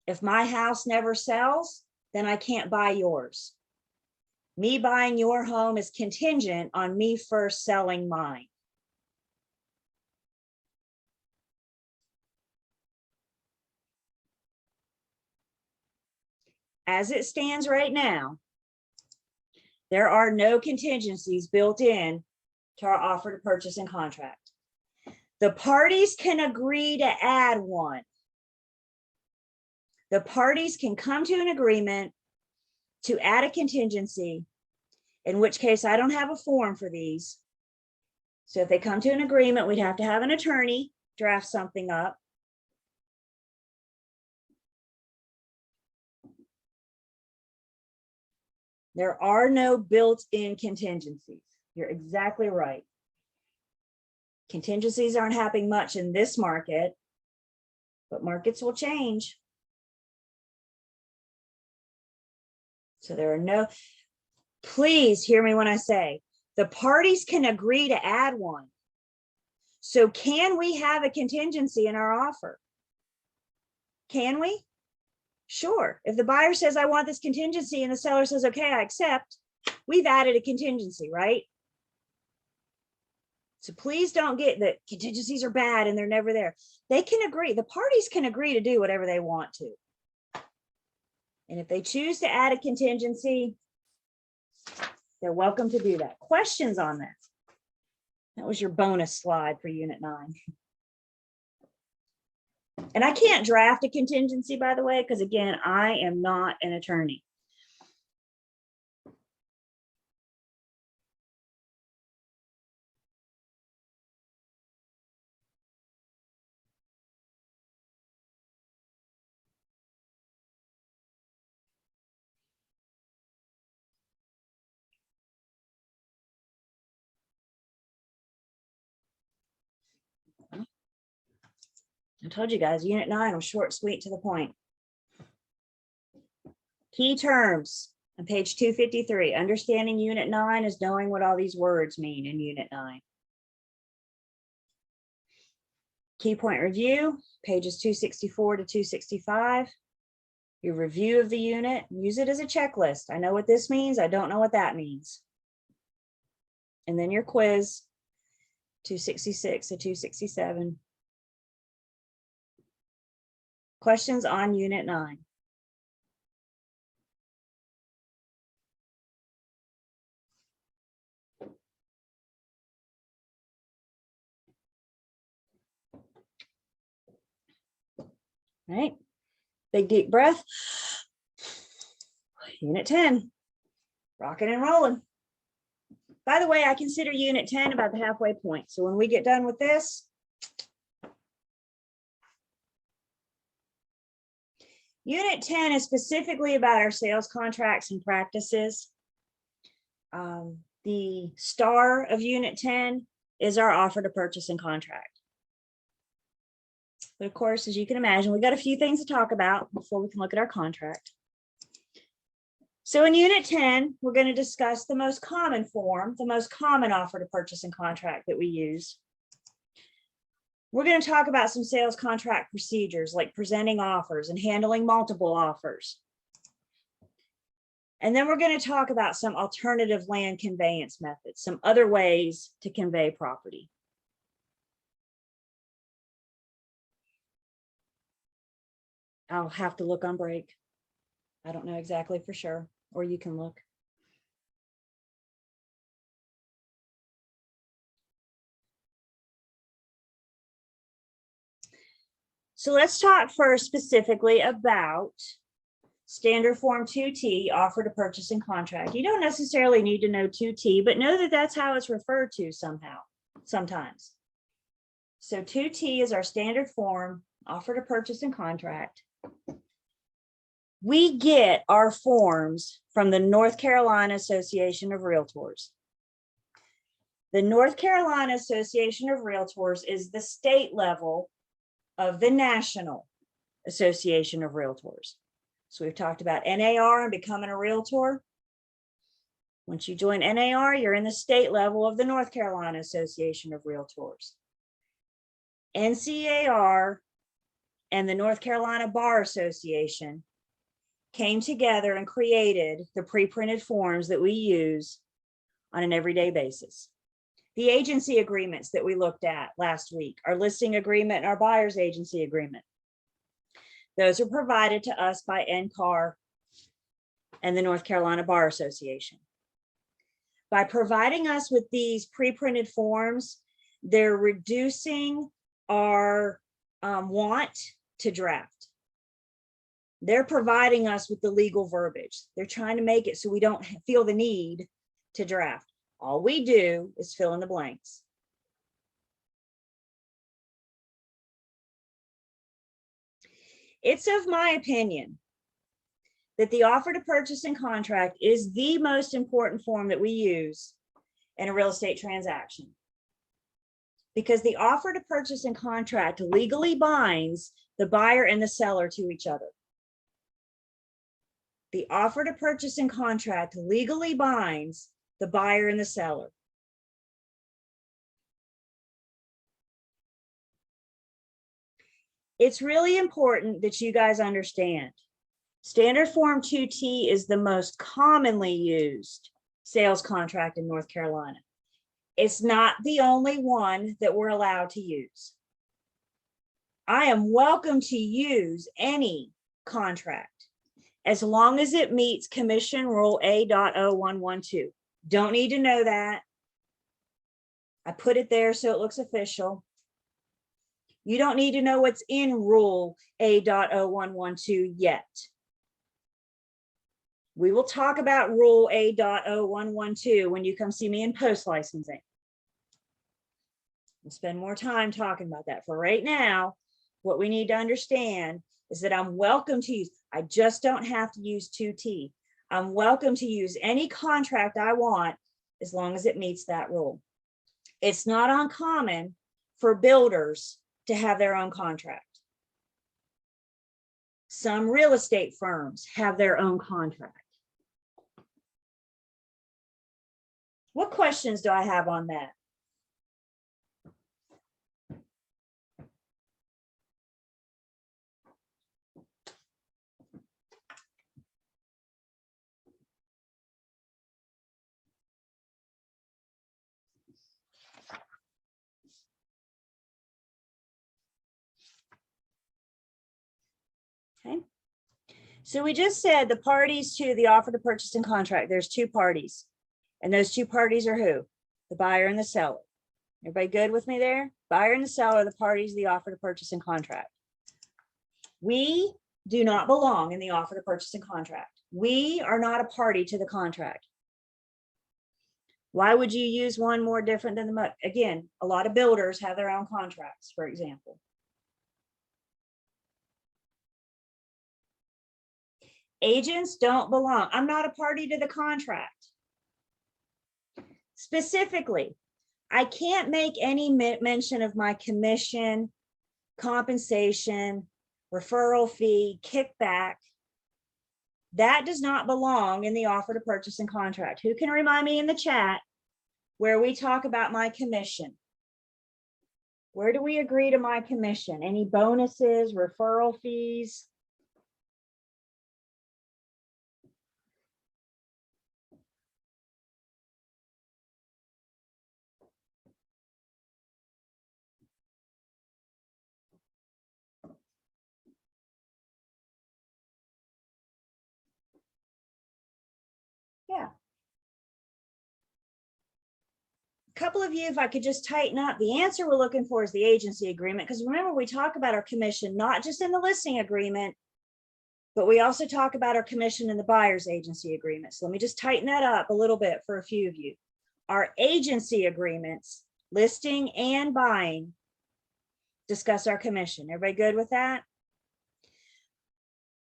If my house never sells, then I can't buy yours. Me buying your home is contingent on me first selling mine. As it stands right now, there are no contingencies built in to our offer to purchase and contract. The parties can agree to add one. The parties can come to an agreement to add a contingency, in which case I don't have a form for these. So if they come to an agreement, we'd have to have an attorney draft something up. There are no built-in contingencies. You're exactly right. Contingencies aren't happening much in this market, but markets will change. So there are no, please hear me when I say, the parties can agree to add one. So can we have a contingency in our offer? Can we? Sure. If the buyer says, I want this contingency, and the seller says, okay, I accept, we've added a contingency, right? So please don't get that contingencies are bad and they're never there. They can agree. The parties can agree to do whatever they want to. And if they choose to add a contingency, they're welcome to do that. Questions on that? That was your bonus slide for Unit 9. And I can't draft a contingency, by the way, because again, I am not an attorney. I told you guys, Unit 9 was short, sweet, to the point. Key terms on page 253. Understanding Unit 9 is knowing what all these words mean in Unit 9. Key point review, pages 264 to 265. Your review of the unit, use it as a checklist. I know what this means. I don't know what that means. And then your quiz, 266 to 267. Questions on Unit 9. Right, big deep breath. Unit 10, rocking and rolling. By the way, I consider Unit 10 about the halfway point. So when we get done with this, Unit 10 is specifically about our sales contracts and practices. The star of Unit 10 is our offer to purchase and contract. But of course, as you can imagine, we've got a few things to talk about before we can look at our contract. So in Unit 10, we're going to discuss the most common form, the most common offer to purchase and contract that we use. We're going to talk about some sales contract procedures like presenting offers and handling multiple offers. And then we're going to talk about some alternative land conveyance methods, some other ways to convey property. I'll have to look on break. I don't know exactly for sure, or you can look. So let's talk first specifically about standard form 2T, offer to purchase and contract. You don't necessarily need to know 2T, but know that that's how it's referred to somehow, sometimes. So 2T is our standard form, offer to purchase and contract. We get our forms from the North Carolina Association of Realtors. The North Carolina Association of Realtors is the state level of the National Association of Realtors. So we've talked about NAR and becoming a realtor. Once you join NAR, you're in the state level of the North Carolina Association of Realtors. NCAR and the North Carolina Bar Association came together and created the pre-printed forms that we use on an everyday basis. The agency agreements that we looked at last week, our listing agreement and our buyer's agency agreement. Those are provided to us by NCAR and the North Carolina Bar Association. By providing us with these pre-printed forms, they're reducing our want to draft. They're providing us with the legal verbiage. They're trying to make it so we don't feel the need to draft. All we do is fill in the blanks. It's of my opinion that the offer to purchase and contract is the most important form that we use in a real estate transaction. Because the offer to purchase and contract legally binds the buyer and the seller to each other. The offer to purchase and contract legally binds the buyer and the seller. It's really important that you guys understand. Standard Form 2T is the most commonly used sales contract in North Carolina. It's not the only one that we're allowed to use. I am welcome to use any contract as long as it meets Commission Rule A.0112. Don't need to know that. I put it there so it looks official. You don't need to know what's in Rule A.0112 yet. We will talk about Rule A.0112 when you come see me in post licensing. We'll spend more time talking about that. For right now, what we need to understand is that I'm welcome to use, I just don't have to use 2T. I'm welcome to use any contract I want as long as it meets that rule. It's not uncommon for builders to have their own contract. Some real estate firms have their own contract. What questions do I have on that? Okay. So we just said the parties to the offer to purchase and contract, there's two parties. And those two parties are who? The buyer and the seller. Everybody good with me there? Buyer and the seller are the parties to the offer to purchase and contract. We do not belong in the offer to purchase and contract. We are not a party to the contract. Why would you use one more different than the, again, a lot of builders have their own contracts, for example. Agents don't belong. I'm not a party to the contract. Specifically, I can't make any mention of my commission, compensation, referral fee, kickback. That does not belong in the offer to purchase and contract. Who can remind me in the chat where we talk about my commission? Where do we agree to my commission? Any bonuses, referral fees? Yeah. A couple of you, if I could just tighten up, the answer we're looking for is the agency agreement. Because remember, we talk about our commission, not just in the listing agreement, but we also talk about our commission in the buyer's agency agreement. So let me just tighten that up a little bit for a few of you. Our agency agreements, listing and buying, discuss our commission. Everybody good with that?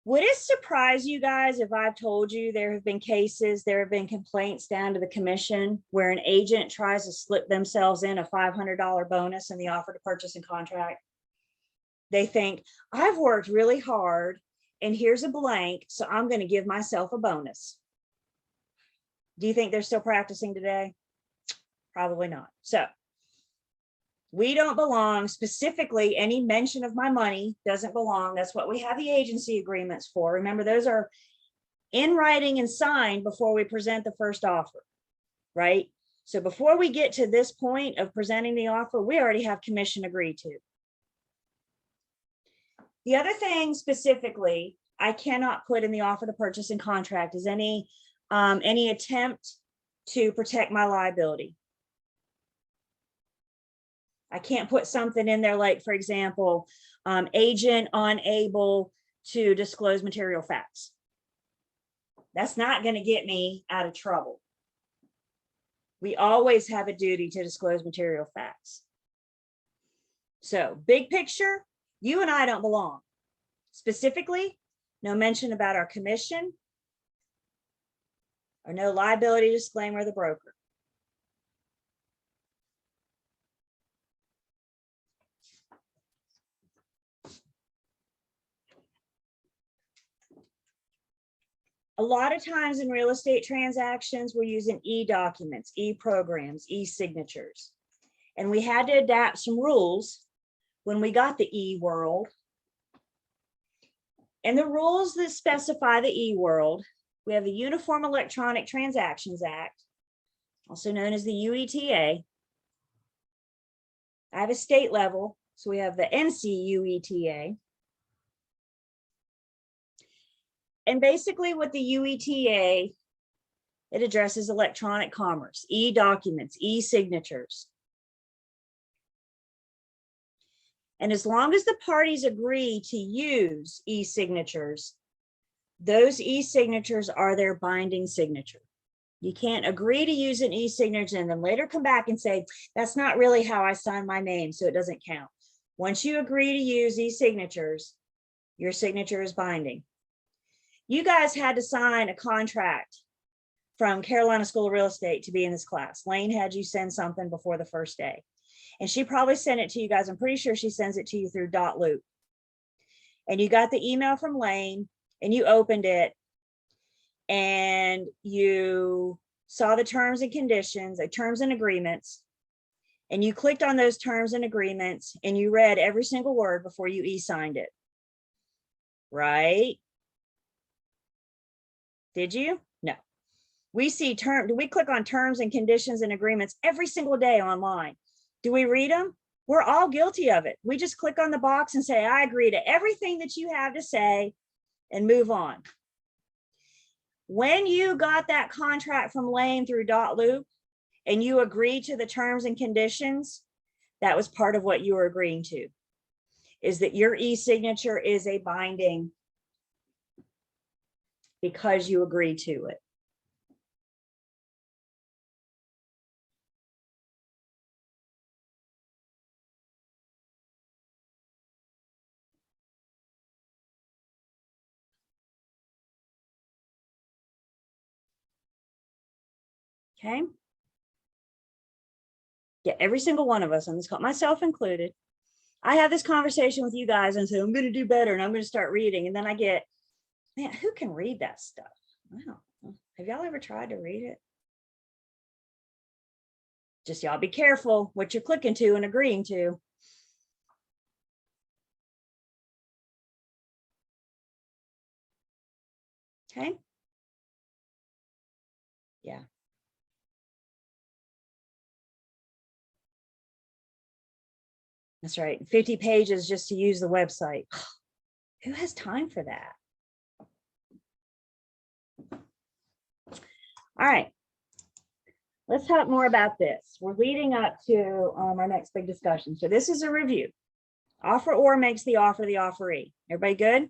Would it surprise you guys if I've told you there have been cases, there have been complaints down to the commission where an agent tries to slip themselves in a $500 bonus in the offer to purchase and contract? They think, I've worked really hard and here's a blank, so I'm going to give myself a bonus. Do you think they're still practicing today? Probably not. So we don't belong. Specifically, any mention of my money doesn't belong. That's what we have the agency agreements for. Remember, those are in writing and signed before we present the first offer, right? So before we get to this point of presenting the offer, we already have commission agreed to. The other thing specifically, I cannot put in the offer to purchase and contract is any attempt to protect my liability. I can't put something in there like, for example, agent unable to disclose material facts. That's not going to get me out of trouble. We always have a duty to disclose material facts. So big picture, you and I don't belong. Specifically, No mention about our commission. Or no liability disclaimer of the broker. A lot of times in real estate transactions, we're using e-documents, e-programs, e-signatures. And we had to adapt some rules when we got the e-world. And the rules that specify the e-world, we have the Uniform Electronic Transactions Act, also known as the UETA. I have a state level, so we have the NCUETA. And basically with the UETA, it addresses electronic commerce, e-documents, e-signatures. And as long as the parties agree to use e-signatures, those e-signatures are their binding signature. You can't agree to use an e-signature and then later come back and say, that's not really how I signed my name, so it doesn't count. Once you agree to use e-signatures, your signature is binding. You guys had to sign a contract from Carolina School of Real Estate to be in this class. Lane had you send something before the first day. And she probably sent it to you guys. I'm pretty sure she sends it to you through .loop. And you got the email from Lane and you opened it and you saw the terms and conditions, the terms and agreements, and you clicked on those terms and agreements and you read every single word before you e-signed it. Right? Did you? No. We see do we click on terms and conditions and agreements every single day online? Do we read them? We're all guilty of it. We just click on the box and say, I agree to everything that you have to say and move on. When you got that contract from Lane through .loop and you agreed to the terms and conditions, that was part of what you were agreeing to, is that your e-signature is a binding because you agreed to it. Okay. Yeah, every single one of us on this call, myself included. I have this conversation with you guys and say, I'm going to do better and I'm going to start reading. And then I get, man, who can read that stuff? I don't know. Have y'all ever tried to read it? Just y'all be careful what you're clicking to and agreeing to. Okay. Yeah. That's right. 50 pages just to use the website. Who has time for that? All right. Let's talk more about this. We're leading up to our next big discussion. So this is a review. Offeror makes the offer the offeree. Everybody good?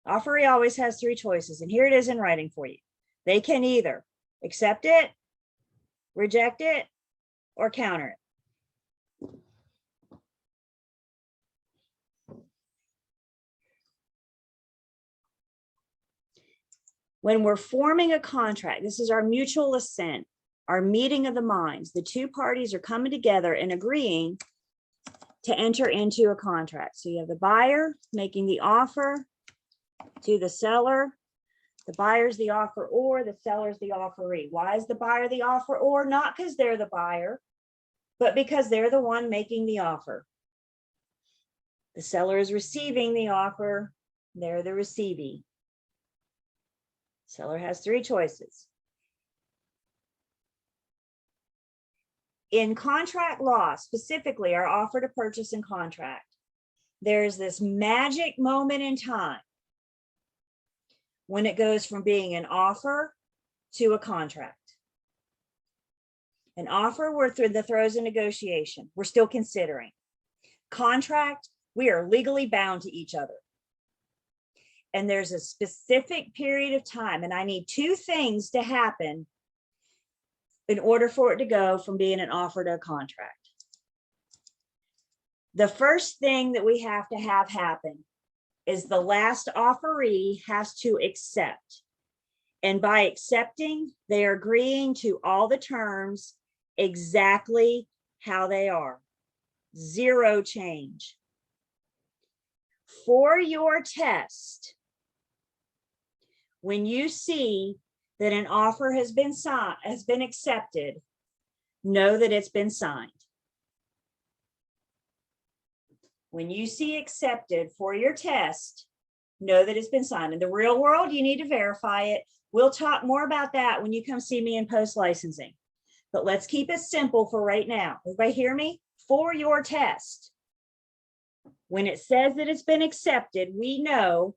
Offeree always has three choices, and here it is in writing for you. They can either accept it, reject it, or counter it. When we're forming a contract, this is our mutual assent, our meeting of the minds. The two parties are coming together and agreeing to enter into a contract. So you have the buyer making the offer to the seller. The buyer's the offeror, the seller's the offeree. Why is the buyer the offeror? Not because they're the buyer, but because they're the one making the offer. The seller is receiving the offer, they're the receivee. Seller has three choices. In contract law, specifically our offer to purchase and contract, there's this magic moment in time when it goes from being an offer to a contract. An offer, we're through the throes of negotiation. We're still considering. Contract, we are legally bound to each other. And there's a specific period of time, and I need two things to happen in order for it to go from being an offer to a contract. The first thing that we have to have happen is the last offeree has to accept. And by accepting, they are agreeing to all the terms exactly how they are. Zero change. For your test, when you see that an offer has been accepted, know that it's been signed. When you see accepted for your test, know that it's been signed. In the real world, you need to verify it. We'll talk more about that when you come see me in post licensing. But let's keep it simple for right now. Everybody hear me? For your test, when it says that it's been accepted, we know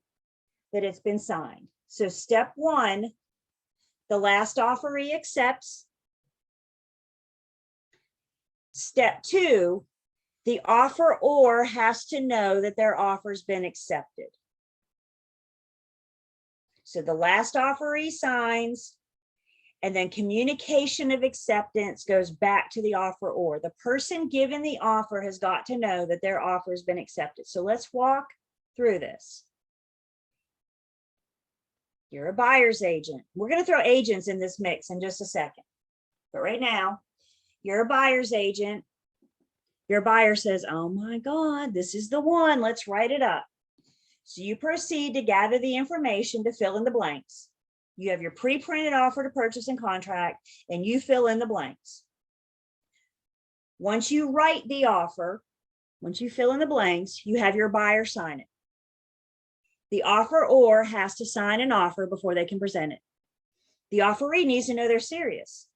that it's been signed. So step one, the last offeree accepts. Step two, the offeror has to know that their offer's been accepted. So the last offeree signs, and then communication of acceptance goes back to the offeror. The person given the offer has got to know that their offer has been accepted. So let's walk through this. You're a buyer's agent. We're going to throw agents in this mix in just a second. But right now, you're a buyer's agent. Your buyer says, oh my God, this is the one. Let's write it up. So you proceed to gather the information to fill in the blanks. You have your pre-printed offer to purchase and contract, and you fill in the blanks. Once you write the offer, once you fill in the blanks, you have your buyer sign it. The offeror has to sign an offer before they can present it. The offeree needs to know they're serious.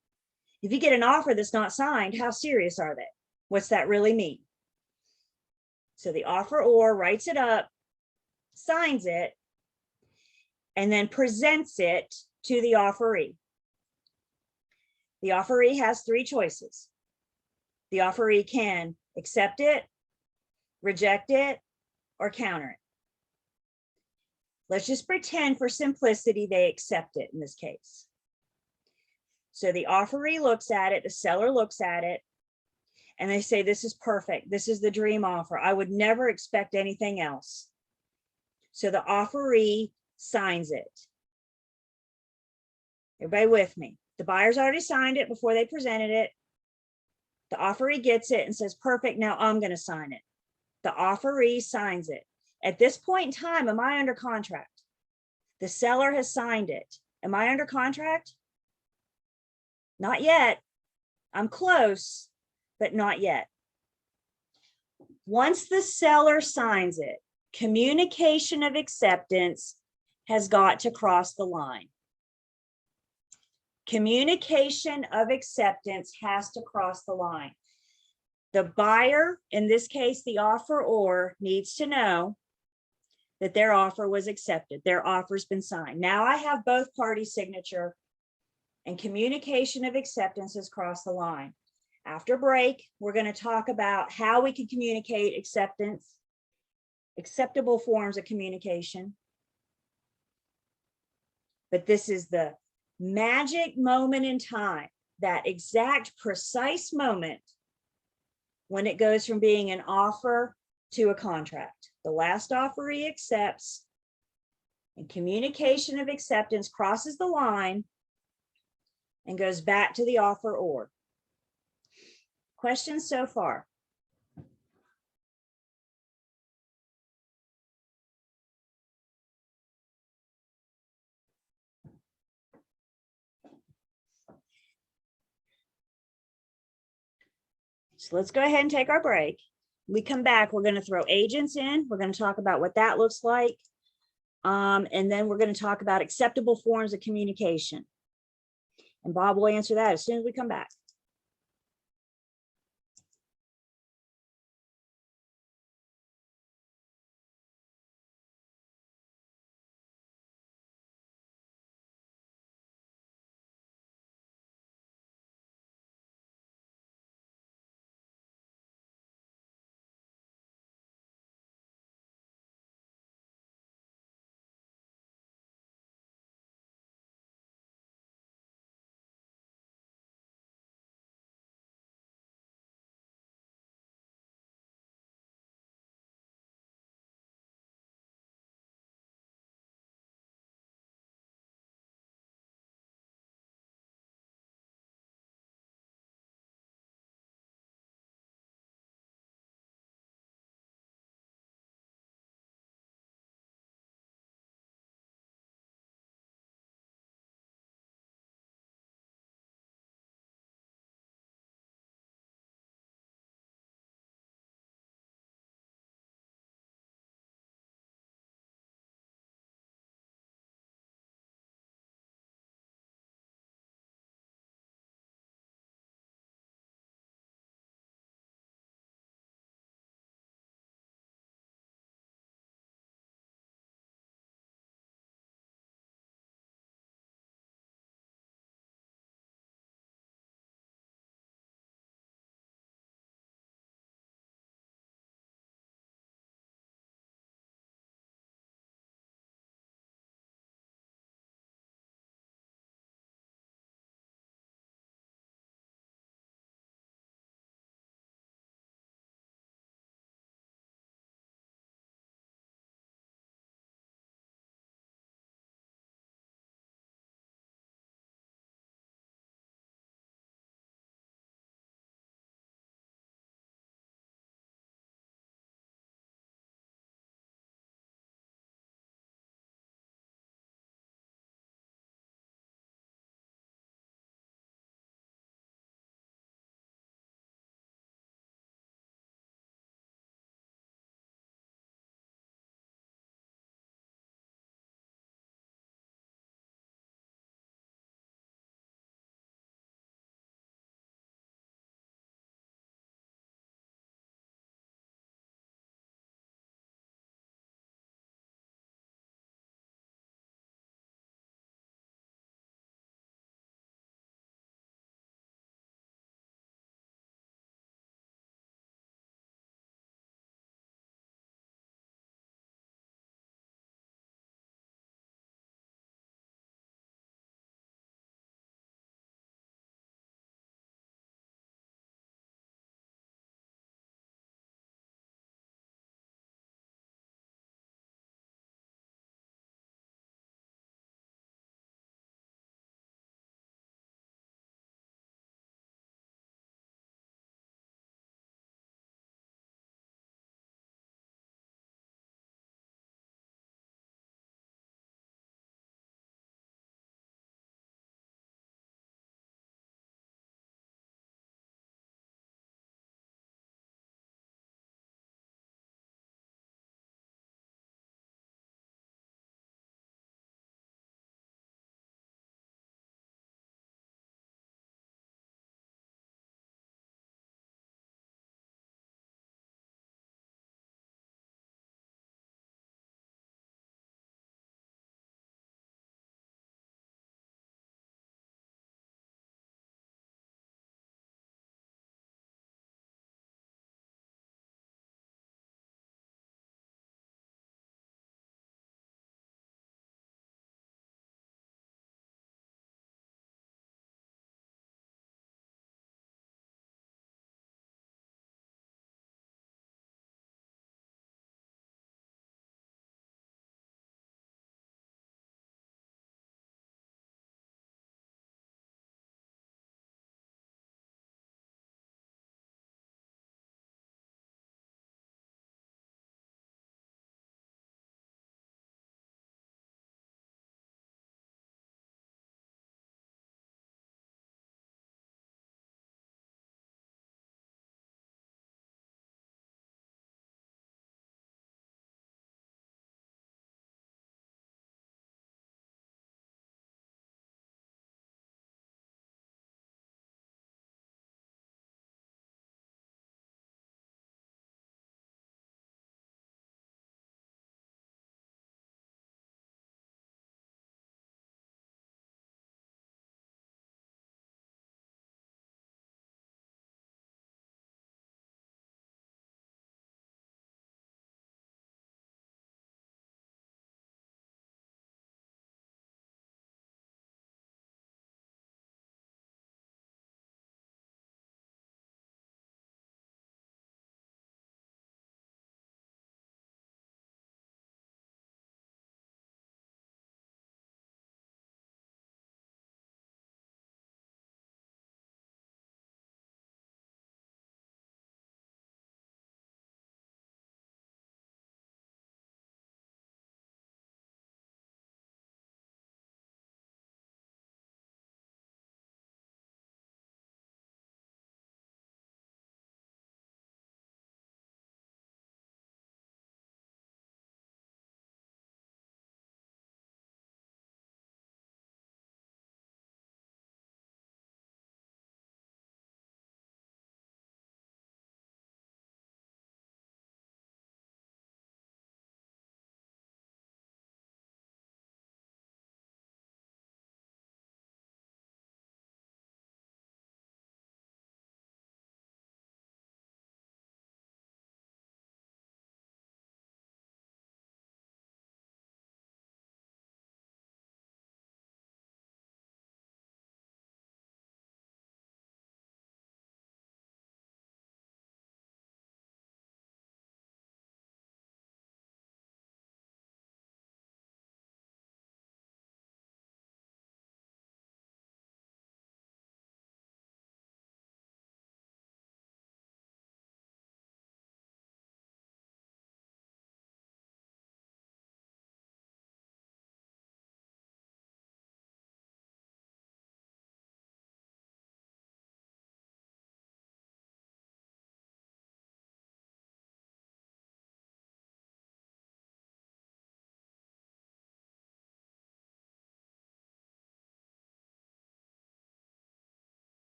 If you get an offer that's not signed, how serious are they? What's that really mean? So the offeror writes it up, signs it, and then presents it to the offeree. The offeree has three choices. The offeree can accept it, reject it, or counter it. Let's just pretend for simplicity they accept it in this case. So the offeree looks at it, the seller looks at it, and they say, this is perfect. This is the dream offer. I would never expect anything else. So the offeree signs it. Everybody with me? The buyer's already signed it before they presented it. The offeree gets it and says, perfect, now I'm going to sign it. The offeree signs it. At this point in time, am I under contract? The seller has signed it. Am I under contract? Not yet. I'm close, but not yet. Once the seller signs it, communication of acceptance has got to cross the line. Communication of acceptance has to cross the line. The buyer, in this case, the offeror, needs to know that their offer was accepted. Their offer's been signed. Now I have both parties' signature, and communication of acceptance has crossed the line. After break, we're going to talk about how we can communicate acceptance, acceptable forms of communication. But this is the magic moment in time, that exact precise moment when it goes from being an offer to a contract. The last offeree accepts, and communication of acceptance crosses the line and goes back to the offeror. Questions so far? So let's go ahead and take our break. We come back, we're going to throw agents in. We're going to talk about what that looks like. And then we're going to talk about acceptable forms of communication. And Bob will answer that as soon as we come back.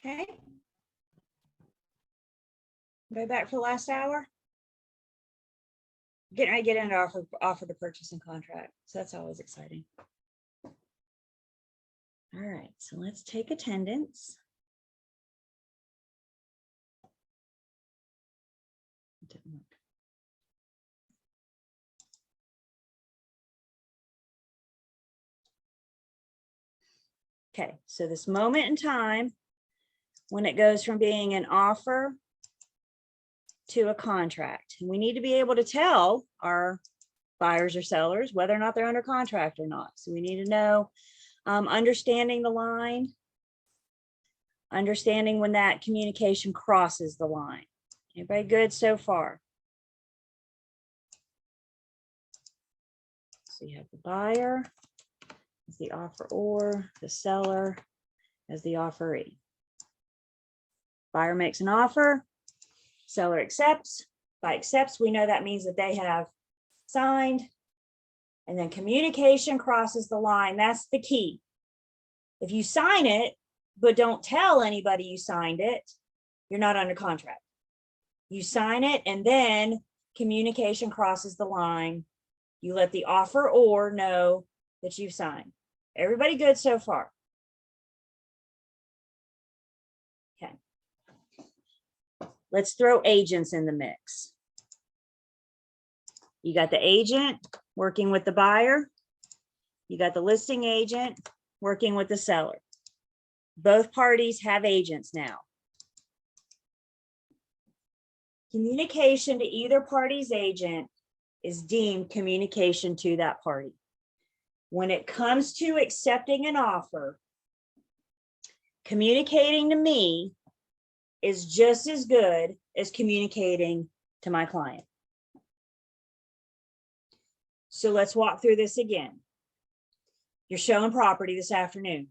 Okay. Go back for the last hour. Getting ready to get into offer the purchase and contract. So that's always exciting. All right, so let's take attendance. Didn't work. Okay, so this moment in time, when it goes from being an offer to a contract, and we need to be able to tell our buyers or sellers whether or not they're under contract or not. So we need to know, understanding the line, understanding when that communication crosses the line. Everybody good so far? So you have the buyer as the offeror, the seller as the offeree. Buyer makes an offer, seller accepts. By accepts, we know that means that they have signed, and then communication crosses the line. That's the key. If you sign it, but don't tell anybody you signed it, you're not under contract. You sign it, and then communication crosses the line. You let the offeror know that you've signed. Everybody good so far? Okay. Let's throw agents in the mix. You got the agent working with the buyer. You got the listing agent working with the seller. Both parties have agents now. Communication to either party's agent is deemed communication to that party. When it comes to accepting an offer, communicating to me is just as good as communicating to my client. So let's walk through this again. You're showing property this afternoon.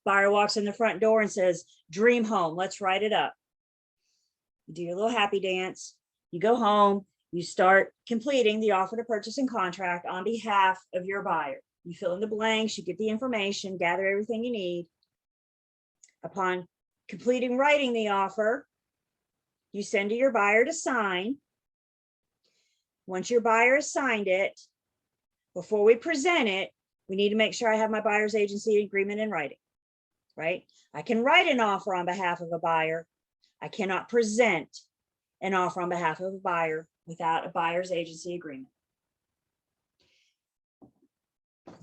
Buyer walks in the front door and says, dream home, let's write it up. You do your little happy dance. You go home, you start completing the offer to purchase and contract on behalf of your buyer. You fill in the blanks, you get the information, gather everything you need. Upon completing writing the offer, you send to your buyer to sign. Once your buyer has signed it, before we present it, we need to make sure I have my buyer's agency agreement in writing, right? I can write an offer on behalf of a buyer. I cannot present an offer on behalf of a buyer without a buyer's agency agreement.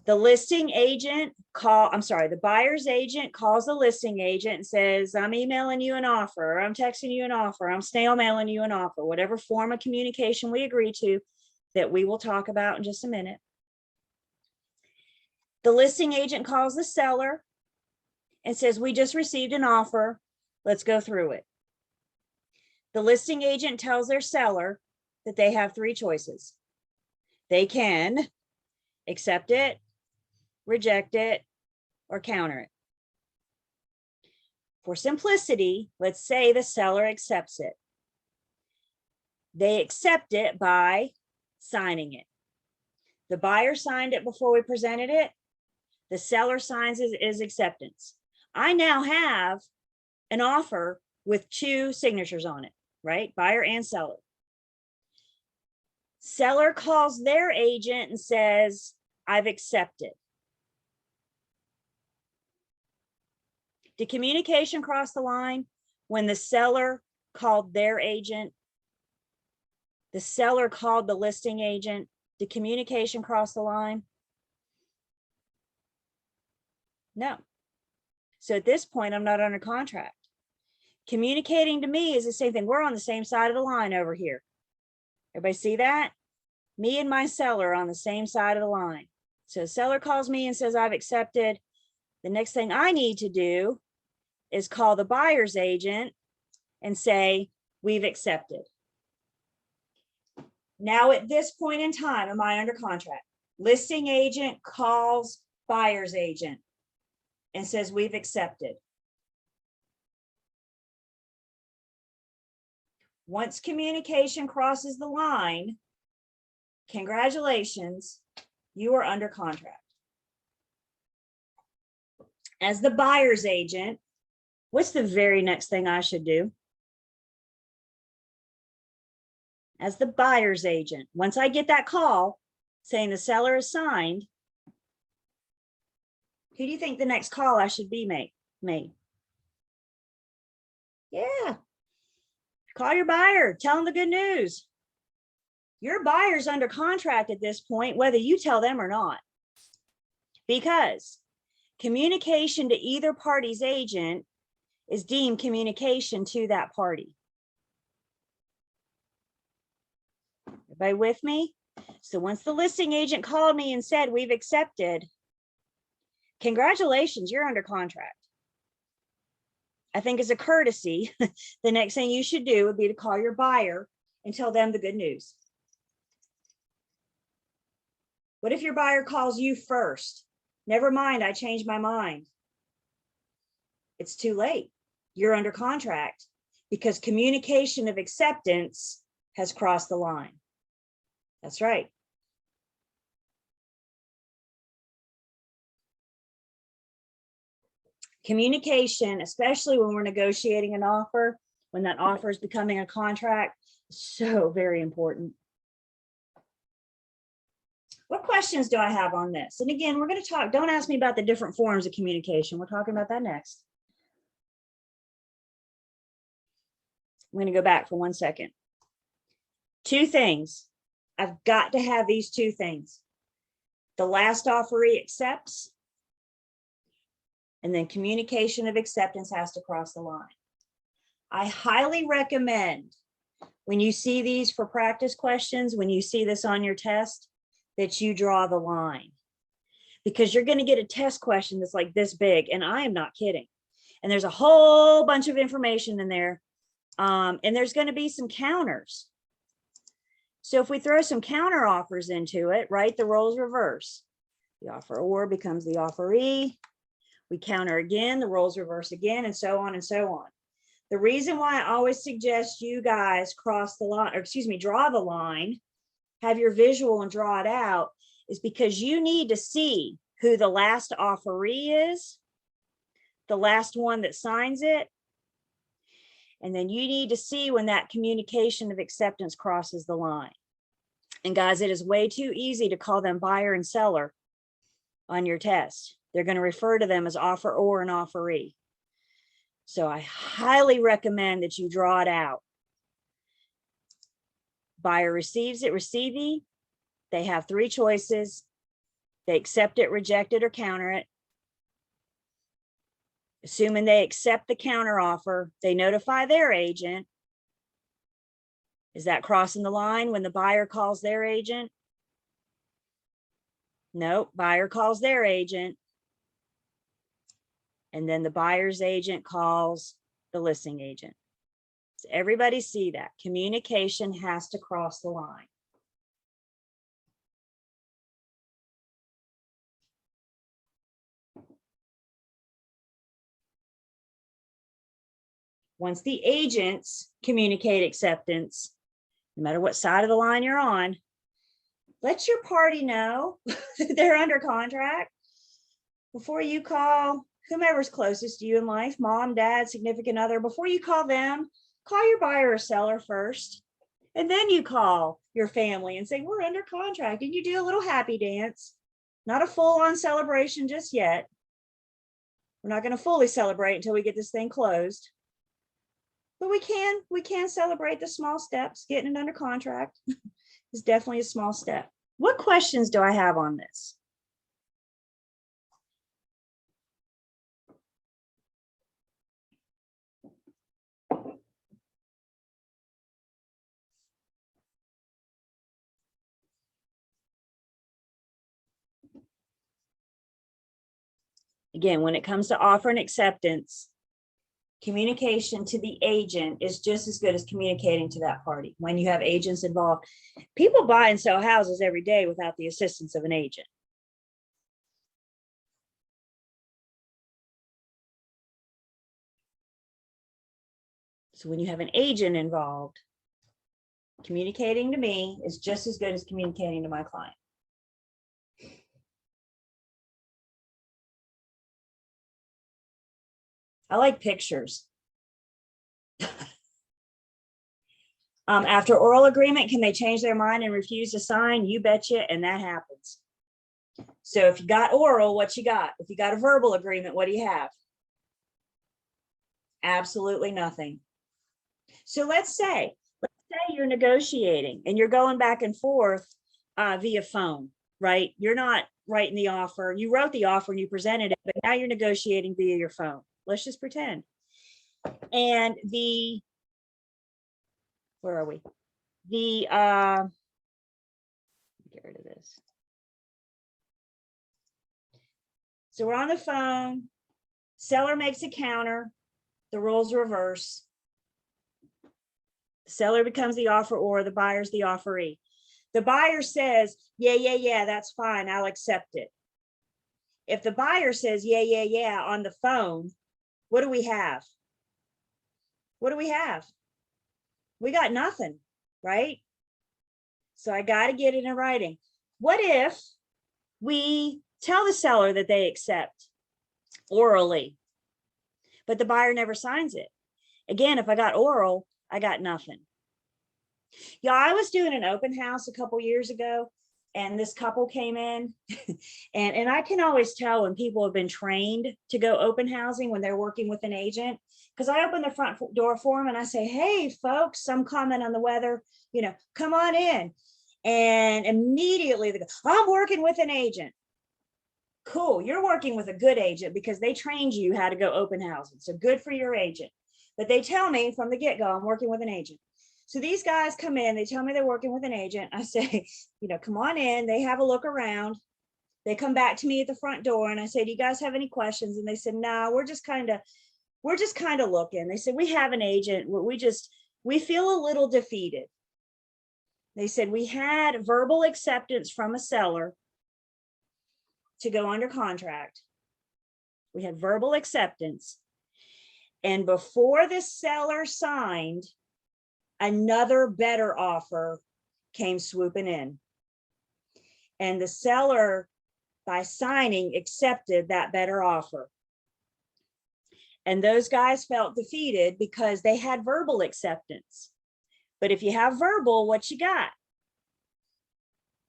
The listing agent the buyer's agent calls the listing agent and says, I'm emailing you an offer, or I'm texting you an offer, I'm snail mailing you an offer, whatever form of communication we agree to that we will talk about in just a minute. The listing agent calls the seller and says, we just received an offer, let's go through it. The listing agent tells their seller that they have three choices. They can accept it, reject it, or counter it. For simplicity, let's say the seller accepts it. They accept it by signing it. The buyer signed it before we presented it. The seller signs his acceptance. I now have an offer with two signatures on it, right? Buyer and seller. Seller calls their agent and says, I've accepted. Did communication cross the line when the seller called their agent? The seller called the listing agent. Did communication cross the line? No. So at this point, I'm not under contract. Communicating to me is the same thing. We're on the same side of the line over here. Everybody see that? Me and my seller are on the same side of the line. So the seller calls me and says, I've accepted. The next thing I need to do is call the buyer's agent and say, we've accepted. Now at this point in time, am I under contract? Listing agent calls buyer's agent and says, we've accepted. Once communication crosses the line, congratulations, you are under contract. As the buyer's agent, What's the very next thing I should do? As the buyer's agent, once I get that call saying the seller is signed, who do you think the next call I should be made? Yeah. Call your buyer, tell them the good news. Your buyer's under contract at this point, whether you tell them or not. Because communication to either party's agent is deemed communication to that party. Everybody with me? So once the listing agent called me and said, we've accepted, congratulations, you're under contract. I think as a courtesy, the next thing you should do would be to call your buyer and tell them the good news. What if your buyer calls you first? Never mind, I changed my mind. It's too late. You're under contract because communication of acceptance has crossed the line. That's right. Communication, especially when we're negotiating an offer, when that offer is becoming a contract, is so very important. What questions do I have on this? And again, we're going to talk, don't ask me about the different forms of communication. We're talking about that next. I'm going to go back for 1 second. 2 things. I've got to have these 2 things. The last offeree accepts, and then communication of acceptance has to cross the line. I highly recommend when you see these for practice questions, when you see this on your test, that you draw the line, because you're going to get a test question that's like this big, and I am not kidding. And there's a whole bunch of information in there, and there's going to be some counters. So if we throw some counter offers into it, right, the roles reverse. The offeror becomes the offeree. We counter again, the roles reverse again, and so on and so on. The reason why I always suggest you guys cross the line, or excuse me, draw the line, have your visual and draw it out, is because you need to see who the last offeree is, the last one that signs it, and then you need to see when that communication of acceptance crosses the line. And guys, it is way too easy to call them buyer and seller on your test. They're going to refer to them as offeror and offeree. So I highly recommend that you draw it out. Buyer receives it, receivee. They have 3 choices. They accept it, reject it, or counter it. Assuming they accept the counter offer, they notify their agent. Is that crossing the line when the buyer calls their agent? Nope, buyer calls their agent. And then the buyer's agent calls the listing agent. So everybody see that. Communication has to cross the line. Once the agents communicate acceptance, no matter what side of the line you're on, let your party know that they're under contract before you call whomever's closest to you in life, mom, dad, significant other. Before you call them, call your buyer or seller first, and then you call your family and say, we're under contract, and you do a little happy dance. Not a full-on celebration just yet. We're not going to fully celebrate until we get this thing closed. But we can celebrate the small steps. Getting it under contract is definitely a small step. What questions do I have on this? Again, when it comes to offer and acceptance, communication to the agent is just as good as communicating to that party. When you have agents involved, people buy and sell houses every day without the assistance of an agent. So when you have an agent involved, communicating to me is just as good as communicating to my client. I like pictures. After oral agreement, can they change their mind and refuse to sign? You betcha, and that happens. So if you got oral, what you got? If you got a verbal agreement, what do you have? Absolutely nothing. So let's say you're negotiating and you're going back and forth via phone, right? You're not writing the offer. You wrote the offer and you presented it, but now you're negotiating via your phone. Let's just pretend. And where are we? Get rid of this. So we're on the phone. Seller makes a counter. The roles reverse. The seller becomes the offeror, the buyer's the offeree. The buyer says, yeah, that's fine. I'll accept it. If the buyer says, yeah, on the phone, what do we have? What do we have? We got nothing, right? So I got to get it in writing. What if we tell the seller that they accept orally, but the buyer never signs it? Again, if I got oral, I got nothing. Yeah, I was doing an open house a couple years ago, and this couple came in, and I can always tell when people have been trained to go open housing when they're working with an agent, because I open the front door for them and I say, hey, folks, some comment on the weather, come on in. And immediately they go, I'm working with an agent. Cool, you're working with a good agent because they trained you how to go open housing. So good for your agent. But they tell me from the get-go, I'm working with an agent. So these guys come in, they tell me they're working with an agent. I say, come on in. They have a look around. They come back to me at the front door and I say, do you guys have any questions? And they said, no, we're just kind of looking. They said, we have an agent. We feel a little defeated. They said, we had verbal acceptance from a seller to go under contract. We had verbal acceptance. And before the seller signed, another better offer came swooping in. And the seller, by signing, accepted that better offer. And those guys felt defeated because they had verbal acceptance. But if you have verbal, what you got?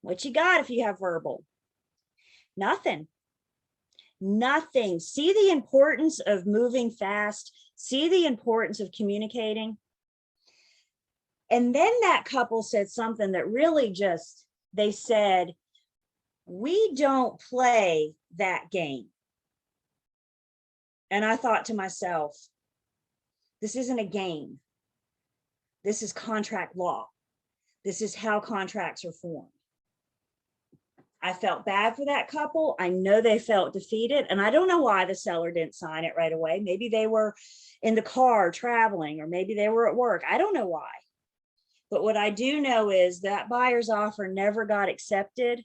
What you got if you have verbal? Nothing. Nothing. See the importance of moving fast. See the importance of communicating. And then that couple said something that really they said, we don't play that game. And I thought to myself, this isn't a game. This is contract law. This is how contracts are formed. I felt bad for that couple. I know they felt defeated, and I don't know why the seller didn't sign it right away. Maybe they were in the car traveling, or maybe they were at work. I don't know why. But what I do know is that buyer's offer never got accepted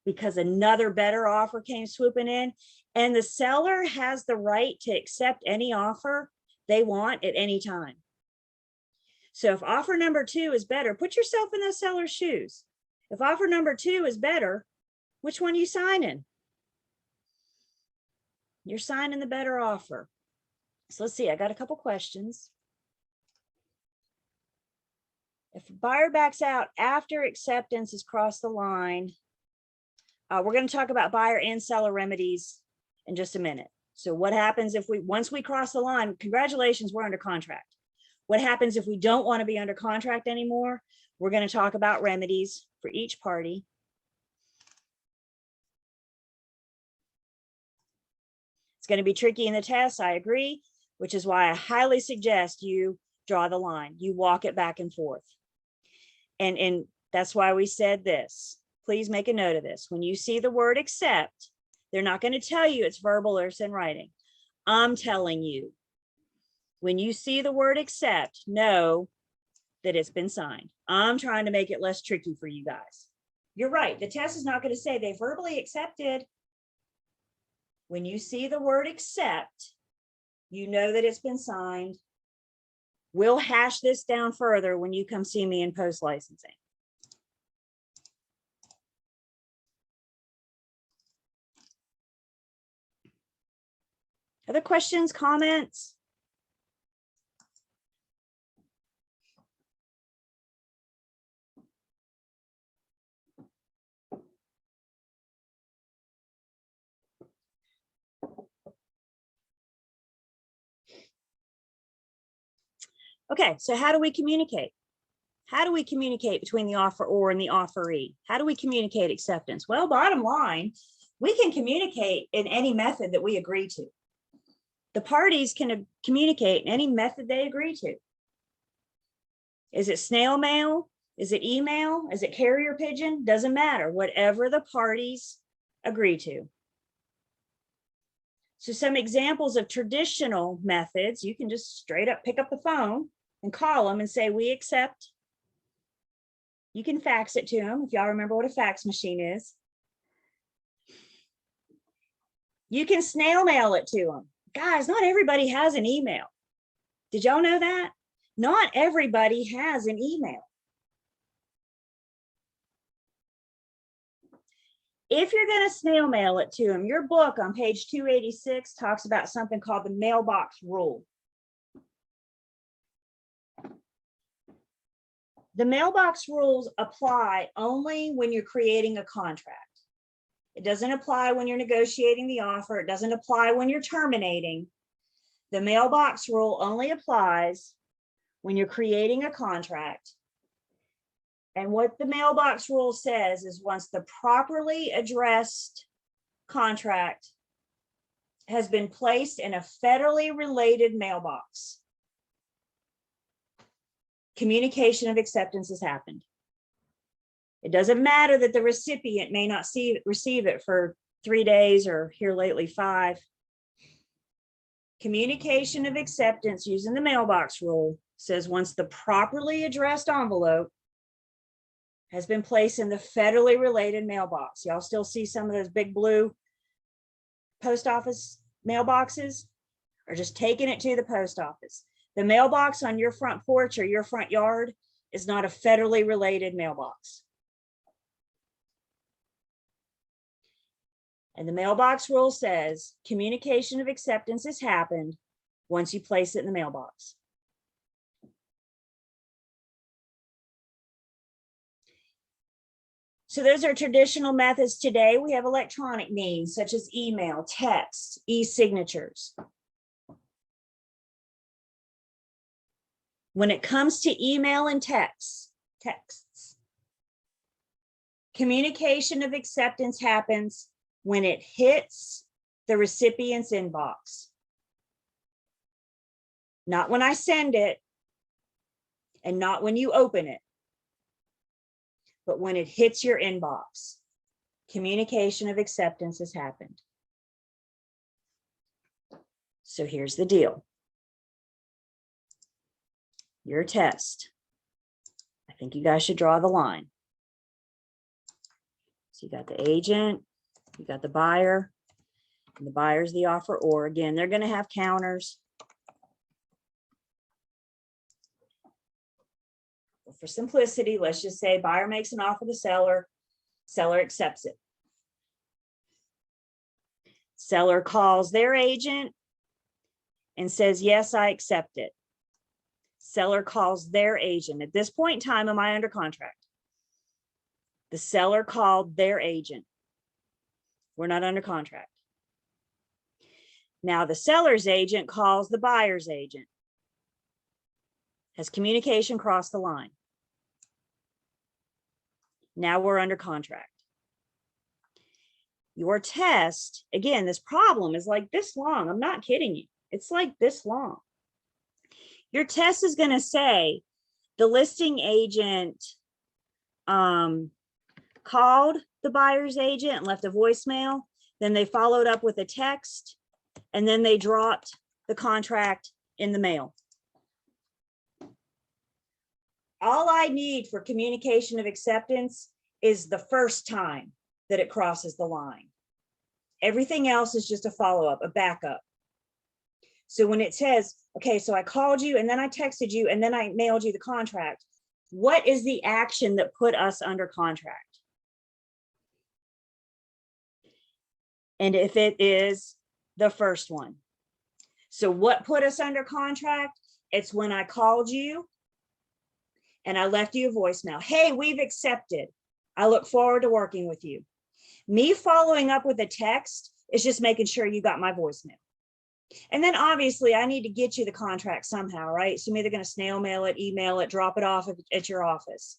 because another better offer came swooping in, and the seller has the right to accept any offer they want at any time. So if offer number 2 is better, put yourself in the seller's shoes. If offer number 2 is better, which one are you signing? You're signing the better offer. So let's see, I got a couple questions. If a buyer backs out after acceptance has crossed the line, we're going to talk about buyer and seller remedies in just a minute. So what happens if once we cross the line? Congratulations, we're under contract. What happens if we don't want to be under contract anymore? We're going to talk about remedies for each party. It's going to be tricky in the test, I agree, which is why I highly suggest you draw the line. You walk it back and forth. And that's why we said this. Please make a note of this. When you see the word accept, they're not going to tell you it's verbal or it's in writing. I'm telling you, when you see the word accept, know that it's been signed. I'm trying to make it less tricky for you guys. You're right. The test is not going to say they verbally accepted. When you see the word accept, you know that it's been signed. We'll hash this down further when you come see me in post licensing. Other questions, comments? Okay, so how do we communicate? How do we communicate between the offeror and the offeree? How do we communicate acceptance? Well, bottom line, we can communicate in any method that we agree to. The parties can communicate in any method they agree to. Is it snail mail? Is it email? Is it carrier pigeon? Doesn't matter, whatever the parties agree to. So some examples of traditional methods, you can just straight up pick up the phone and call them and say, we accept. You can fax it to them if y'all remember what a fax machine is. You can snail mail it to them. Guys, not everybody has an email. Did y'all know that? Not everybody has an email. If you're going to snail mail it to them, your book on page 286 talks about something called the mailbox rule. The mailbox rules apply only when you're creating a contract. It doesn't apply when you're negotiating the offer. It doesn't apply when you're terminating. The mailbox rule only applies when you're creating a contract. And what the mailbox rule says is once the properly addressed contract has been placed in a federally related mailbox, communication of acceptance has happened. It doesn't matter that the recipient may not receive it for 3 days or here lately 5. Communication of acceptance using the mailbox rule says once the properly addressed envelope has been placed in the federally related mailbox. Y'all still see some of those big blue post office mailboxes, or just taking it to the post office. The mailbox on your front porch or your front yard is not a federally related mailbox. And the mailbox rule says communication of acceptance has happened once you place it in the mailbox. So those are traditional methods today. We have electronic means such as email, text, e-signatures. When it comes to email and texts, communication of acceptance happens when it hits the recipient's inbox. Not when I send it and not when you open it, but when it hits your inbox, communication of acceptance has happened. So here's the deal. Your test. I think you guys should draw the line. So you got the agent, you got the buyer, and the buyer's the offeror. Again, they're going to have counters. For simplicity, let's just say buyer makes an offer to seller, seller accepts it. Seller calls their agent and says, yes, I accept it. Seller calls their agent. At this point in time, am I under contract? The seller called their agent. We're not under contract. Now the seller's agent calls the buyer's agent. Has communication crossed the line? Now we're under contract. Your test, again, this problem is like this long. I'm not kidding you. It's like this long. Your test is going to say the listing agent called the buyer's agent and left a voicemail. Then they followed up with a text, and then they dropped the contract in the mail. All I need for communication of acceptance is the first time that it crosses the line. Everything else is just a follow-up, a backup. So when it says, okay, so I called you and then I texted you and then I mailed you the contract, what is the action that put us under contract? And if it is the first one, So what put us under contract? It's when I called you and I left you a voicemail. Hey, we've accepted. I look forward to working with you. Me following up with a text is just making sure you got my voicemail. And then obviously I need to get you the contract somehow, right? So I'm either going to snail mail it, email it, drop it off at your office.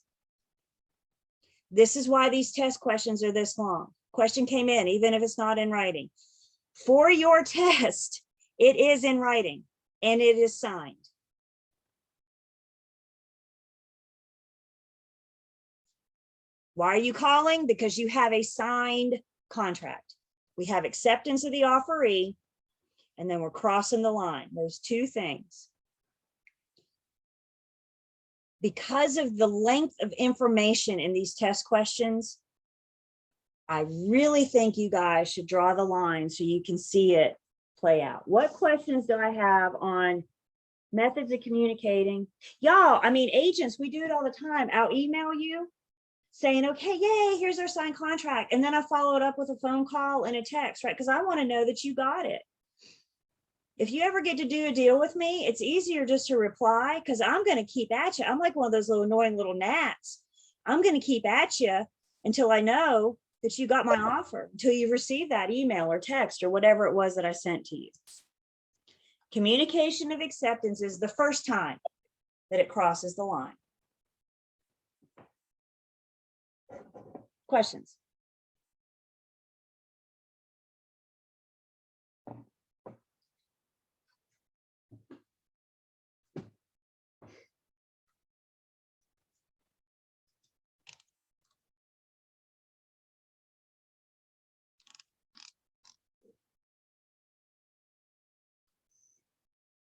This is why these test questions are this long. Question came in, even if it's not in writing. For your test, it is in writing and it is signed. Why are you calling? Because you have a signed contract. We have acceptance of the offeree, and then we're crossing the line. Those two things. Because of the length of information in these test questions, I really think you guys should draw the line so you can see it play out. What questions do I have on methods of communicating? Y'all, I mean, agents, we do it all the time. I'll email you saying, okay, yay, here's our signed contract. And then I follow it up with a phone call and a text, right? Because I want to know that you got it. If you ever get to do a deal with me, it's easier just to reply because I'm going to keep at you. I'm like one of those little annoying little gnats. I'm going to keep at you until I know that you got my offer, until you receive that email or text or whatever it was that I sent to you. Communication of acceptance is the first time that it crosses the line. Questions?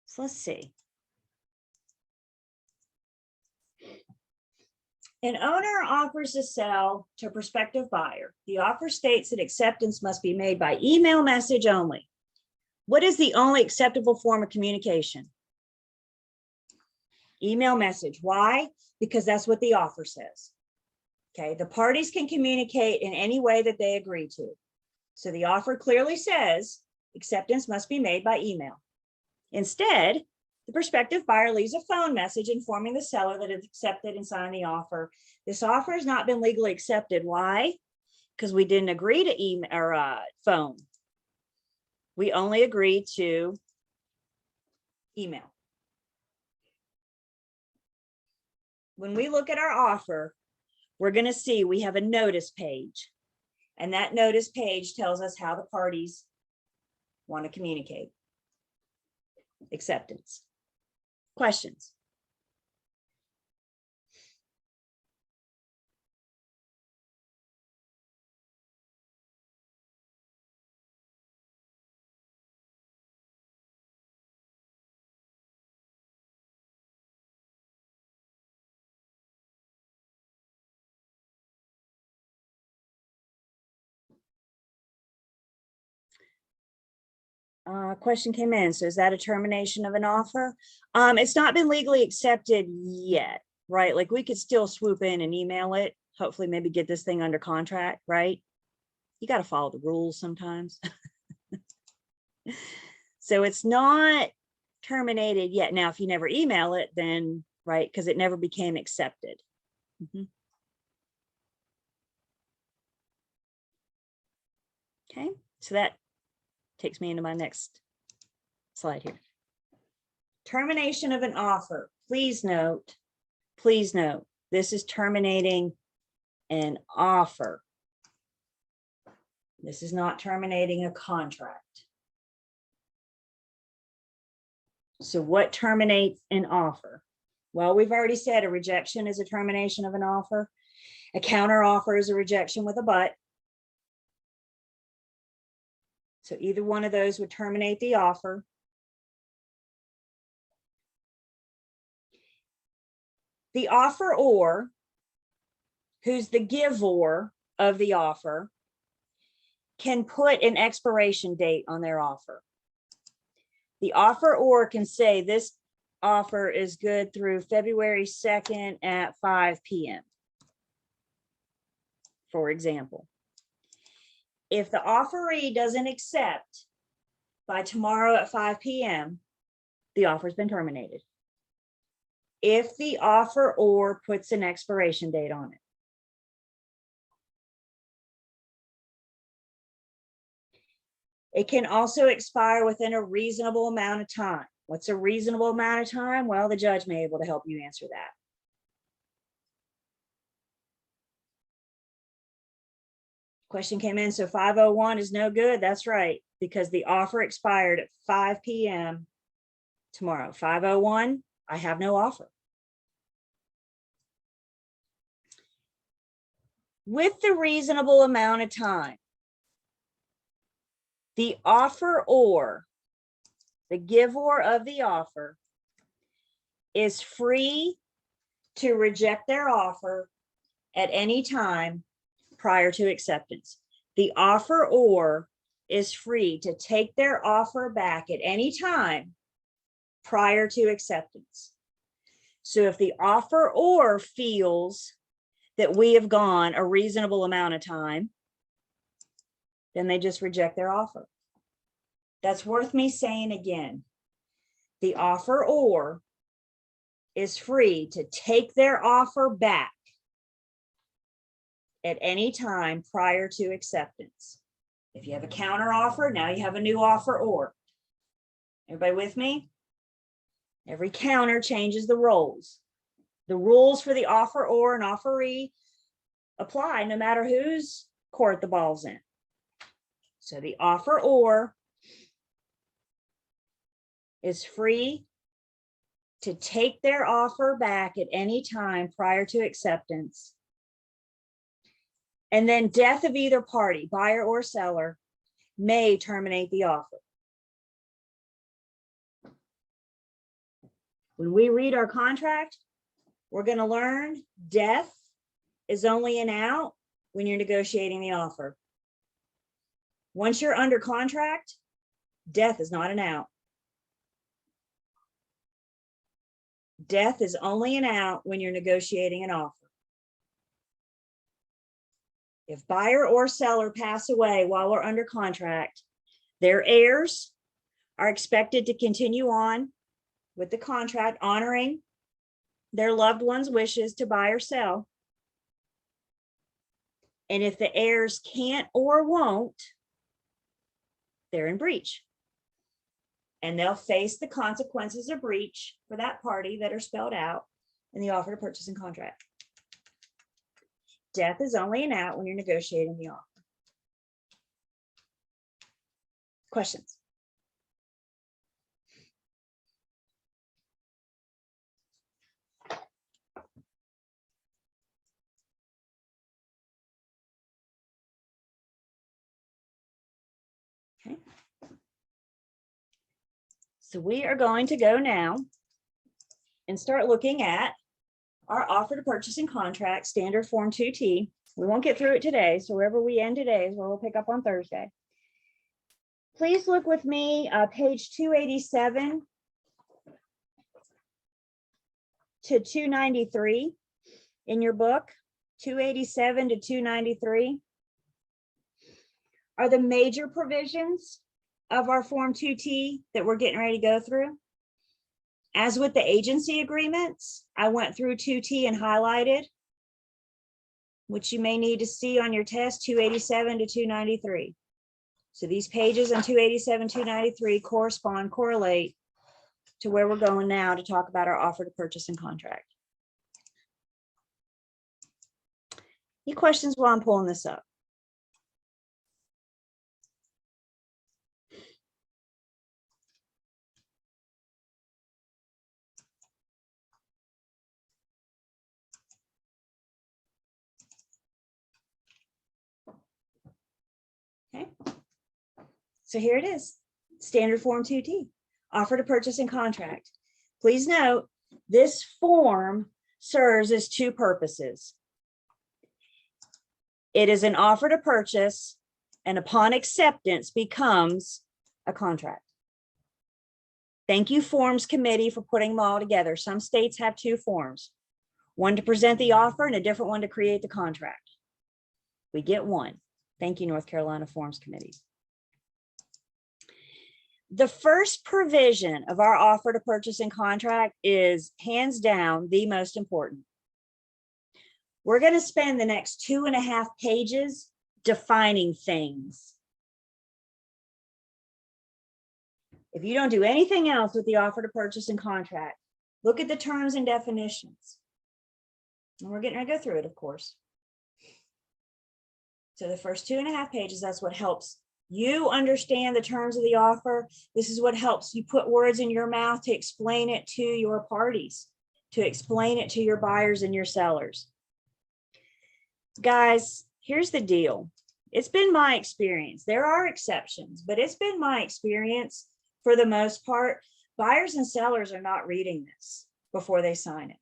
So let's see. An owner offers to sell to a prospective buyer. The offer states that acceptance must be made by email message only. What is the only acceptable form of communication? Email message. Why? Because that's what the offer says. Okay, the parties can communicate in any way that they agree to. So the offer clearly says acceptance must be made by email. Instead, the prospective buyer leaves a phone message informing the seller that it's accepted and signed the offer. This offer has not been legally accepted. Why? Because we didn't agree to email or phone. We only agreed to email. When we look at our offer, we're going to see we have a notice page. And that notice page tells us how the parties want to communicate. Acceptance. Questions? Question came in. So is that a termination of an offer? It's not been legally accepted yet, right? Like we could still swoop in and email it, hopefully maybe get this thing under contract, right? You got to follow the rules sometimes. So it's not terminated yet. Now, if you never email it, then, right, because it never became accepted. Okay, so that takes me into my next slide here. Termination of an offer. Please note, this is terminating an offer. This is not terminating a contract. So what terminates an offer? Well, we've already said a rejection is a termination of an offer. A counter offer is a rejection with a but. So either one of those would terminate the offer. The offeror, who's the giver of the offer, can put an expiration date on their offer. The offeror can say this offer is good through February 2nd at 5 p.m. For example. If the offeree doesn't accept by tomorrow at 5 p.m., the offer's been terminated. If the offeror puts an expiration date on it. It can also expire within a reasonable amount of time. What's a reasonable amount of time? Well, the judge may be able to help you answer that. Question came in, so 5:01 is no good. That's right, because the offer expired at 5 p.m. tomorrow. 5:01, I have no offer. With the reasonable amount of time, the offeror, the giver of the offer, is free to reject their offer at any time prior to acceptance. The offeror is free to take their offer back at any time prior to acceptance. So if the offeror feels that we have gone a reasonable amount of time, then they just reject their offer. That's worth me saying again. The offeror is free to take their offer back at any time prior to acceptance. If you have a counter offer, now you have a new offeror. Everybody with me? Every counter changes the roles. The rules for the offeror and offeree apply no matter whose court the ball's in. So the offeror is free to take their offer back at any time prior to acceptance. And then death of either party, buyer or seller, may terminate the offer. When we read our contract, we're going to learn death is only an out when you're negotiating the offer. Once you're under contract, death is not an out. Death is only an out when you're negotiating an offer. If buyer or seller pass away while we're under contract, their heirs are expected to continue on with the contract, honoring their loved one's wishes to buy or sell. And if the heirs can't or won't, they're in breach. And they'll face the consequences of breach for that party that are spelled out in the offer to purchase and contract. Death is only an out when you're negotiating the offer. Questions? Okay. So we are going to go now and start looking at our offer to purchase and contract standard form 2T. We won't get through it today. So wherever we end today is where we'll pick up on Thursday. Please look with me, page 287 to 293 in your book. 287 to 293 are the major provisions of our form 2T that we're getting ready to go through. As with the agency agreements, I went through 2T and highlighted, which you may need to see on your test, 287 to 293. So these pages on 287, 293 correlate to where we're going now to talk about our offer to purchase and contract. Any questions while I'm pulling this up? Okay. So here it is, standard form 2T, offer to purchase and contract. Please note, this form serves as two purposes. It is an offer to purchase, and upon acceptance becomes a contract. Thank you, Forms Committee, for putting them all together. Some states have two forms, one to present the offer and a different one to create the contract. We get one. Thank you, North Carolina Forms Committee. The first provision of our offer to purchase and contract is hands down the most important. We're going to spend the next 2.5 pages defining things. If you don't do anything else with the offer to purchase and contract, look at the terms and definitions. And we're getting ready to go through it, of course. So the first 2.5 pages, that's what helps you understand the terms of the offer. This is what helps you put words in your mouth to explain it to your parties, to explain it to your buyers and your sellers. Guys, here's the deal. It's been my experience. There are exceptions, but it's been my experience for the most part. Buyers and sellers are not reading this before they sign it.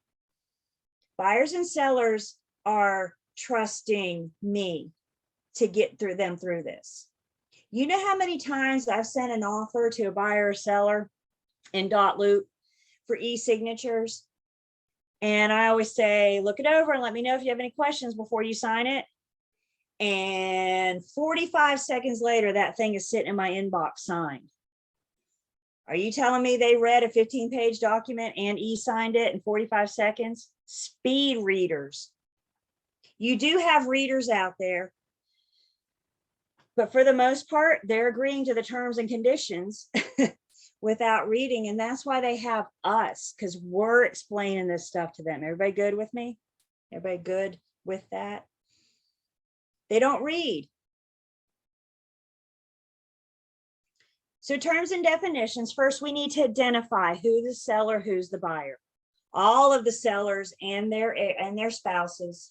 Buyers and sellers are trusting me to get through this. You know how many times I've sent an offer to a buyer or seller in dotloop for e-signatures? And I always say, look it over and let me know if you have any questions before you sign it. And 45 seconds later, that thing is sitting in my inbox signed. Are you telling me they read a 15-page document and e-signed it in 45 seconds? Speed readers. You do have readers out there, but for the most part, they're agreeing to the terms and conditions without reading. And that's why they have us, because we're explaining this stuff to them. Everybody good with me? Everybody good with that? They don't read. So terms and definitions, first we need to identify who the seller, who's the buyer. All of the sellers and their spouses,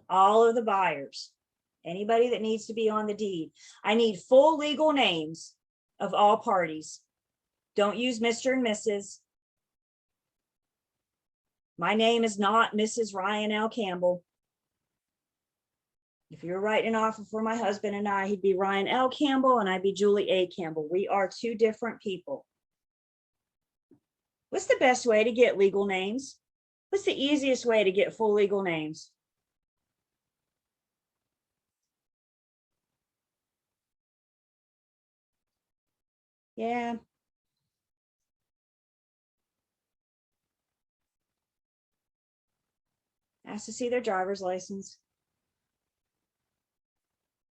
all of the buyers, anybody that needs to be on the deed. I need full legal names of all parties. Don't use Mr. and Mrs. My name is not Mrs. Ryan L. Campbell. If you're writing an offer for my husband and I, he'd be Ryan L. Campbell and I'd be Julie A. Campbell. We are two different people. What's the best way to get legal names? What's the easiest way to get full legal names? Yeah. Ask to see their driver's license.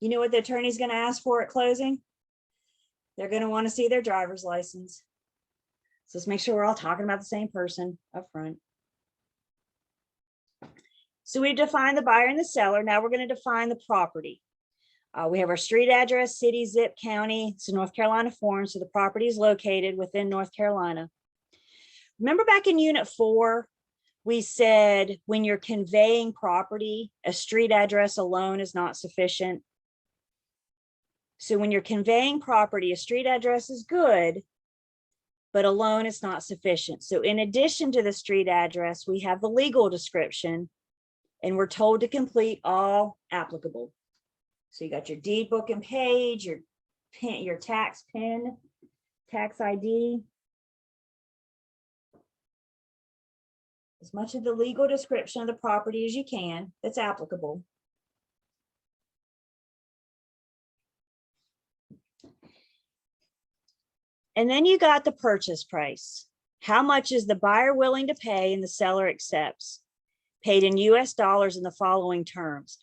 You know what the attorney's going to ask for at closing? They're going to want to see their driver's license. So let's make sure we're all talking about the same person up front. So we define the buyer and the seller. Now we're going to define the property. We have our street address, city, zip, county. It's a North Carolina form, so the property is located within North Carolina. Remember back in Unit 4, we said when you're conveying property, a street address alone is not sufficient. So when you're conveying property, a street address is good, but alone is not sufficient. So in addition to the street address, we have the legal description, and we're told to complete all applicable. So you got your deed book and page, your pin, your tax pin, tax ID. As much of the legal description of the property as you can that's applicable. And then you got the purchase price. How much is the buyer willing to pay and the seller accepts? Paid in US dollars in the following terms.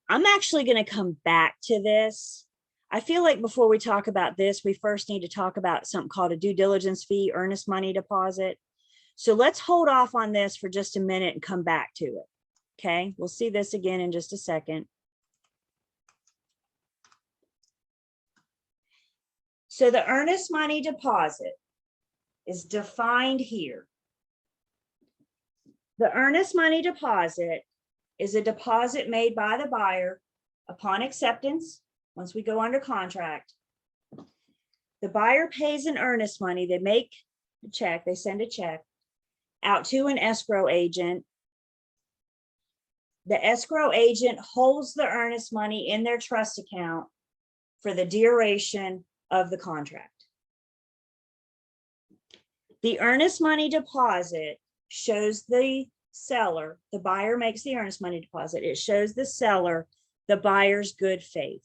I'm actually going to come back to this. I feel like before we talk about this, we first need to talk about something called a due diligence fee, earnest money deposit. So let's hold off on this for just a minute and come back to it. Okay, we'll see this again in just a second. So the earnest money deposit is defined here. The earnest money deposit is a deposit made by the buyer upon acceptance. Once we go under contract, the buyer pays an earnest money. They make a check, they send a check out to an escrow agent. The escrow agent holds the earnest money in their trust account for the duration of the contract. The earnest money deposit shows the seller, the buyer makes the earnest money deposit. It shows the seller the buyer's good faith.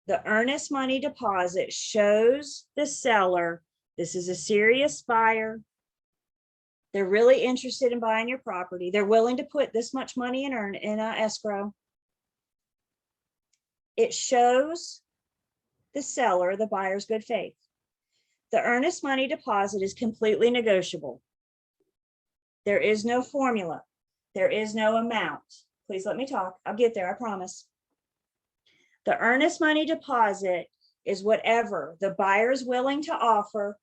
The earnest money deposit shows the seller, this is a serious buyer. They're really interested in buying your property. They're willing to put this much money in escrow. It shows the seller, the buyer's good faith. The earnest money deposit is completely negotiable. There is no formula. There is no amount. Please let me talk. I'll get there, I promise. The earnest money deposit is whatever the buyer is willing to offer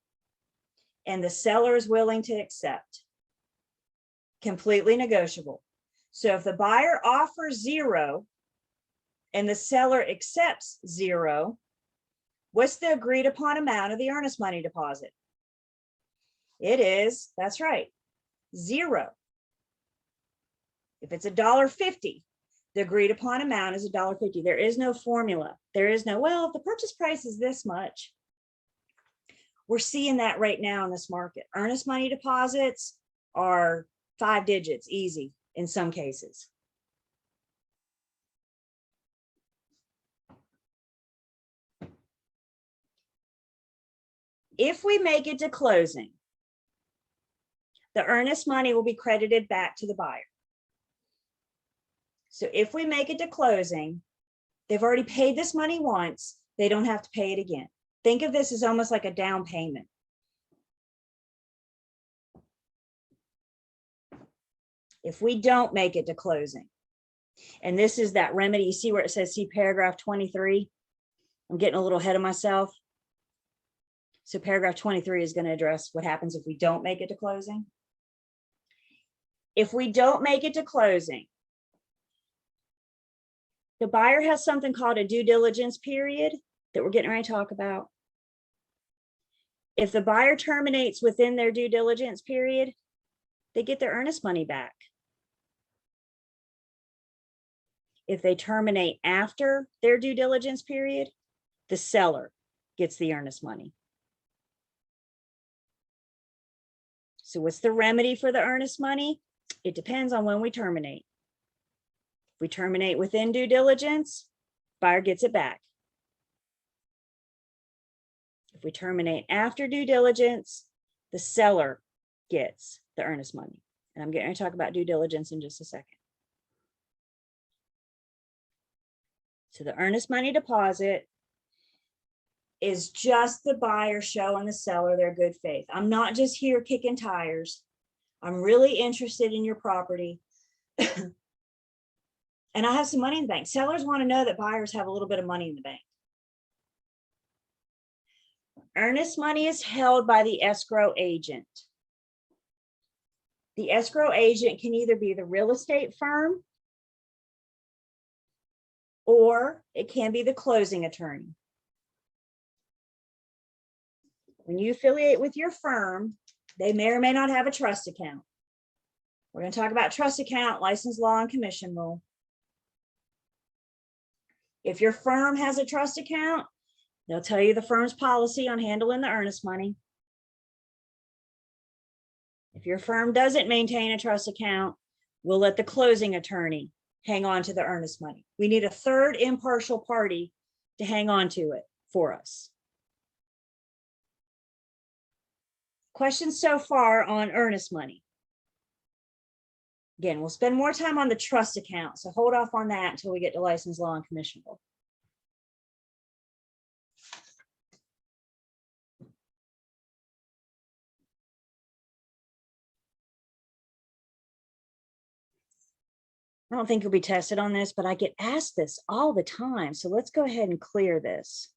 and the seller is willing to accept. Completely negotiable. So if the buyer offers 0 and the seller accepts 0, what's the agreed upon amount of the earnest money deposit? It is, that's right, 0. If it's $1.50, the agreed upon amount is $1.50. There is no formula. There is no, well, if the purchase price is this much. We're seeing that right now in this market. Earnest money deposits are 5 digits, easy in some cases. If we make it to closing, the earnest money will be credited back to the buyer. So if we make it to closing, they've already paid this money once, they don't have to pay it again. Think of this as almost like a down payment. If we don't make it to closing, and this is that remedy, you see where it says, see paragraph 23? I'm getting a little ahead of myself. So paragraph 23 is going to address what happens if we don't make it to closing. If we don't make it to closing, the buyer has something called a due diligence period that we're getting ready to talk about. If the buyer terminates within their due diligence period, they get their earnest money back. If they terminate after their due diligence period, the seller gets the earnest money. So what's the remedy for the earnest money? It depends on when we terminate. If we terminate within due diligence, buyer gets it back. If we terminate after due diligence, the seller gets the earnest money. And I'm going to talk about due diligence in just a second. So the earnest money deposit is just the buyer showing the seller their good faith. I'm not just here kicking tires. I'm really interested in your property. And I have some money in the bank. Sellers want to know that buyers have a little bit of money in the bank. Earnest money is held by the escrow agent. The escrow agent can either be the real estate firm or it can be the closing attorney. When you affiliate with your firm, they may or may not have a trust account. We're going to talk about trust account, license, law, and commission rule. If your firm has a trust account, they'll tell you the firm's policy on handling the earnest money. If your firm doesn't maintain a trust account, we'll let the closing attorney hang on to the earnest money. We need a third impartial party to hang on to it for us. Questions so far on earnest money? Again, we'll spend more time on the trust account, so hold off on that until we get to license, law, and commission rule. I don't think you'll be tested on this, but I get asked this all the time. So let's go ahead and clear this.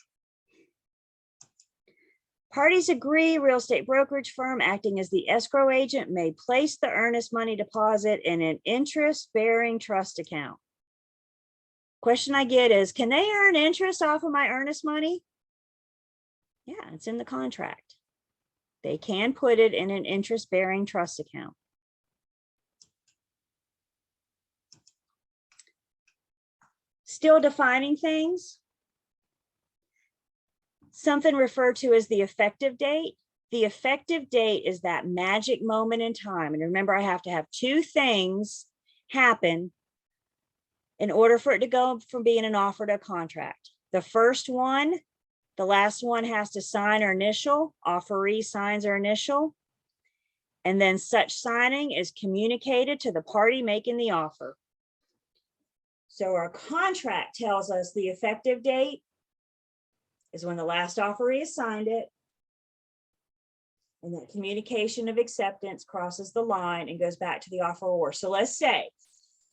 Parties agree real estate brokerage firm acting as the escrow agent may place the earnest money deposit in an interest-bearing trust account. Question I get is, can they earn interest off of my earnest money? Yeah, it's in the contract. They can put it in an interest-bearing trust account. Still defining things. Something referred to as the effective date. The effective date is that magic moment in time. And remember, I have to have two things happen in order for it to go from being an offer to a contract. The first one, the last one has to sign or initial, offeree signs or initial. And then such signing is communicated to the party making the offer. So our contract tells us the effective date is when the last offeree has signed it. And that communication of acceptance crosses the line and goes back to the offeror. So let's say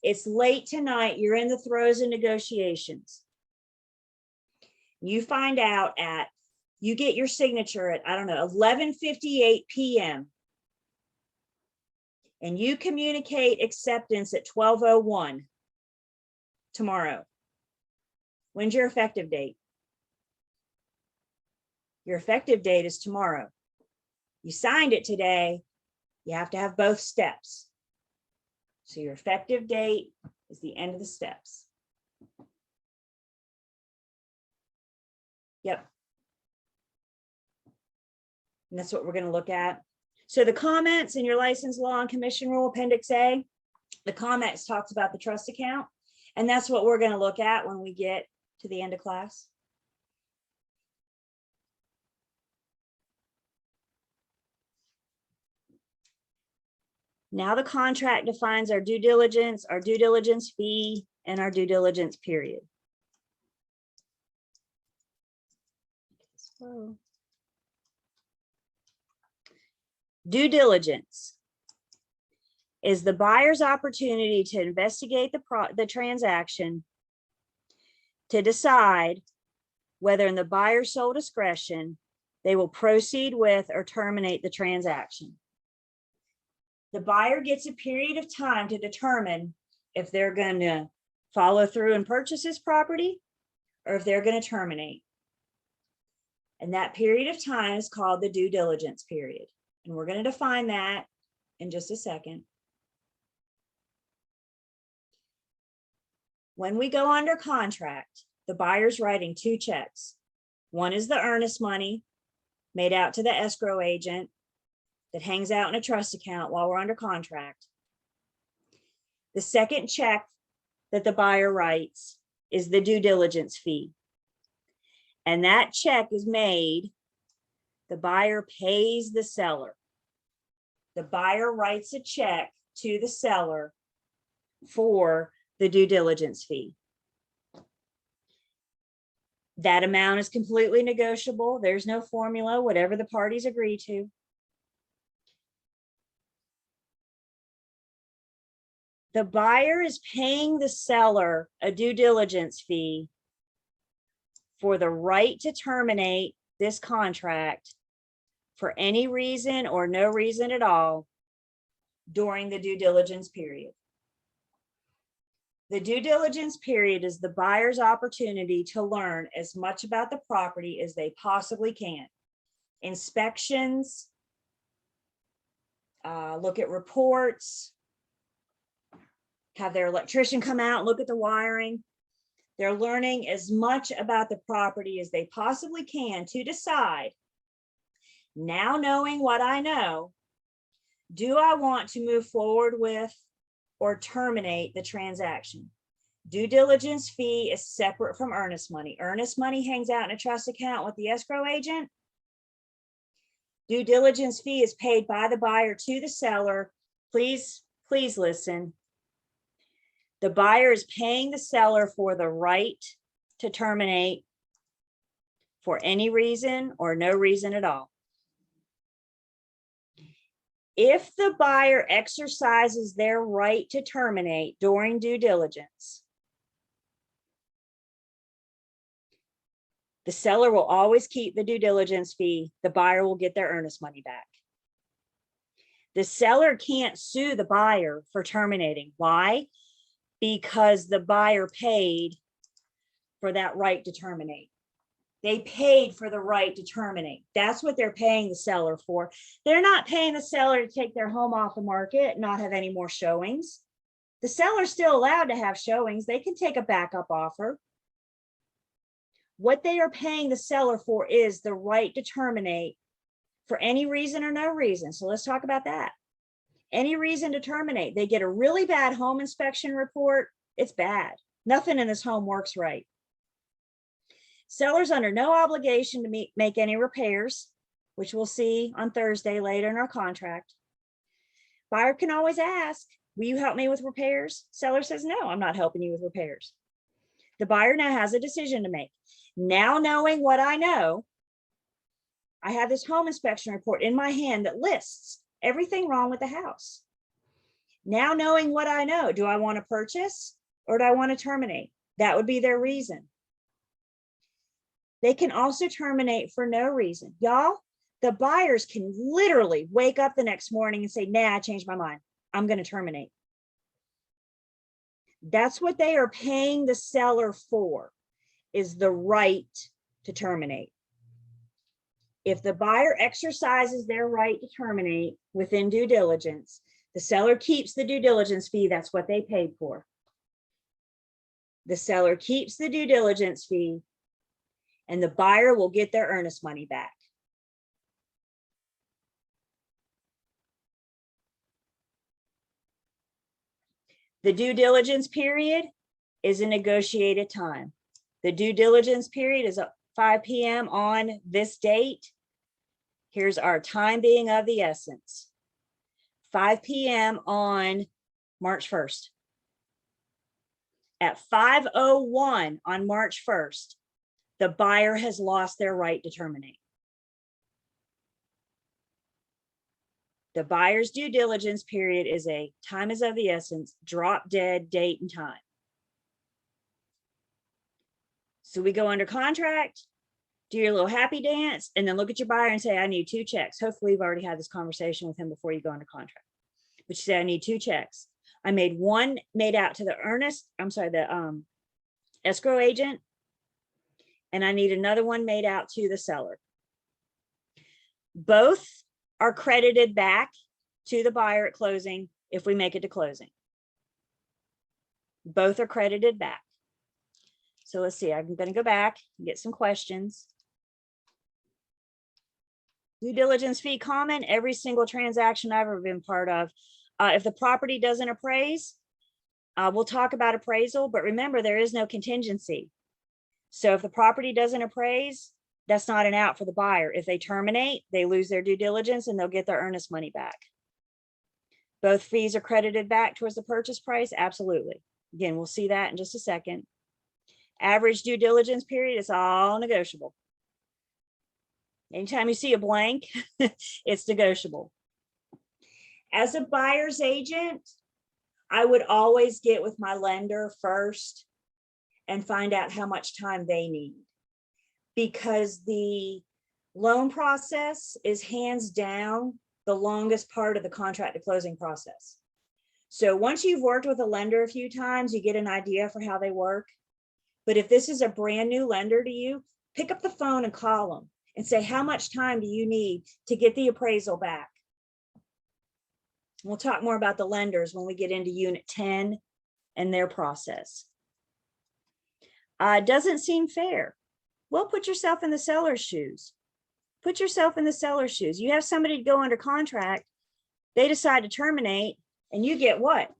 it's late tonight, you're in the throes of negotiations. You find out you get your signature at, I don't know, 11:58 p.m. And you communicate acceptance at 12:01 tomorrow. When's your effective date? Your effective date is tomorrow. You signed it today. You have to have both steps. So your effective date is the end of the steps. Yep. And that's what we're going to look at. So the comments in your license law and commission rule appendix A, the comments talks about the trust account. And that's what we're going to look at when we get to the end of class. Now the contract defines our due diligence fee, and our due diligence period. Due diligence is the buyer's opportunity to investigate the transaction, to decide whether in the buyer's sole discretion they will proceed with or terminate the transaction. The buyer gets a period of time to determine if they're going to follow through and purchase this property or if they're going to terminate. And that period of time is called the due diligence period. And we're going to define that in just a second. When we go under contract, the buyer's writing two checks. One is the earnest money made out to the escrow agent that hangs out in a trust account while we're under contract. The second check that the buyer writes is the due diligence fee. And that check is made, the buyer pays the seller. The buyer writes a check to the seller for the due diligence fee. That amount is completely negotiable. There's no formula, whatever the parties agree to. The buyer is paying the seller a due diligence fee for the right to terminate this contract for any reason or no reason at all during the due diligence period. The due diligence period is the buyer's opportunity to learn as much about the property as they possibly can. Inspections, look at reports, have their electrician come out and look at the wiring. They're learning as much about the property as they possibly can to decide, now knowing what I know, do I want to move forward with or terminate the transaction? Due diligence fee is separate from earnest money. Earnest money hangs out in a trust account with the escrow agent. Due diligence fee is paid by the buyer to the seller. Please listen. The buyer is paying the seller for the right to terminate for any reason or no reason at all. If the buyer exercises their right to terminate during due diligence, the seller will always keep the due diligence fee. The buyer will get their earnest money back. The seller can't sue the buyer for terminating. Why? Because the buyer paid for that right to terminate. They paid for the right to terminate. That's what they're paying the seller for. They're not paying the seller to take their home off the market, not have any more showings. The seller's still allowed to have showings. They can take a backup offer. What they are paying the seller for is the right to terminate for any reason or no reason. So let's talk about that. Any reason to terminate. They get a really bad home inspection report. It's bad. Nothing in this home works right. Seller's under no obligation to make any repairs, which we'll see on Thursday later in our contract. Buyer can always ask, will you help me with repairs? Seller says, no, I'm not helping you with repairs. The buyer now has a decision to make. Now knowing what I know, I have this home inspection report in my hand that lists everything wrong with the house. Now knowing what I know, do I want to purchase or do I want to terminate? That would be their reason. They can also terminate for no reason. Y'all, the buyers can literally wake up the next morning and say, nah, I changed my mind. I'm going to terminate. That's what they are paying the seller for, is the right to terminate. If the buyer exercises their right to terminate within due diligence, the seller keeps the due diligence fee. That's what they paid for. The seller keeps the due diligence fee, and the buyer will get their earnest money back. The due diligence period is a negotiated time. The due diligence period is 5 p.m. on this date. Here's our time being of the essence. 5 p.m. on March 1st. At 5:01 on March 1st, the buyer has lost their right to terminate. The buyer's due diligence period is a time is of the essence, drop dead date and time. So we go under contract, do your little happy dance, and then look at your buyer and say, I need 2 checks. Hopefully you've already had this conversation with him before you go under contract. But you say, I need 2 checks. I made one made out to the escrow agent, and I need another one made out to the seller. Both are credited back to the buyer at closing if we make it to closing. Both are credited back. So let's see, I'm going to go back and get some questions. Due diligence fee common, every single transaction I've ever been part of. If the property doesn't appraise, we'll talk about appraisal, but remember, there is no contingency. So if the property doesn't appraise, that's not an out for the buyer. If they terminate, they lose their due diligence and they'll get their earnest money back. Both fees are credited back towards the purchase price. Absolutely. Again, we'll see that in just a second. Average due diligence period is all negotiable. Anytime you see a blank, it's negotiable. As a buyer's agent, I would always get with my lender first and find out how much time they need, because the loan process is hands down the longest part of the contract to closing process. So once you've worked with a lender a few times, you get an idea for how they work. But if this is a brand new lender to you, pick up the phone and call them and say, how much time do you need to get the appraisal back? We'll talk more about the lenders when we get into Unit 10 and their process. Doesn't seem fair. Well, put yourself in the seller's shoes. Put yourself in the seller's shoes. You have somebody to go under contract, they decide to terminate, and you get what?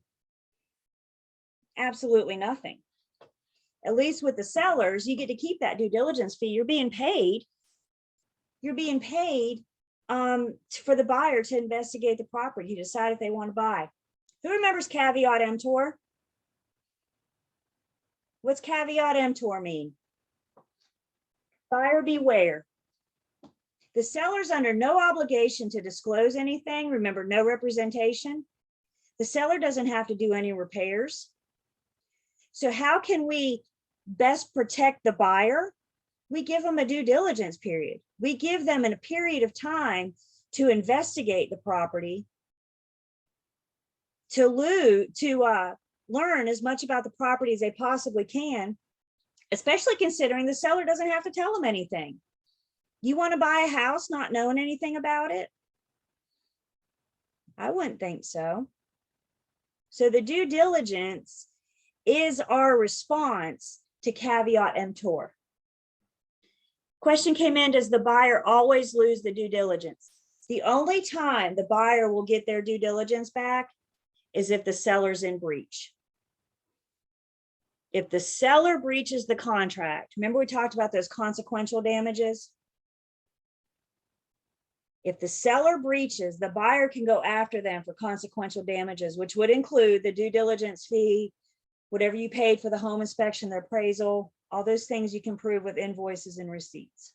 Absolutely nothing. At least with the sellers, you get to keep that due diligence fee. You're being paid. You're being paid for the buyer to investigate the property, to decide if they want to buy. Who remembers caveat emptor? What's caveat emptor mean? Buyer beware. The seller's under no obligation to disclose anything. Remember, no representation. The seller doesn't have to do any repairs. So how can we best protect the buyer? We give them a due diligence period. We give them a period of time to investigate the property, to learn as much about the property as they possibly can, especially considering the seller doesn't have to tell them anything. You want to buy a house not knowing anything about it? I wouldn't think so. So the due diligence is our response to caveat emptor. Question came in, does the buyer always lose the due diligence? The only time the buyer will get their due diligence back is if the seller's in breach. If the seller breaches the contract, remember we talked about those consequential damages? If the seller breaches, the buyer can go after them for consequential damages, which would include the due diligence fee, whatever you paid for the home inspection, the appraisal, all those things you can prove with invoices and receipts.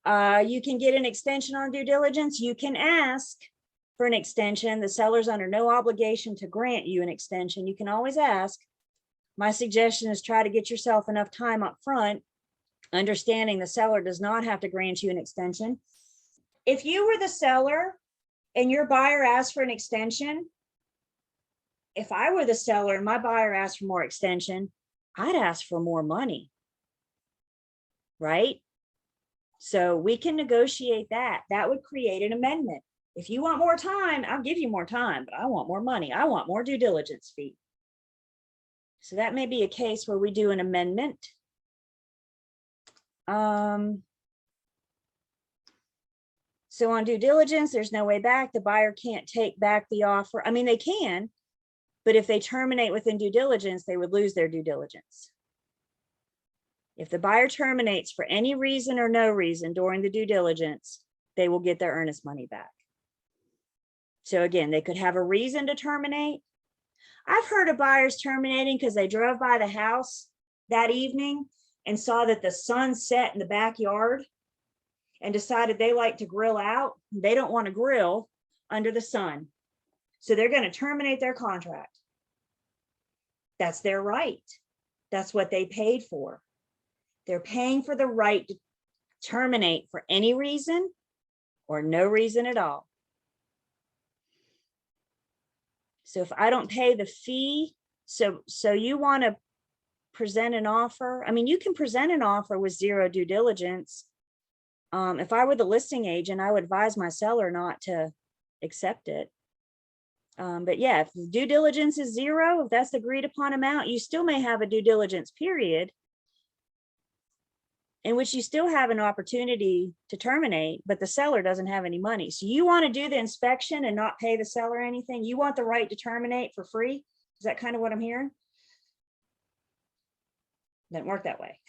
You can get an extension on due diligence. You can ask for an extension. The seller's under no obligation to grant you an extension. You can always ask. My suggestion is try to get yourself enough time up front, understanding the seller does not have to grant you an extension. If you were the seller and your buyer asked for an extension, if I were the seller and my buyer asked for more extension, I'd ask for more money. Right? So we can negotiate that. That would create an amendment. If you want more time, I'll give you more time, but I want more money. I want more due diligence fee. So that may be a case where we do an amendment. So on due diligence, there's no way back. The buyer can't take back the offer. I mean, they can, but if they terminate within due diligence, they would lose their due diligence. If the buyer terminates for any reason or no reason during the due diligence, they will get their earnest money back. So again, they could have a reason to terminate. I've heard of buyers terminating because they drove by the house that evening and saw that the sun set in the backyard and decided they like to grill out. They don't want to grill under the sun. So they're going to terminate their contract. That's their right. That's what they paid for. They're paying for the right to terminate for any reason or no reason at all. So if I don't pay the fee, so you want to present an offer. I mean, you can present an offer with zero due diligence. If I were the listing agent, I would advise my seller not to accept it. But yeah, if the due diligence is zero, if that's the agreed upon amount, you still may have a due diligence period in which you still have an opportunity to terminate, but the seller doesn't have any money. So you want to do the inspection and not pay the seller anything? You want the right to terminate for free? Is that kind of what I'm hearing? Doesn't work that way.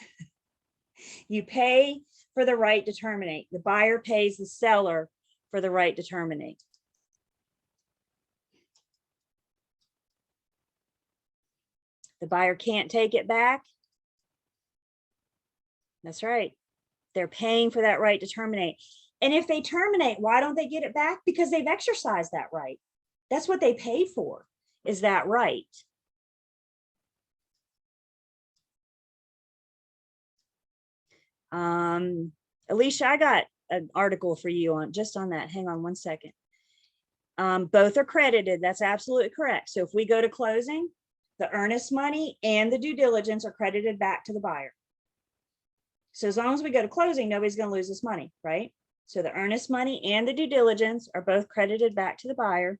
You pay for the right to terminate. The buyer pays the seller for the right to terminate. The buyer can't take it back. That's right. They're paying for that right to terminate. And if they terminate, why don't they get it back? Because they've exercised that right. That's what they paid for, is that right. Alicia, I got an article for you on just on that. Hang on one second. Both are credited. That's absolutely correct. So if we go to closing, the earnest money and the due diligence are credited back to the buyer. So as long as we go to closing, nobody's going to lose this money, right? So the earnest money and the due diligence are both credited back to the buyer.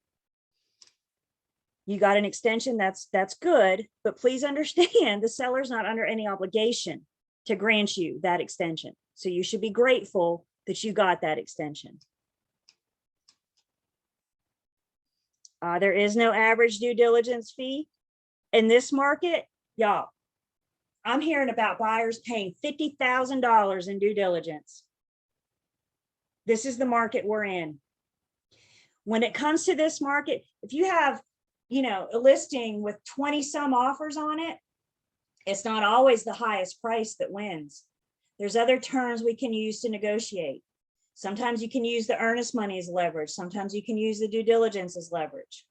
You got an extension, that's good, but please understand the seller's not under any obligation to grant you that extension. So you should be grateful that you got that extension. There is no average due diligence fee in this market, y'all. I'm hearing about buyers paying $50,000 in due diligence. This is the market we're in. When it comes to this market, if you have, a listing with 20 some offers on it, it's not always the highest price that wins. There's other terms we can use to negotiate. Sometimes you can use the earnest money as leverage. Sometimes you can use the due diligence as leverage.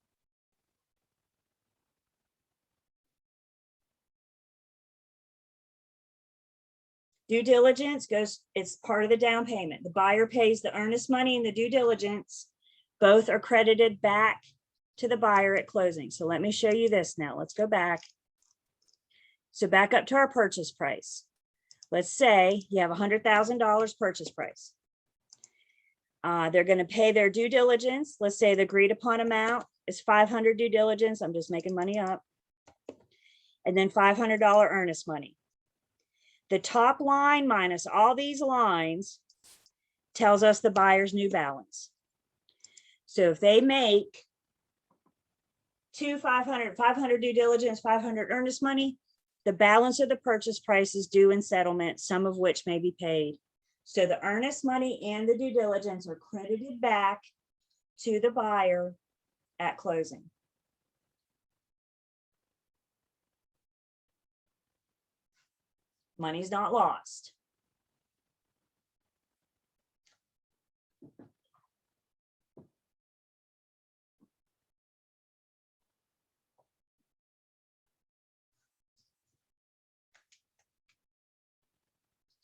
Due diligence it's part of the down payment. The buyer pays the earnest money and the due diligence. Both are credited back to the buyer at closing. So let me show you this now. Let's go back. So back up to our purchase price. Let's say you have $100,000 purchase price. They're going to pay their due diligence. Let's say the agreed upon amount is $500 due diligence. I'm just making money up. And then $500 earnest money. The top line minus all these lines tells us the buyer's new balance. So if they make 500 due diligence, 500 earnest money, the balance of the purchase price is due in settlement, some of which may be paid. So the earnest money and the due diligence are credited back to the buyer at closing. Money's not lost.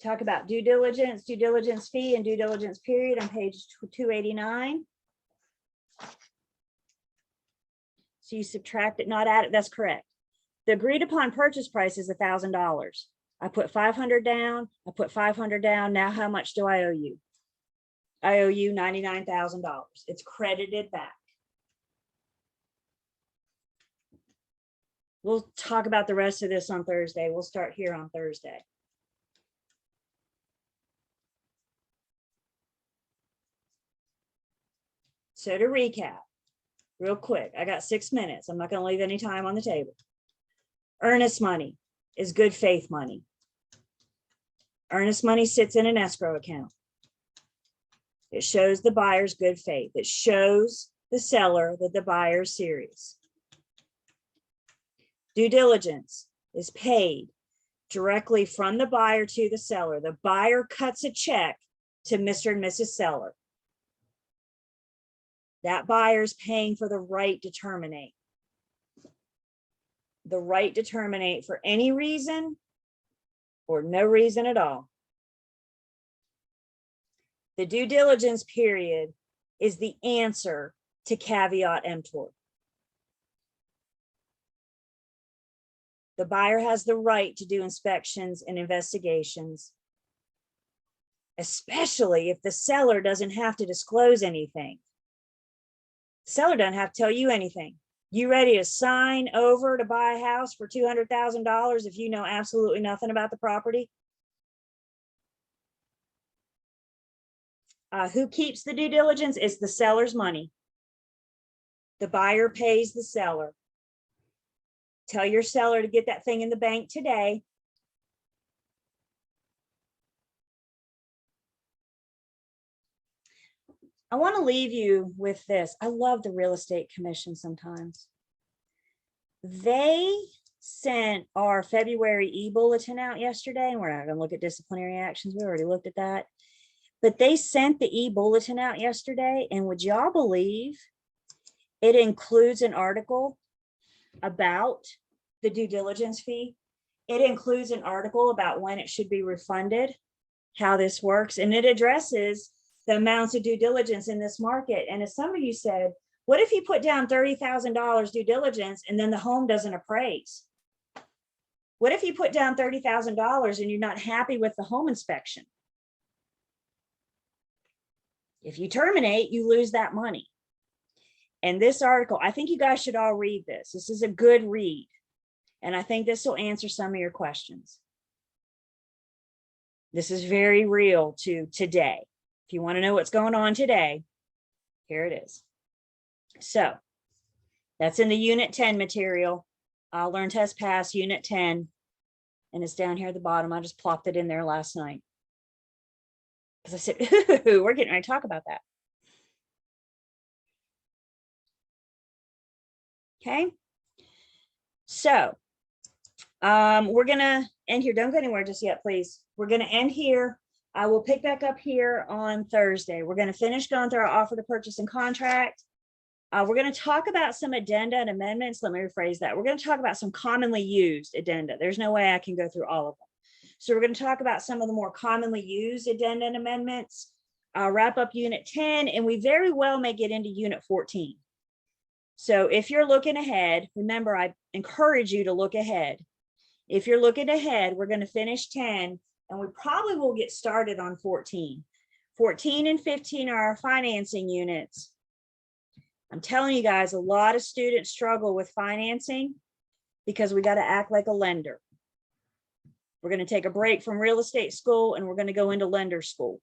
Talk about due diligence fee, and due diligence period on page 289. So you subtract it, not add it. That's correct. The agreed upon purchase price is $1,000. I put 500 down. I put 500 down. Now how much do I owe you? I owe you $99,000. It's credited back. We'll talk about the rest of this on Thursday. We'll start here on Thursday. So to recap, real quick, I got 6 minutes. I'm not going to leave any time on the table. Earnest money is good faith money. Earnest money sits in an escrow account. It shows the buyer's good faith. It shows the seller that the buyer is serious. Due diligence is paid directly from the buyer to the seller. The buyer cuts a check to Mr. and Mrs. Seller. That buyer's paying for the right to terminate. The right to terminate for any reason or no reason at all. The due diligence period is the answer to caveat emptor. The buyer has the right to do inspections and investigations, especially if the seller doesn't have to disclose anything. Seller doesn't have to tell you anything. You ready to sign over to buy a house for $200,000 if you know absolutely nothing about the property? Who keeps the due diligence? It's the seller's money. The buyer pays the seller. Tell your seller to get that thing in the bank today. I want to leave you with this. I love the real estate commission sometimes. They sent our February e-bulletin out yesterday, and we're not going to look at disciplinary actions. We already looked at that. But they sent the e-bulletin out yesterday, and would y'all believe it includes an article about the due diligence fee? It includes an article about when it should be refunded, how this works, and it addresses the amounts of due diligence in this market. And as some of you said, what if you put down $30,000 due diligence and then the home doesn't appraise? What if you put down $30,000 and you're not happy with the home inspection? If you terminate, you lose that money. And this article, I think you guys should all read this. This is a good read. And I think this will answer some of your questions. This is very real to today. If you want to know what's going on today, here it is. So that's in the Unit 10 material. Learn, Test, Pass, Unit 10. And it's down here at the bottom. I just plopped it in there last night. Because I said, ooh, we're getting ready to talk about that. Okay. So we're going to end here. Don't go anywhere just yet, please. We're going to end here. I will pick back up here on Thursday. We're going to finish going through our offer to purchase and contract. We're going to talk about some addenda and amendments. Let me rephrase that. We're going to talk about some commonly used addenda. There's no way I can go through all of them. So we're going to talk about some of the more commonly used addenda and amendments. I'll wrap up Unit 10, and we very well may get into Unit 14. So if you're looking ahead, remember, I encourage you to look ahead. If you're looking ahead, we're going to finish 10, and we probably will get started on 14. 14 and 15 are our financing units. I'm telling you guys, a lot of students struggle with financing because we got to act like a lender. We're going to take a break from real estate school and we're going to go into lender school.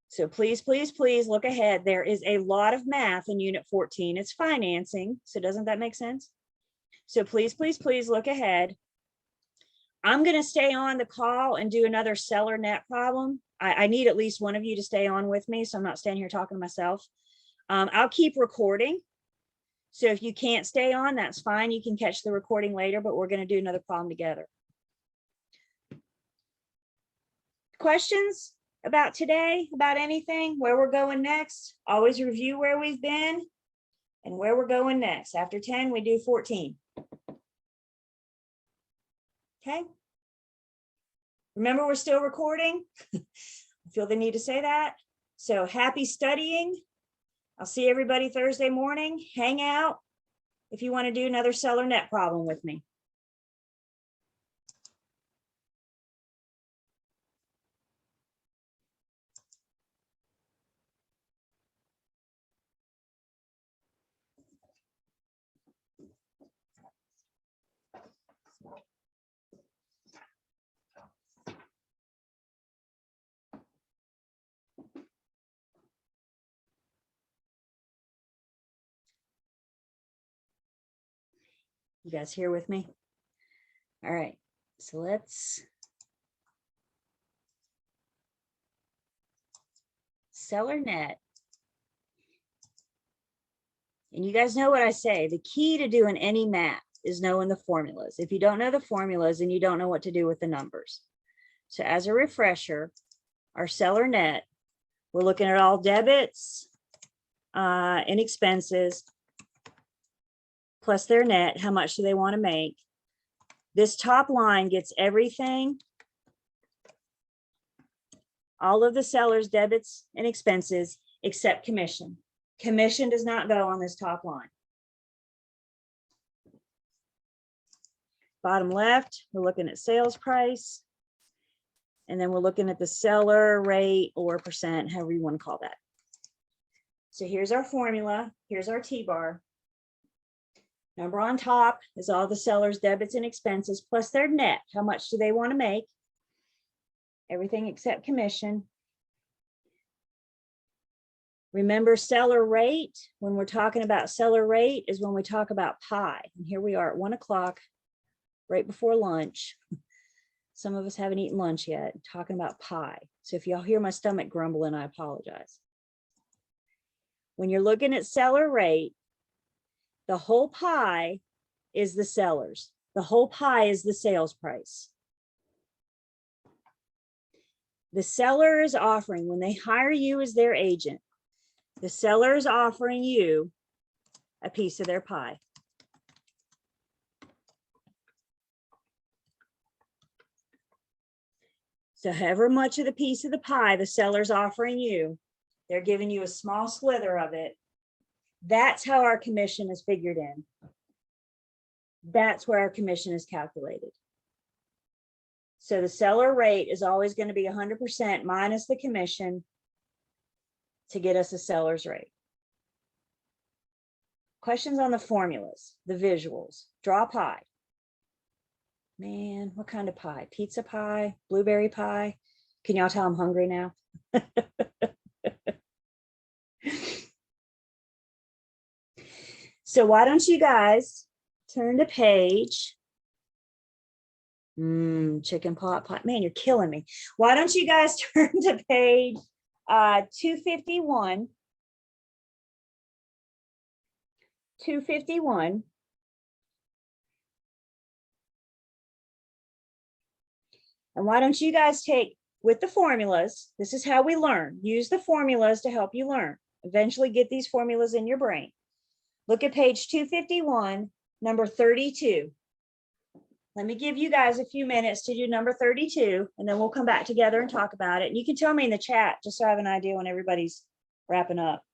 So please, please, please look ahead. There is a lot of math in Unit 14. It's financing. So doesn't that make sense? So please, please, please look ahead. I'm going to stay on the call and do another seller net problem. I need at least one of you to stay on with me, so I'm not standing here talking to myself. I'll keep recording. So if you can't stay on, that's fine. You can catch the recording later, but we're going to do another problem together. Questions about today, about anything, where we're going next? Always review where we've been and where we're going next. After 10, we do 14. Okay. Remember, we're still recording. I feel the need to say that. So happy studying. I'll see everybody Thursday morning. Hang out if you want to do another seller net problem with me. You guys here with me? All right, so let's seller net. And you guys know what I say, the key to doing any math is knowing the formulas. If you don't know the formulas, then you don't know what to do with the numbers. So as a refresher, our seller net, we're looking at all debits and expenses plus their net. How much do they want to make? This top line gets everything, all of the seller's debits and expenses except commission. Commission does not go on this top line. Bottom left, we're looking at sales price. And then we're looking at the seller rate or percent, however you want to call that. So here's our formula. Here's our T-bar. Number on top is all the seller's debits and expenses plus their net. How much do they want to make? Everything except commission. Remember, seller rate, when we're talking about seller rate, is when we talk about pie. And here we are at 1 o'clock, right before lunch. Some of us haven't eaten lunch yet, talking about pie. So if y'all hear my stomach grumbling, I apologize. When you're looking at seller rate, the whole pie is the sellers. The whole pie is the sales price. The seller is offering, when they hire you as their agent, the seller is offering you a piece of their pie. So however much of the piece of the pie the seller's offering you, they're giving you a small slither of it. That's how our commission is figured in. That's where our commission is calculated. So the seller rate is always going to be 100% minus the commission to get us a seller's rate. Questions on the formulas, the visuals, draw pie. Man, what kind of pie? Pizza pie, blueberry pie? Can y'all tell I'm hungry now? So why don't you guys turn to page, chicken pot pie. Man, you're killing me. Why don't you guys turn to page 251. 251. And why don't you guys take with the formulas? This is how we learn. Use the formulas to help you learn. Eventually get these formulas in your brain. Look at page 251, number 32. Let me give you guys a few minutes to do number 32, and then we'll come back together and talk about it. And you can tell me in the chat, just so I have an idea when everybody's wrapping up.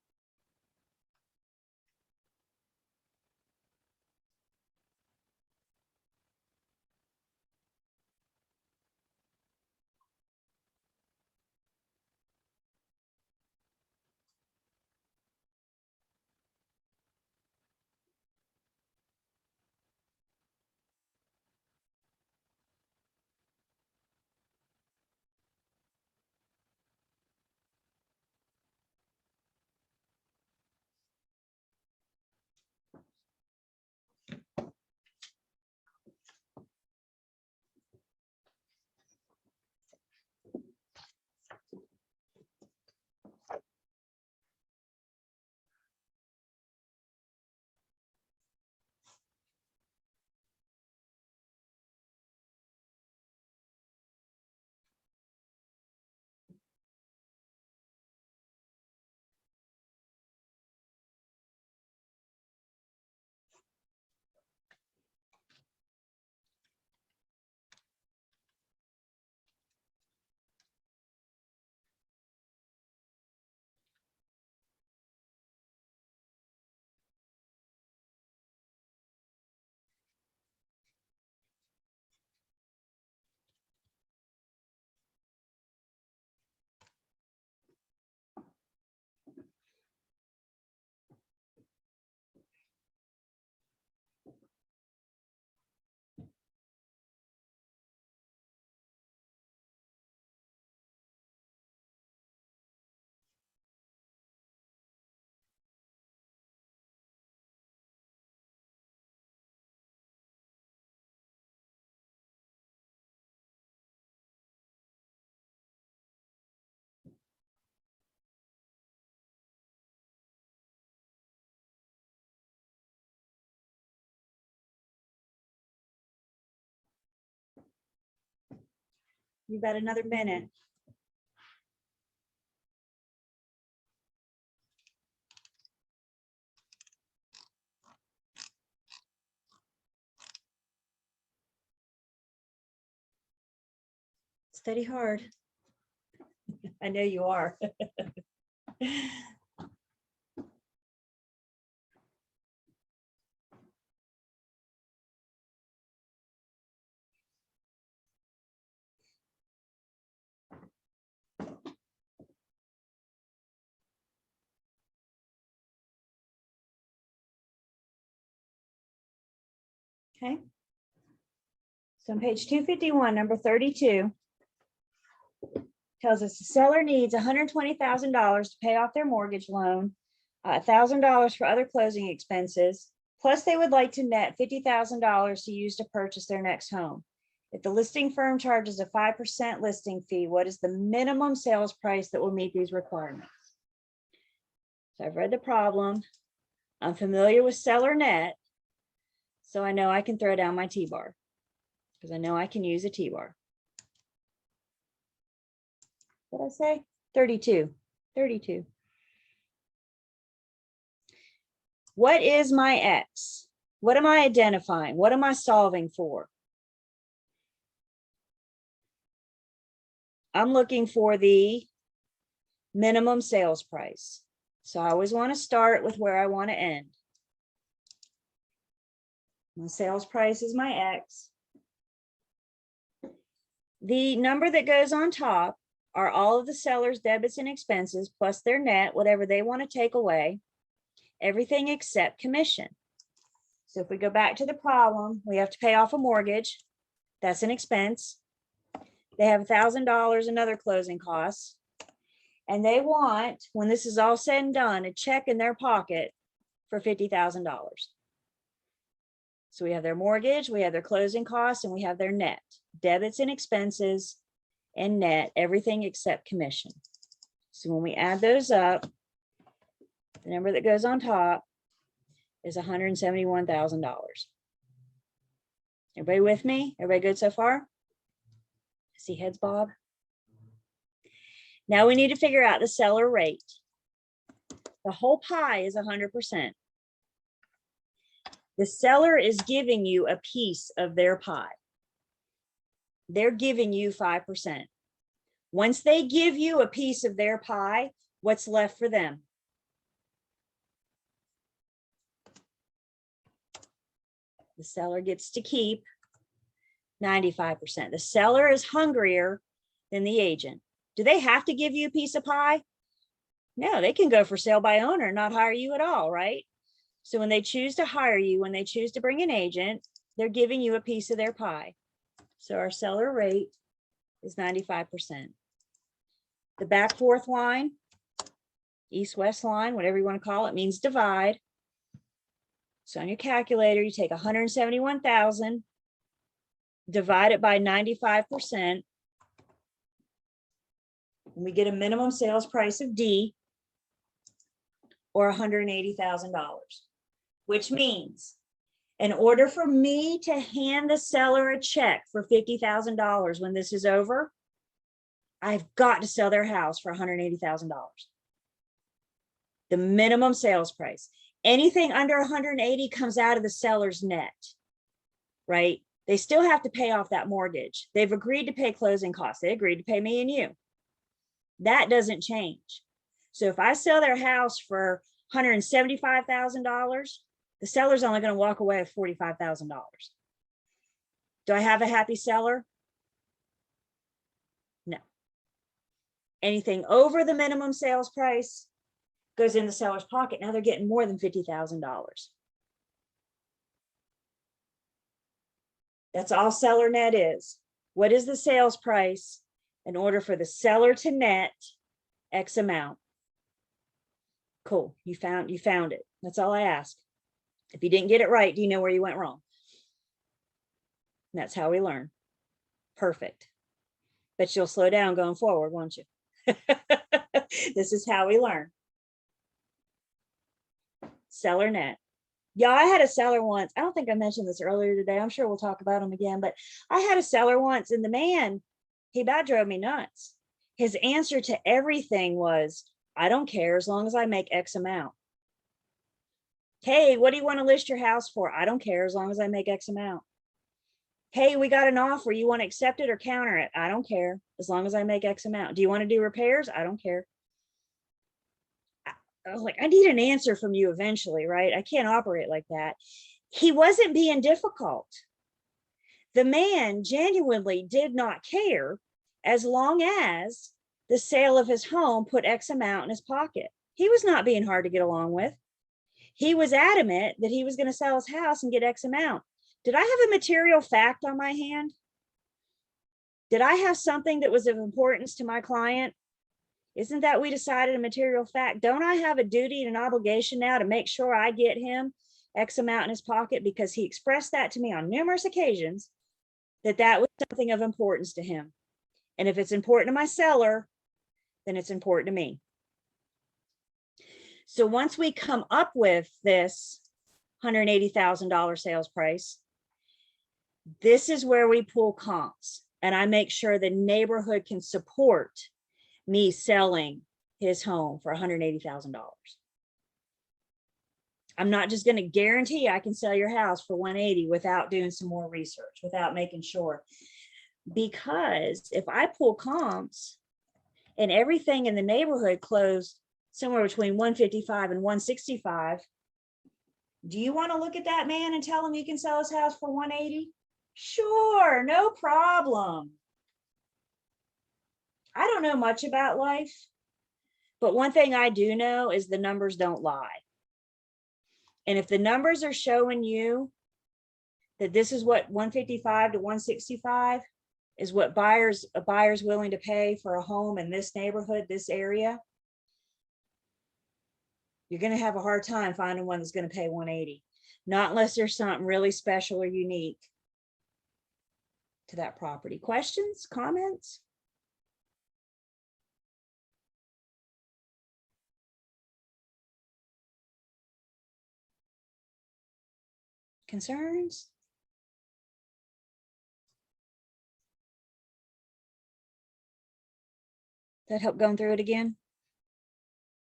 You got another minute. Study hard. I know you are. Okay. So on page 251, number 32, tells us the seller needs $120,000 to pay off their mortgage loan, $1,000 for other closing expenses, plus they would like to net $50,000 to use to purchase their next home. If the listing firm charges a 5% listing fee, what is the minimum sales price that will meet these requirements? So I've read the problem. I'm familiar with seller net, so I know I can throw down my T-bar because I know I can use a T-bar. What did I say? 32. 32. What is my X? What am I identifying? What am I solving for? I'm looking for the minimum sales price. So I always want to start with where I want to end. My sales price is my X. The number that goes on top are all of the seller's debits and expenses plus their net, whatever they want to take away, everything except commission. So if we go back to the problem, we have to pay off a mortgage. That's an expense. They have $1,000 in other closing costs. And they want, when this is all said and done, a check in their pocket for $50,000. So we have their mortgage, we have their closing costs, and we have their net, debits and expenses, and net, everything except commission. So when we add those up, the number that goes on top is $171,000. Everybody with me? Everybody good so far? See heads bob? Now we need to figure out the seller rate. The whole pie is 100%. The seller is giving you a piece of their pie. They're giving you 5%. Once they give you a piece of their pie, what's left for them? The seller gets to keep 95%. The seller is hungrier than the agent. Do they have to give you a piece of pie? No, they can go for sale by owner, not hire you at all, right? So when they choose to hire you, when they choose to bring an agent, they're giving you a piece of their pie. So our seller rate is 95%. The back fourth line, east-west line, whatever you want to call it, means divide. So on your calculator, you take 171,000, divide it by 95%, and we get a minimum sales price of D, or $180,000, which means in order for me to hand the seller a check for $50,000 when this is over, I've got to sell their house for $180,000. The minimum sales price. Anything under 180 comes out of the seller's net, right? They still have to pay off that mortgage. They've agreed to pay closing costs. They agreed to pay me and you. That doesn't change. So if I sell their house for $175,000, the seller's only going to walk away with $45,000. Do I have a happy seller? No. Anything over the minimum sales price goes in the seller's pocket. Now they're getting more than $50,000. That's all seller net is. What is the sales price in order for the seller to net X amount? Cool. You found it. That's all I ask. If you didn't get it right, do you know where you went wrong? And that's how we learn. Perfect. But you'll slow down going forward, won't you? This is how we learn. Seller net. Yeah, I had a seller once. I don't think I mentioned this earlier today. I'm sure we'll talk about them again, but I had a seller once, and the man, He about drove me nuts. His answer to everything was, I don't care as long as I make X amount. Hey, what do you want to list your house for? I don't care as long as I make X amount. Hey, we got an offer. You want to accept it or counter it? I don't care as long as I make X amount. Do you want to do repairs? I don't care. I was like, I need an answer from you eventually, right? I can't operate like that. He wasn't being difficult. The man genuinely did not care as long as the sale of his home put X amount in his pocket. He was not being hard to get along with. He was adamant that he was going to sell his house and get X amount. Did I have a material fact on my hand? Did I have something that was of importance to my client? Isn't that we decided a material fact? Don't I have a duty and an obligation now to make sure I get him X amount in his pocket, because he expressed that to me on numerous occasions, that that was something of importance to him. And if it's important to my seller, then it's important to me. So once we come up with this $180,000 sales price, this is where we pull comps, and I make sure the neighborhood can support me selling his home for $180,000. I'm not just going to guarantee I can sell your house for 180 without doing some more research, without making sure. Because if I pull comps and everything in the neighborhood closed somewhere between 155 and 165, do you want to look at that man and tell him he can sell his house for 180? Sure, no problem. I don't know much about life, but one thing I do know is the numbers don't lie. And if the numbers are showing you that this is what 155 to 165 is what a buyer's willing to pay for a home in this neighborhood, this area, you're going to have a hard time finding one that's going to pay 180, not unless there's something really special or unique to that property. Questions, comments? Concerns? That help going through it again?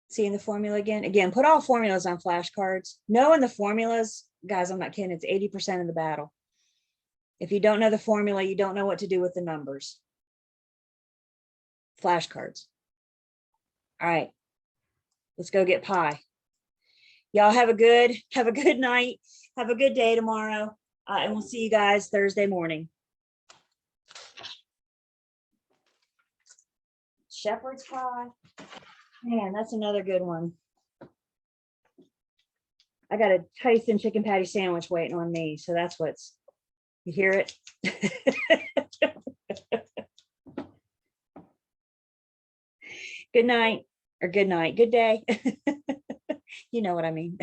Seeing the formula again? Again, put all formulas on flashcards. Knowing the formulas, guys, I'm not kidding, it's 80% of the battle. If you don't know the formula, you don't know what to do with the numbers. Flashcards. All right, let's go get pie. Y'all have a good night. Have a good day tomorrow. And we'll see you guys Thursday morning. Shepherd's pie. Man, that's another good one. I got a Tyson chicken patty sandwich waiting on me. So that's what's, you hear it? Good night, or good night, good day. You know what I mean.